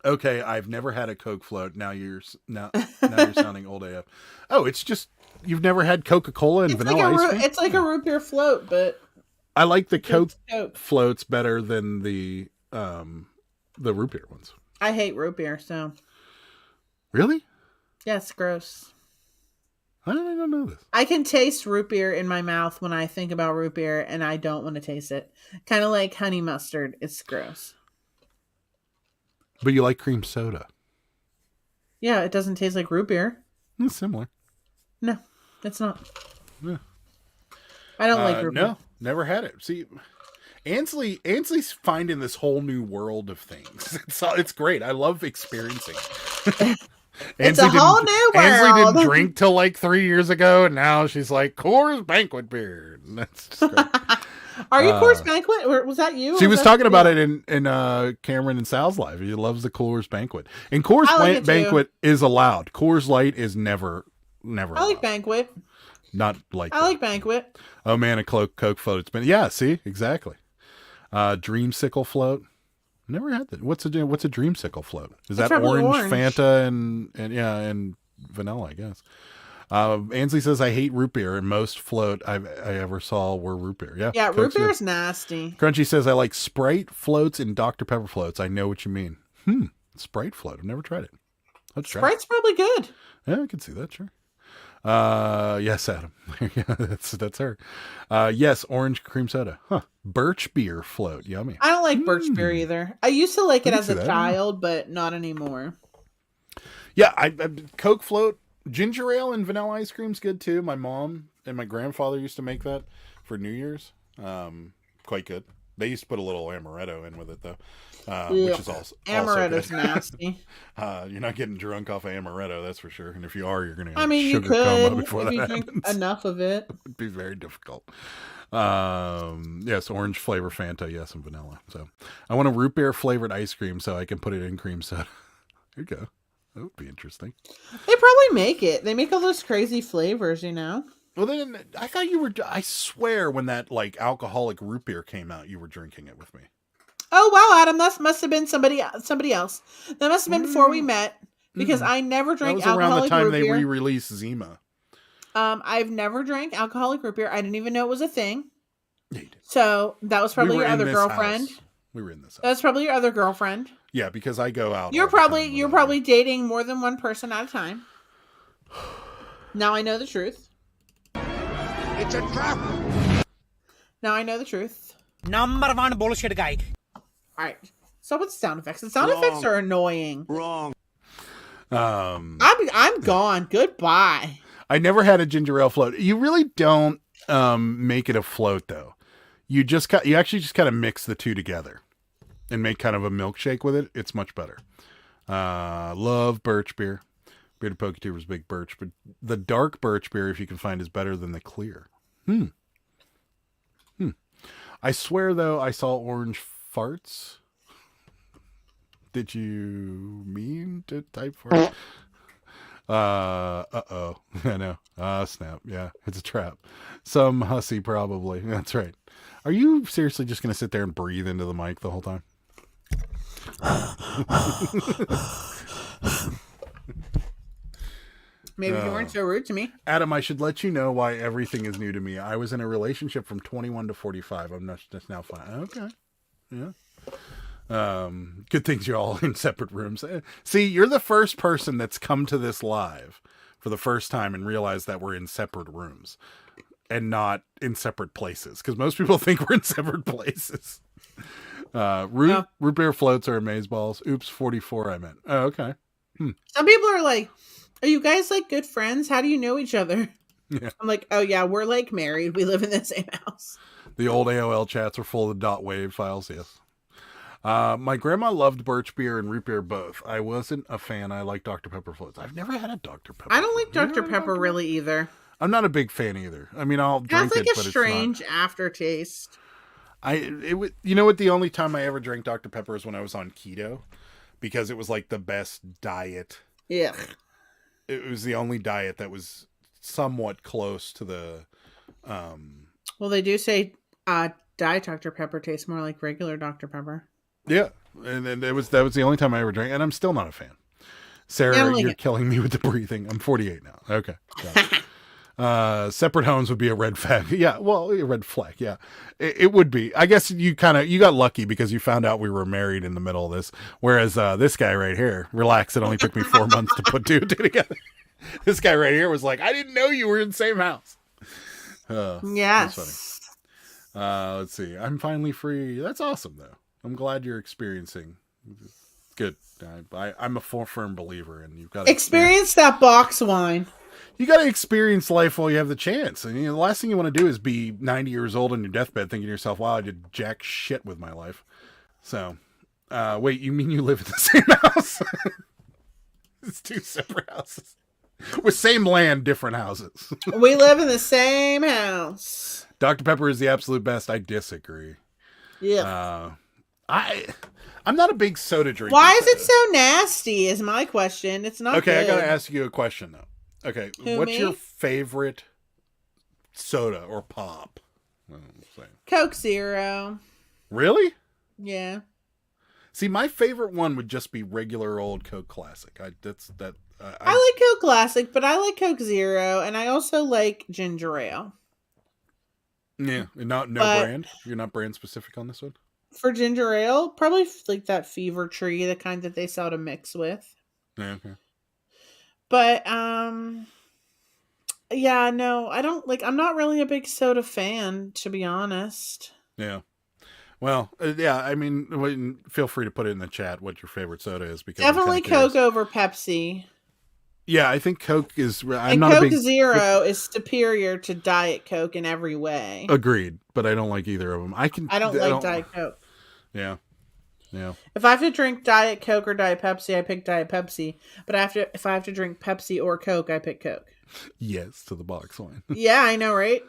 Okay, I've never had a Coke float. Now you're sounding old AF. Oh, it's just you've never had Coca-Cola and vanilla ice cream. It's like a root beer float, but I like the Coke floats better than the root beer ones. I hate root beer. So really, yeah, it's gross. I don't know this. I can taste root beer in my mouth when I think about root beer, and I don't want to taste it. Kind of like honey mustard. It's gross. But you like cream soda. Yeah, it doesn't taste like root beer. It's similar. No, it's not. Yeah. I don't like root beer. No, never had it. See, Ansley's finding this whole new world of things. It's great. I love experiencing it. It's a whole new world. Ansley didn't drink till like 3 years ago, and now she's like, Coors Banquet beer. And that's just great. Are you Coors Banquet? Or was that you? She was talking about it in Cameron and Sal's live. He loves the Coors Banquet. And Coors Banquet is allowed. Coors Light is never I allowed. like Banquet. Not like I like Banquet. Oh man, a Coke float. It's been see, exactly. Dreamsicle float. Never had that. What's a dreamsicle float? Is that orange, Fanta, and vanilla? I guess. Ansley says I hate root beer, and most float I ever saw were root beer. Yeah, root beer is nasty. Crunchy says I like Sprite floats and Dr Pepper floats. I know what you mean. Sprite float. I've never tried it. Let's try. Sprite's probably good. Yeah, I can see that. Sure. Yes, Adam. Yeah, that's her. Yes, orange cream soda. Birch beer float. Yummy. I don't like birch beer either. I used to like it as a child, but not anymore. Yeah, I Coke float, ginger ale and vanilla ice cream's good too. My mom and my grandfather used to make that for New Year's. Quite good. They used to put a little amaretto in with it though, which is also amaretto's nasty. You're not getting drunk off of amaretto, that's for sure. And if you are, you're going to. You could before if you drink enough of it. It would be very difficult. Yes, orange flavor Fanta, yes, and vanilla. So I want a root beer flavored ice cream so I can put it in cream soda. There you go. That would be interesting. They probably make it. They make all those crazy flavors, you know. Well, then I thought you were. I swear, when that like alcoholic root beer came out, you were drinking it with me. Oh wow, Adam, that must have been somebody else. That must have been before we met because I never drank alcoholic root beer. That was around the time they re-released Zima. I've never drank alcoholic root beer. I didn't even know it was a thing. Yeah, you did. So that was probably your other girlfriend. We were in this house. That's probably your other girlfriend. Yeah, because I go out. You're probably dating more than one person at a time. Now I know the truth. It's a trap. Now I know the truth. Number one bullshit guy. All right. So what's sound effects? The sound effects are annoying. Wrong. I'm gone. Goodbye. I never had a ginger ale float. You really don't make it a float though. You actually just kind of mix the two together and make kind of a milkshake with it. It's much better. Love birch beer. Bearded Poketuber's big birch, but the dark birch beer, if you can find, is better than the clear. I swear though, I saw orange farts. Did you mean to type fart? Uh-oh. I know. Snap. Yeah, it's a trap. Some hussy probably. That's right. Are you seriously just going to sit there and breathe into the mic the whole time? Maybe you weren't so rude to me. Adam, I should let you know why everything is new to me. I was in a relationship from 21 to 45. I'm just now fine. Okay. Good things you're all in separate rooms. See, you're the first person that's come to this live for the first time and realized that we're in separate rooms and not in separate places. Because most people think we're in separate places. Root beer floats are amazeballs. Oops, 44 I meant. Oh, okay. Some people are like, are you guys like good friends? How do you know each other? Yeah. I'm like, oh yeah, we're like married. We live in the same house. The old AOL chats are full of .wave files, yes. My grandma loved birch beer and root beer both. I wasn't a fan. I like Dr. Pepper floats. I've never had a Dr. Pepper. I don't like Dr. Pepper really either. I'm not a big fan either. I mean, I'll It drink has like it, a but strange it's aftertaste. not. You know what? The only time I ever drank Dr. Pepper is when I was on keto, because it was like the best diet. Yeah. It was the only diet that was somewhat close to the. Well, they do say Diet Dr. Pepper tastes more like regular Dr. Pepper. Yeah, and then that was the only time I ever drank, and I'm still not a fan. Sarah, you're killing me with the breathing. I'm 48 now. Okay. Separate homes would be a red flag. Yeah, well, a red flag. Yeah, it would be. I guess you got lucky because you found out we were married in the middle of this. Whereas this guy right here, relax. It only took me 4 months to put two and two together. This guy right here was like, I didn't know you were in the same house. Yes. That's funny. Let's see. I'm finally free. That's awesome, though. I'm glad you're experiencing. Good. I'm a firm believer, and you've got to experience that box wine. You got to experience life while you have the chance. And the last thing you want to do is be 90 years old on your deathbed thinking to yourself, wow, I did jack shit with my life. So, wait, you mean you live in the same house? It's two separate houses. With same land, different houses. We live in the same house. Dr. Pepper is the absolute best. I disagree. Yeah. I'm not a big soda drinker. Why is it so nasty is my question. It's not okay, good. I got to ask you a question, though. Okay, what's your favorite soda or pop? Coke Zero. Really? Yeah. See, my favorite one would just be regular old Coke Classic. I like Coke Classic, but I like Coke Zero, and I also like ginger ale. Yeah, and no brand. You're not brand specific on this one. For ginger ale, probably like that Fever Tree, the kind that they sell to mix with. Yeah, okay. But yeah, no, I don't like. I'm not really a big soda fan, to be honest. Yeah. Well, yeah. I mean, feel free to put it in the chat what your favorite soda is, because definitely Coke over Pepsi. Yeah, I think Coke is. And Coke Zero is superior to Diet Coke in every way. Agreed, but I don't like either of them. I don't like Diet Coke. Yeah. Yeah. If I have to drink Diet Coke or Diet Pepsi, I pick Diet Pepsi. But if I have to drink Pepsi or Coke, I pick Coke. Yes, to the box wine. Yeah, I know, right?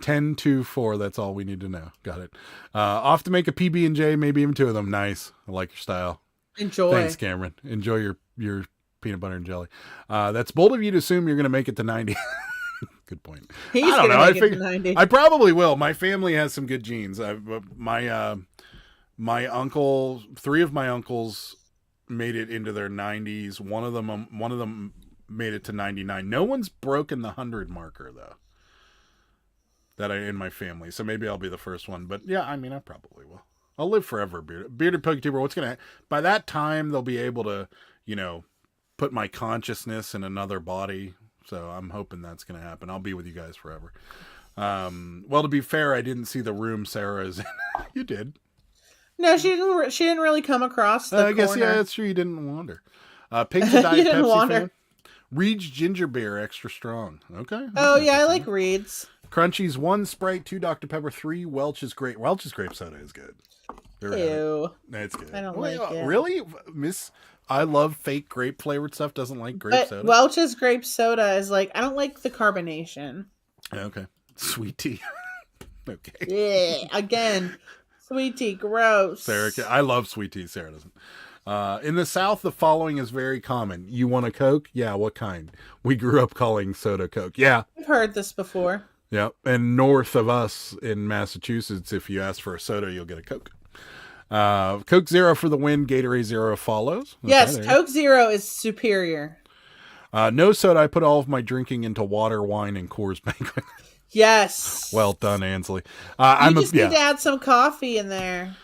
10-2-4. That's all we need to know. Got it. Off to make a PB&J, maybe even two of them. Nice. I like your style. Enjoy. Thanks, Cameron. Enjoy your peanut butter and jelly. That's bold of you to assume you're going to make it to 90. Good point. I don't know. I figure 90. I probably will. My family has some good genes. My uncle, 3 of my uncles made it into their 90s. One of them made it to 99. No one's broken the 100 marker though. In my family. So maybe I'll be the first one. But yeah, I mean, I probably will. I'll live forever, bearded PokeTuber. By that time they'll be able to, put my consciousness in another body. So I'm hoping that's going to happen. I'll be with you guys forever. Well, to be fair, I didn't see the room Sarah is in. You did. No, she didn't really come across the I guess, corner. yeah, that's true. You didn't wander. Pig's a Diet didn't Pepsi wander. fan. Reed's ginger beer, extra strong. Okay. Oh, yeah, I like Reed's. Crunchies, 1 Sprite, 2 Dr. Pepper, 3 Welch's Grape. Welch's Grape Soda is good. Ew. That's good. I don't like it. Really? I love fake grape flavored stuff. Doesn't like grape soda. Welch's Grape Soda is like, I don't like the carbonation. Okay. Sweet tea. Okay. Yeah. Again, sweet tea, gross. Sarah, I love sweet tea. Sarah doesn't. In the South, the following is very common. You want a Coke? Yeah, what kind? We grew up calling soda Coke. Yeah. I've heard this before. Yeah. And north of us in Massachusetts, if you ask for a soda, you'll get a Coke. Coke Zero for the win. Gatorade Zero follows. Okay, yes, Coke Zero is superior. No soda. I put all of my drinking into water, wine, and Coors Banquet. Yes. Well done, Ansley. You just need to add some coffee in there.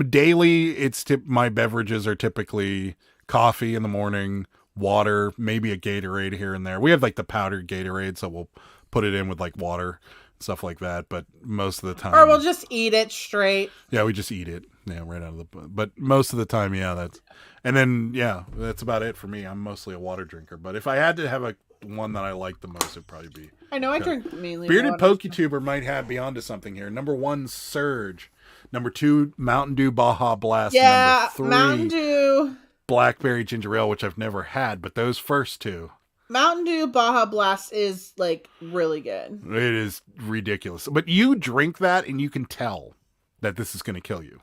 Daily, my beverages are typically coffee in the morning, water, maybe a Gatorade here and there. We have like the powdered Gatorade, so we'll put it in with like water, stuff like that. But most of the time, Or we'll just eat it straight. yeah, we just eat it. Yeah, right out of the. But most of the time, and then that's about it for me. I'm mostly a water drinker. But if I had to have one that I like the most, it'd probably be. I know I drink mainly Bearded water. PokeTuber might be onto something here. Number 1, Surge. Number 2, Mountain Dew Baja Blast. Yeah, Number 3, Mountain Dew. Blackberry Ginger Ale, which I've never had, but those first two. Mountain Dew Baja Blast is like really good. It is ridiculous. But you drink that and you can tell that this is going to kill you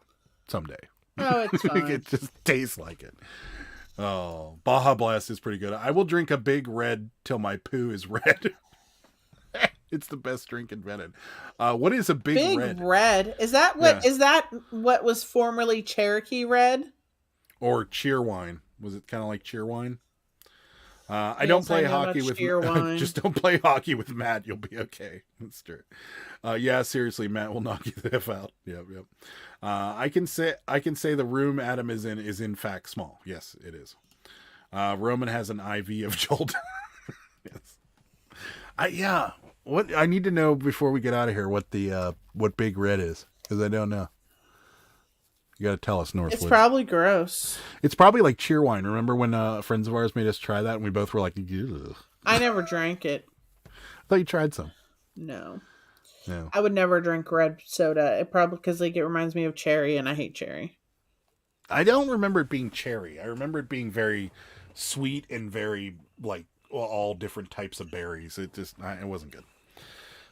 someday. Oh, it's fine. It just tastes like it. Oh, Baja Blast is pretty good. I will drink a Big Red till my poo is red. It's the best drink invented. What is a Big Red? Red? Is that what is that what was formerly Cherokee Red? Or Cheerwine? Was it kind of like Cheerwine? I don't play hockey with just don't play hockey with Matt. You'll be okay. That's true. Yeah, seriously, Matt will knock you the F out. Yep. I can say the room Adam is in fact small. Yes, it is. Roman has an IV of Jolt. Yes. What I need to know before we get out of here what Big Red is, because I don't know. You got to tell us, Northwood. It's probably gross. It's probably like Cheerwine. Remember when friends of ours made us try that and we both were like, ugh. I never drank it. I thought you tried some. No. No. I would never drink red soda. It probably because it reminds me of cherry, and I hate cherry. I don't remember it being cherry. I remember it being very sweet and very all different types of berries. It wasn't good.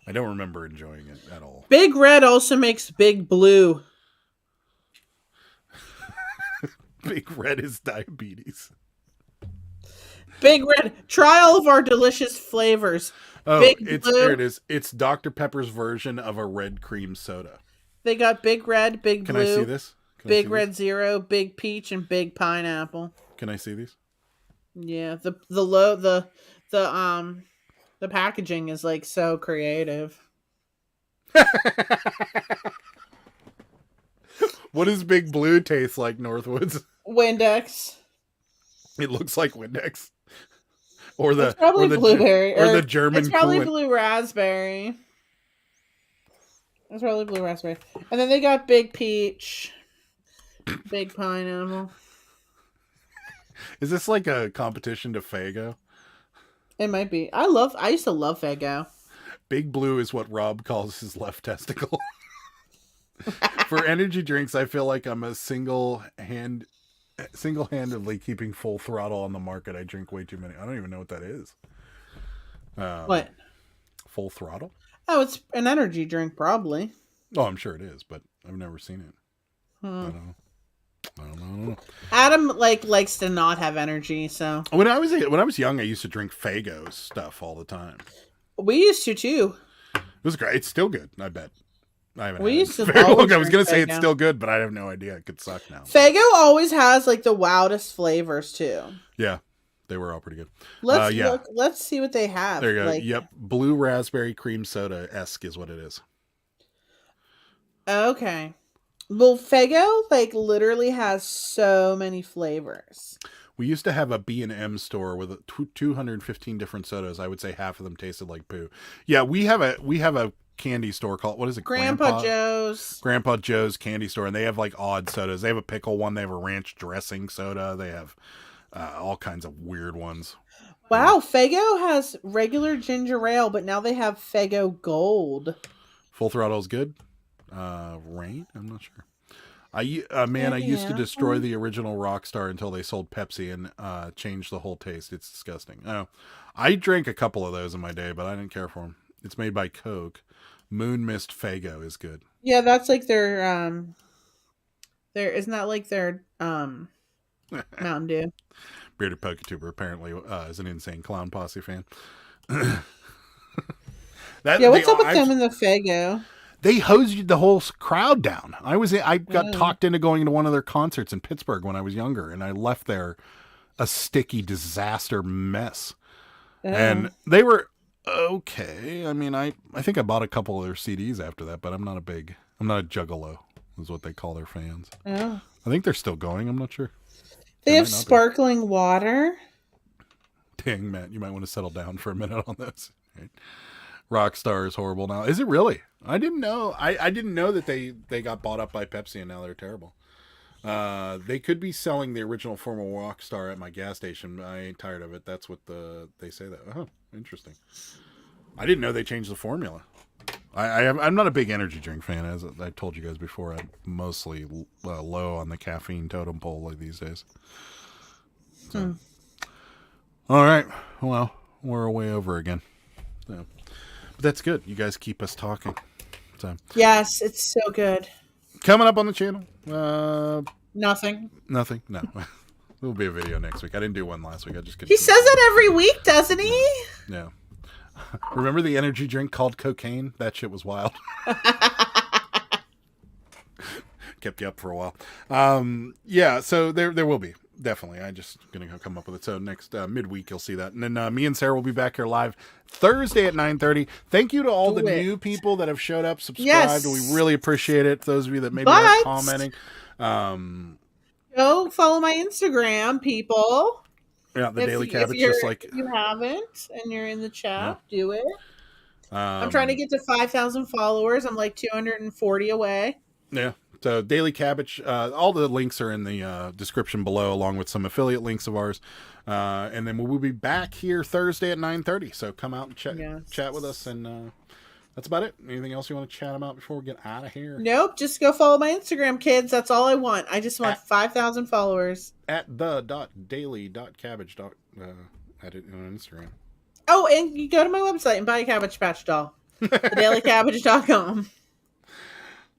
I don't remember enjoying it at all. Big Red also makes Big Blue. Big Red is diabetes. Big Red. Try all of our delicious flavors. Oh, Blue. There it is. It's Dr. Pepper's version of a red cream soda. They got Big Red, Big Blue. Can I see this? Big Red Zero, Big Peach, and Big Pineapple. Can I see these? Yeah, the packaging is like so creative. What does Big Blue taste like, Northwoods? Windex. It looks like Windex. Or It's probably blueberry. or the German It's probably coolant. blue raspberry. It's probably blue raspberry. And then they got Big Peach. Big Pineapple. Is this like a competition to Faygo? It might be. I used to love Faygo. Big Blue is what Rob calls his left testicle. For energy drinks, I feel like I'm single-handedly keeping Full Throttle on the market. I drink way too many. I don't even know what that is. What? Full Throttle? Oh, it's an energy drink, probably. Oh, I'm sure it is, but I've never seen it. I don't know. Adam likes to not have energy, so When I was young, I used to drink Faygo stuff all the time. we used to too. It was great. It's still good, I bet. I haven't We had used it to very long. always I was going to say drink it's Faygo. still good, but I have no idea. It could suck now. Faygo always has like the wildest flavors too. Yeah, they were all pretty good. Let's yeah. look. Let's see what they have. There you go. Like, Yep, blue raspberry cream soda-esque is what it is. Okay. Well, Faygo literally has so many flavors. We used to have a B&M store with 215 different sodas. I would say half of them tasted like poo. Yeah, we have a candy store called, what is it? Grandpa Joe's. Grandpa Joe's candy store, and they have odd sodas. They have a pickle one. They have a ranch dressing soda. They have all kinds of weird ones. Wow, Faygo has regular ginger ale, but now they have Faygo Gold. Full Throttle is good. Rain? I'm not sure. I used to destroy the original Rockstar until they sold Pepsi and changed the whole taste. It's disgusting. Oh, I drank a couple of those in my day, but I didn't care for them. It's made by Coke. Moon Mist Faygo is good. Yeah, that's like their isn't that like their Mountain Dew? Bearded PokeTuber apparently is an Insane Clown Posse fan. Yeah, what's up with them and the Faygo? They hosed the whole crowd down. I got talked into going to one of their concerts in Pittsburgh when I was younger, and I left there a sticky disaster mess. And they were okay. I mean, I think I bought a couple of their CDs after that, but I'm not a big I'm not a juggalo, is what they call their fans. Oh. I think they're still going. I'm not sure. They They have might not be. sparkling water. Dang, Matt, you might want to settle down for a minute on this. Right? Rockstar is horrible now. Is it really? I didn't know. I didn't know that they got bought up by Pepsi and now they're terrible. They could be selling the original form of Rockstar at my gas station. I ain't tired of it. That's what they say that. Oh, interesting. I didn't know they changed the formula. I'm not a big energy drink fan, as I told you guys before. I'm mostly low on the caffeine totem pole like these days. So. All right. Well, we're way over again. So. But that's good. You guys keep us talking. So. Yes, it's so good. Coming up on the channel. Nothing. Nothing. No. There'll be a video next week. I didn't do one last week. I just He says it every week, doesn't he? Yeah. Remember the energy drink called cocaine? That shit was wild. Kept you up for a while. Yeah, so there will be. Definitely. I'm just going to come up with it. So next midweek, you'll see that. And then me and Sarah will be back here live Thursday at 9:30. Thank you to all the new people that have showed up, subscribed. Yes. We really appreciate it. Those of you that maybe aren't commenting. Go follow my Instagram, people. Yeah, the Daily Cabbage, if just like... you haven't and you're in the chat, do it. I'm trying to get to 5,000 followers. I'm like 240 away. Yeah. So Daily Cabbage, all the links are in the description below, along with some affiliate links of ours. And then we'll be back here Thursday at 9:30. So come out and chat with us. And that's about it. Anything else you want to chat about before we get out of here? Nope. Just go follow my Instagram, kids. That's all I want. I just want 5,000 followers. At the.daily.cabbage. At it on Instagram. Oh, and you go to my website and buy a Cabbage Patch doll. thedailycabbage.com.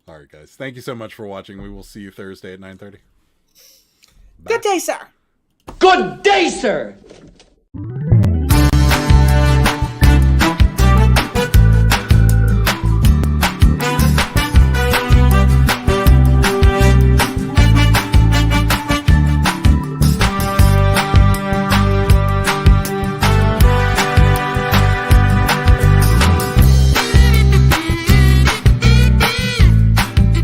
All right, guys. Thank you so much for watching. We will see you Thursday at 9:30. Good day, sir. Good day, sir.